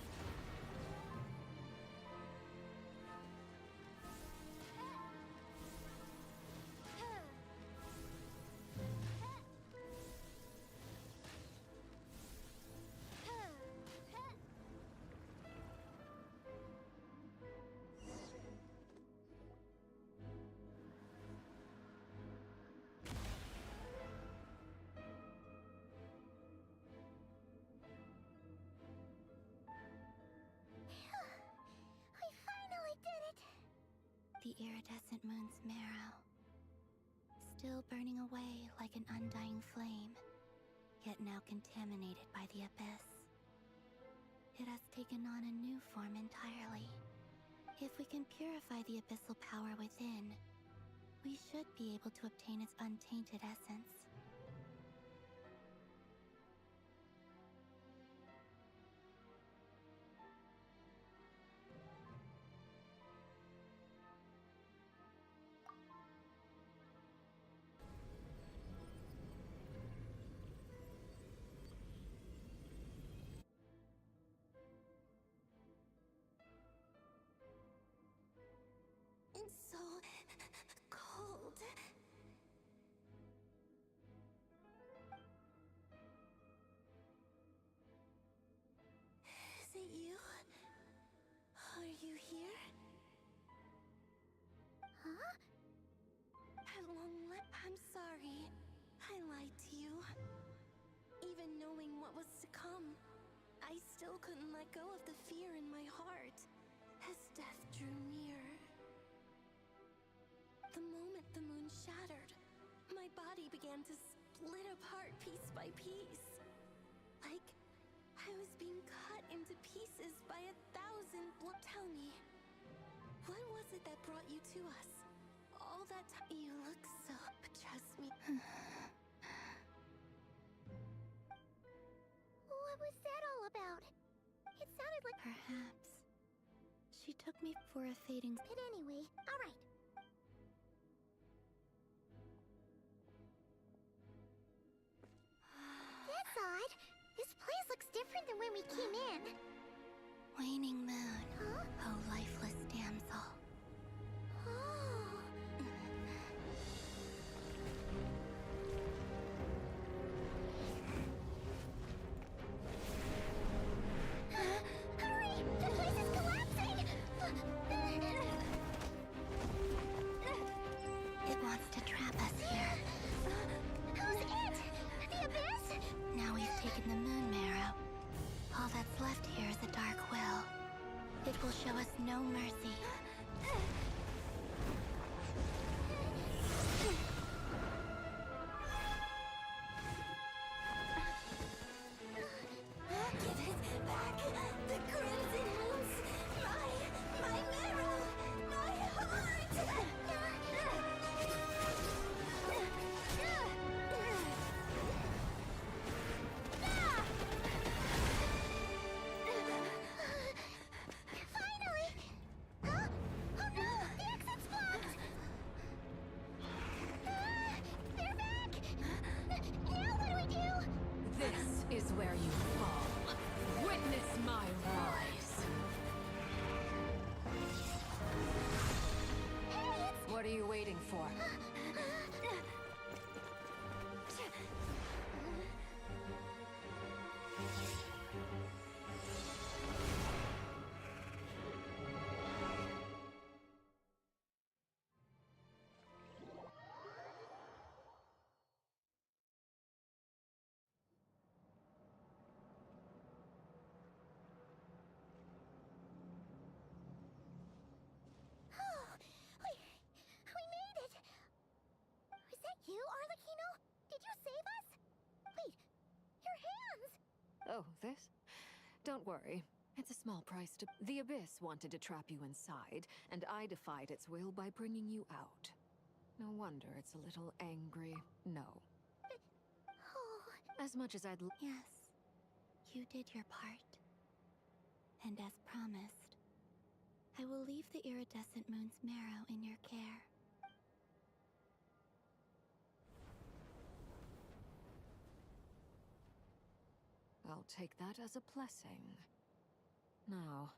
B: We finally did it!
M: The iridescent moon's marrow. Still burning away like an undying flame, yet now contaminated by the abyss. It has taken on a new form entirely. If we can purify the abyssal power within, we should be able to obtain its untainted essence.
J: you here?
B: Huh?
J: At long I'm sorry. I lied to you. Even knowing what was to come, I still couldn't let go of the fear in my heart as death drew near. The moment the moon shattered, my body began to split apart piece by piece. Like I was being cut into pieces by 1,000 Tell me, what was it that brought you to us? All that time. You look so. But trust me.
B: What was that all about? It sounded like.
M: Perhaps. She took me for a fading.
B: But anyway, alright. That's odd. This place looks different than when we came in.
M: Waning moon.
B: Huh?
M: Oh, lifeless damsel.
B: Oh. Hurry! The place is collapsing!
M: It wants to trap us here.
B: Who's it? The Abyss?
M: Now we've taken the moon marrow. All that's left here is a dark will. It will show us no mercy.
J: Give it back! The crimson moons! My marrow! My heart!
B: Finally! Huh? Oh no! The exit's blocked! They're back! Now what do we do?
U: This is where you fall. Witness my rise. What are you waiting for?
B: Oh, we made it! Was that you, Arlecchino? Did you save us? Wait, your hands!
U: Oh, this? Don't worry. It's a small price to... The Abyss wanted to trap you inside, and I defied its will by bringing you out. No wonder it's a little angry. No.
B: Oh.
U: As much as I'd...
M: Yes, you did your part. And as promised, I will leave the iridescent moon's marrow in your care.
U: I'll take that as a blessing. Now...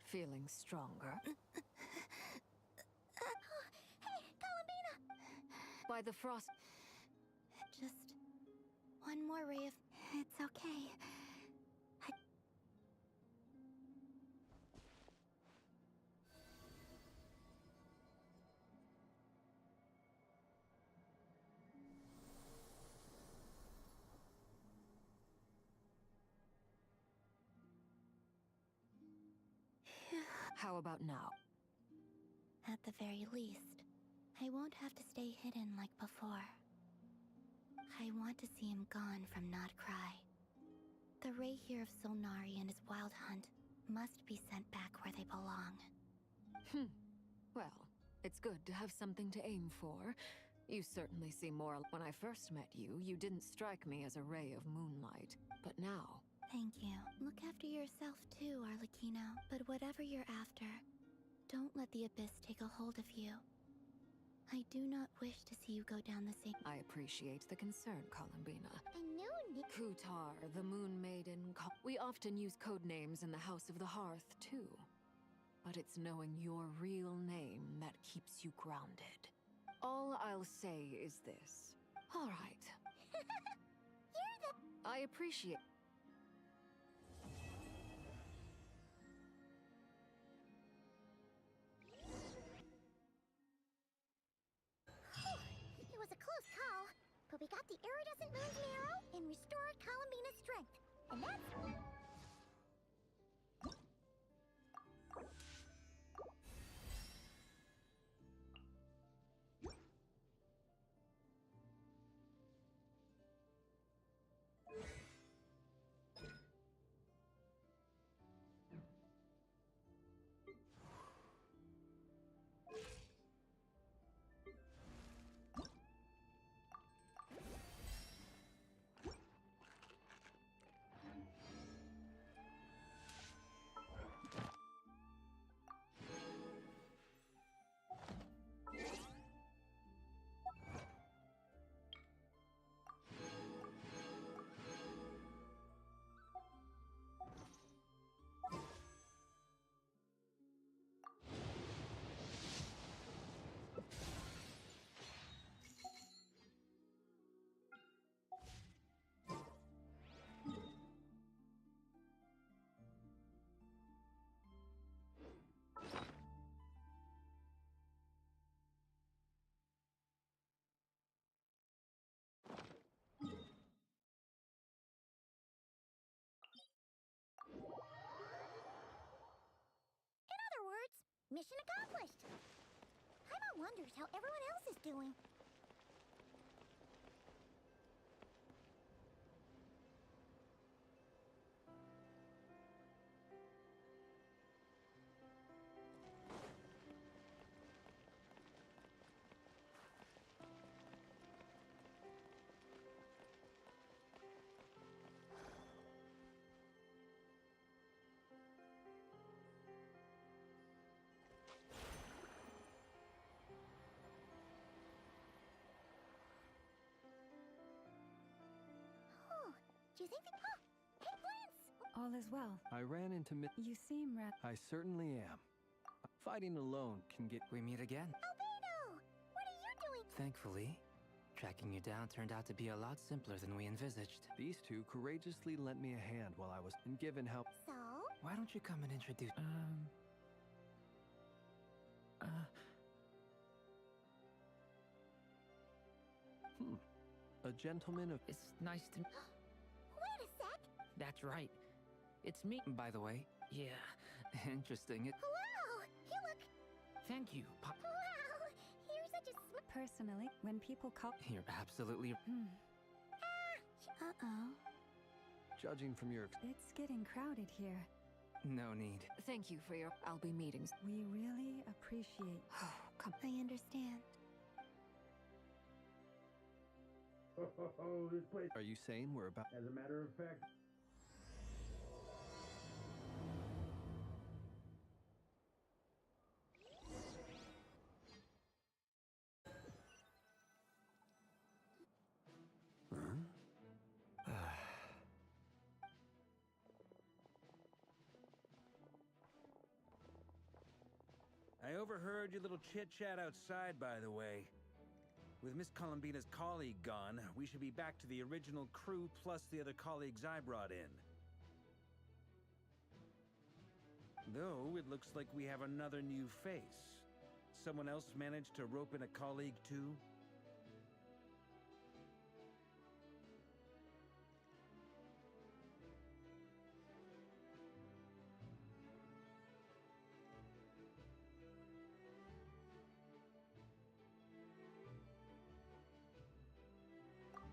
U: Feeling stronger?
B: Hey, Columbina!
U: By the frost...
M: Just one more ray of... It's okay.
U: How about now?
M: At the very least, I won't have to stay hidden like before. I want to see him gone from Nod Krai. The ray here of Solnari and his wild hunt must be sent back where they belong.
U: Well, it's good to have something to aim for. You certainly seem more... When I first met you, you didn't strike me as a ray of moonlight. But now...
M: Thank you. Look after yourself too, Arlecchino. But whatever you're after, don't let the Abyss take a hold of you. I do not wish to see you go down the same.
U: I appreciate the concern, Columbina.
B: I knew
U: Kutar, the Moon Maiden. We often use code names in the House of the Hearth, too. But it's knowing your real name that keeps you grounded. All I'll say is this. All right.
B: You're the...
U: I appreciate...
B: It was a close call, but we got the iridescent moon's marrow and restored Columbina's strength. And that's... Mission accomplished! Paimon wonders how everyone else is doing. Do you think that... Oh! Hey, Lance!
G: All is well.
H: I ran into
G: You seem
H: I certainly am. Fighting alone can get...
E: We meet again.
B: Albino! What are you doing?
E: Thankfully, tracking you down turned out to be a lot simpler than we envisaged.
H: These two courageously lent me a hand while I was given help.
B: So?
E: Why don't you come and introduce...
H: A gentleman of...
E: It's nice to...
B: Wait a sec!
E: That's right. It's me. By the way, yeah, interesting.
B: Hello! You look...
E: Thank you, Pop.
B: Wow! You're such a
G: Personally, when people call...
E: You're absolutely...
M: Uh-oh.
H: Judging from your...
G: It's getting crowded here.
E: No need.
U: Thank you for your... I'll be meetings.
G: We really appreciate...
U: Come.
M: I understand.
K: This place...
H: Are you saying we're about...
K: As a matter of fact...
C: I overheard your little chit-chat outside, by the way. With Miss Columbina's colleague gone, we should be back to the original crew plus the other colleagues I brought in. Though, it looks like we have another new face. Someone else managed to rope in a colleague, too?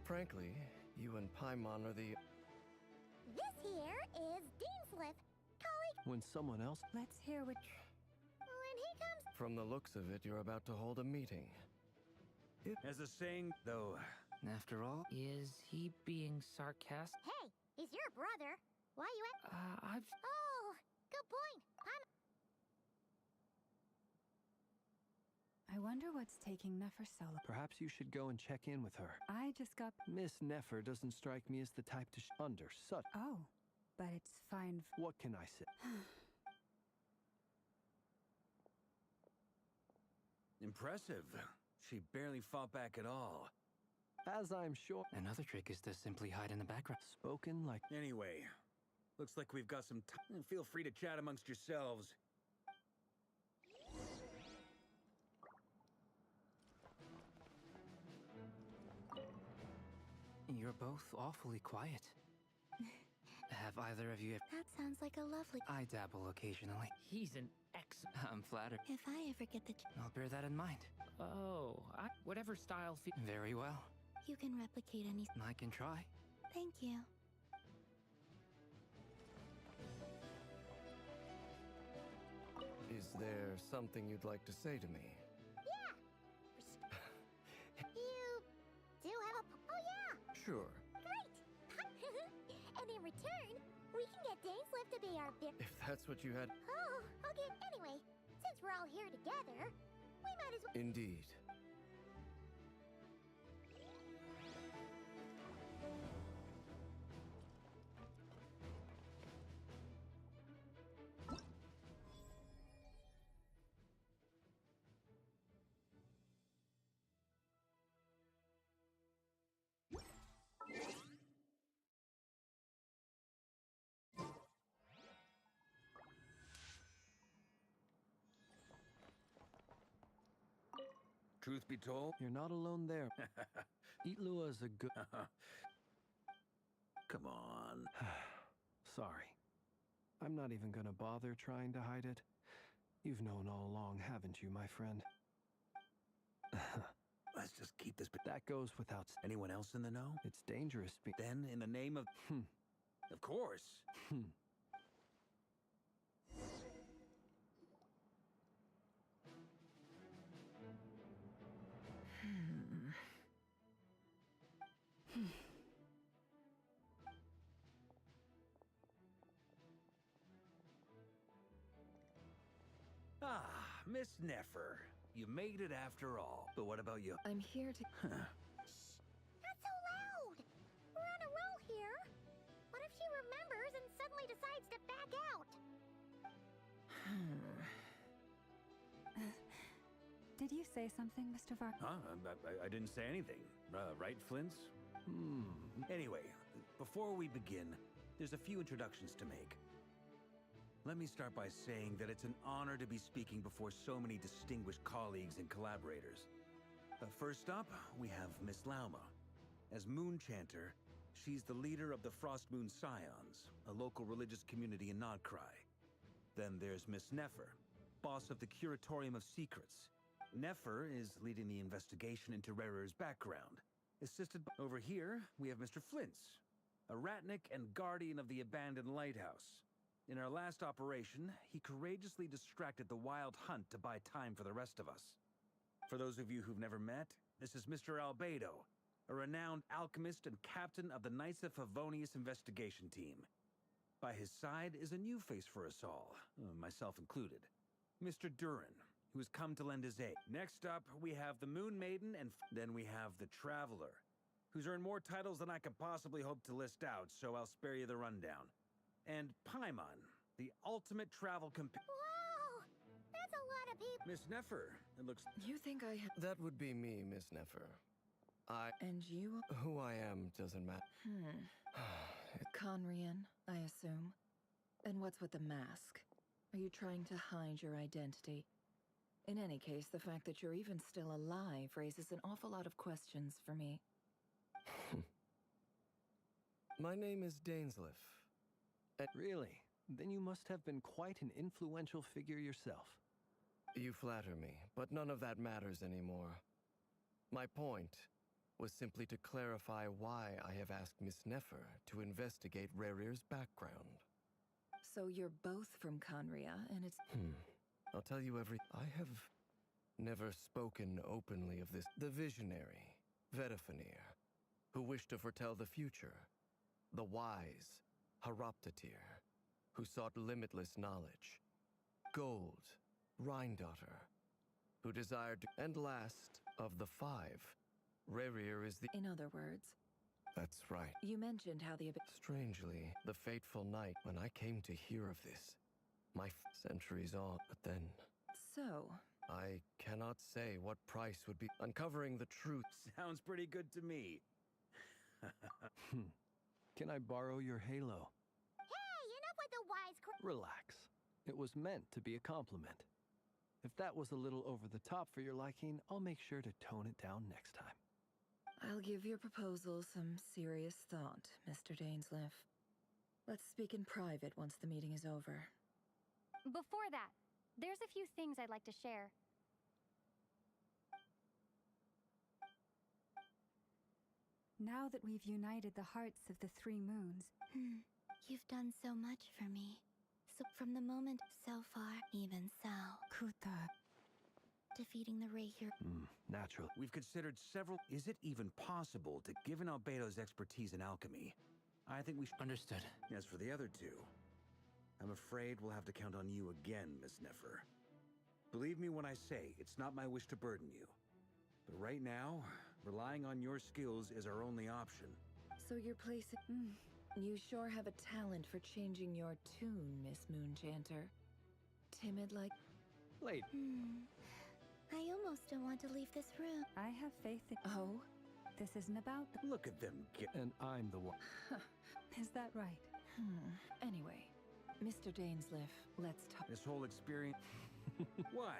T: Frankly, you and Paimon are the...
B: This here is Deanslip, colleague...
H: When someone else...
G: Let's hear what...
B: When he comes...
T: From the looks of it, you're about to hold a meeting.
C: As the saying, though...
E: After all, is he being sarcastic?
B: Hey, he's your brother. Why you at...
E: I've...
B: Oh, good point.
G: I I wonder what's taking Nefer so long.
H: Perhaps you should go and check in with her.
G: I just got...
H: Miss Nefer doesn't strike me as the type to under such...
G: Oh, but it's fine.
H: What can I say?
C: Impressive. She barely fought back at all.
H: As I'm sure...
E: Another trick is to simply hide in the background.
H: Spoken like...
C: Anyway, looks like we've got some time. Feel free to chat amongst yourselves.
E: You're both awfully quiet. Have either of you...
M: That sounds like a lovely...
E: I dabble occasionally.
I: He's an excellent...
E: I'm flattered.
M: If I ever get the...
E: I'll bear that in mind.
I: Oh, whatever style...
E: Very well.
M: You can replicate any...
E: I can try.
M: Thank you.
T: Is there something you'd like to say to me?
B: Yeah! You do have a... Oh, yeah!
T: Sure.
B: Great! And in return, we can get Dainslift to be our bit...
T: If that's what you had...
B: Oh, okay. Anyway, since we're all here together, we might as well...
T: Indeed.
C: Truth be told,
H: you're not alone there. Itlua is a good...
C: Come on.
H: Sorry. I'm not even gonna bother trying to hide it. You've known all along, haven't you, my friend?
C: Let's just keep this...
H: That goes without...
C: Anyone else in the know?
H: It's dangerous.
C: Then, in the name of... Of course. Ah, Miss Nefer. You made it after all. But what about you?
A: I'm here to...
B: Shh! Not so loud! We're on a roll here! What if she remembers and suddenly decides to back out?
G: Did you say something, Mr. Var?
C: Huh? I didn't say anything. Right, Flints? Anyway, before we begin, there's a few introductions to make. Let me start by saying that it's an honor to be speaking before so many distinguished colleagues and collaborators. First up, we have Miss Lauma. As Moon Chanter, she's the leader of the Frost Moon Scions, a local religious community in Nod Krai. Then there's Miss Nefer, boss of the Curatorium of Secrets. Nefer is leading the investigation into Rerer's background. Assisted by... Over here, we have Mr. Flintz, a ratnik and guardian of the abandoned lighthouse. In our last operation, he courageously distracted the Wild Hunt to buy time for the rest of us. For those of you who've never met, this is Mr. Albedo, a renowned alchemist and captain of the Knights of Favonius investigation team. By his side is a new face for us all, myself included, Mr. Durin, who has come to lend his aid. Next up, we have the Moon Maiden, and then we have the Traveler, who's earned more titles than I could possibly hope to list out, so I'll spare you the rundown. And Paimon, the ultimate travel
B: Wow! That's a lot of people.
C: Miss Nefer, it looks...
A: You think I have...
T: That would be me, Miss Nefer.
A: And you?
T: Who I am doesn't matter.
A: Conrian, I assume. And what's with the mask? Are you trying to hide your identity? In any case, the fact that you're even still alive raises an awful lot of questions for me.
T: My name is Dainsliff.
H: Really? Then you must have been quite an influential figure yourself.
T: You flatter me, but none of that matters anymore. My point was simply to clarify why I have asked Miss Nefer to investigate Rerer's background.
A: So you're both from Conria, and it's...
T: I'll tell you I have never spoken openly of this. The visionary, Vedifenir, who wished to foretell the future. The wise, Haroptatir, who sought limitless knowledge. Gold, Rhindaughter, who desired to... And last of the 5, Rerir is the...
A: In other words,
T: That's right.
A: you mentioned how the
T: Strangely, the fateful night when I came to hear of this, my centuries on, but then...
A: So...
T: I cannot say what price would be uncovering the truth.
C: Sounds pretty good to me.
H: Can I borrow your halo?
B: Hey, enough with the wise
H: Relax. It was meant to be a compliment. If that was a little over the top for your liking, I'll make sure to tone it down next time.
A: I'll give your proposal some serious thought, Mr. Dainsleif. Let's speak in private once the meeting is over.
F: Before that, there's a few things I'd like to share.
G: Now that we've united the hearts of the three moons...
M: You've done so much for me. So from the moment so far, even so...
G: Kuta...
M: Defeating the Reir...
H: Naturally.
C: We've considered several... Is it even possible to, given Albedo's expertise in alchemy, I think we should...
E: Understood.
C: As for the other two, I'm afraid we'll have to count on you again, Miss Nefer. Believe me when I say, it's not my wish to burden you. But right now, relying on your skills is our only option.
A: So you're placing... You sure have a talent for changing your tune, Miss Moonchanter. Timid like...
H: Late.
M: I almost don't want to leave this room.
G: I have faith in...
A: Oh?
G: This isn't about...
C: Look at them get...
H: And I'm the one.
G: Is that right?
A: Anyway, Mr. Dainsleif, let's talk...
C: This whole experience... Why?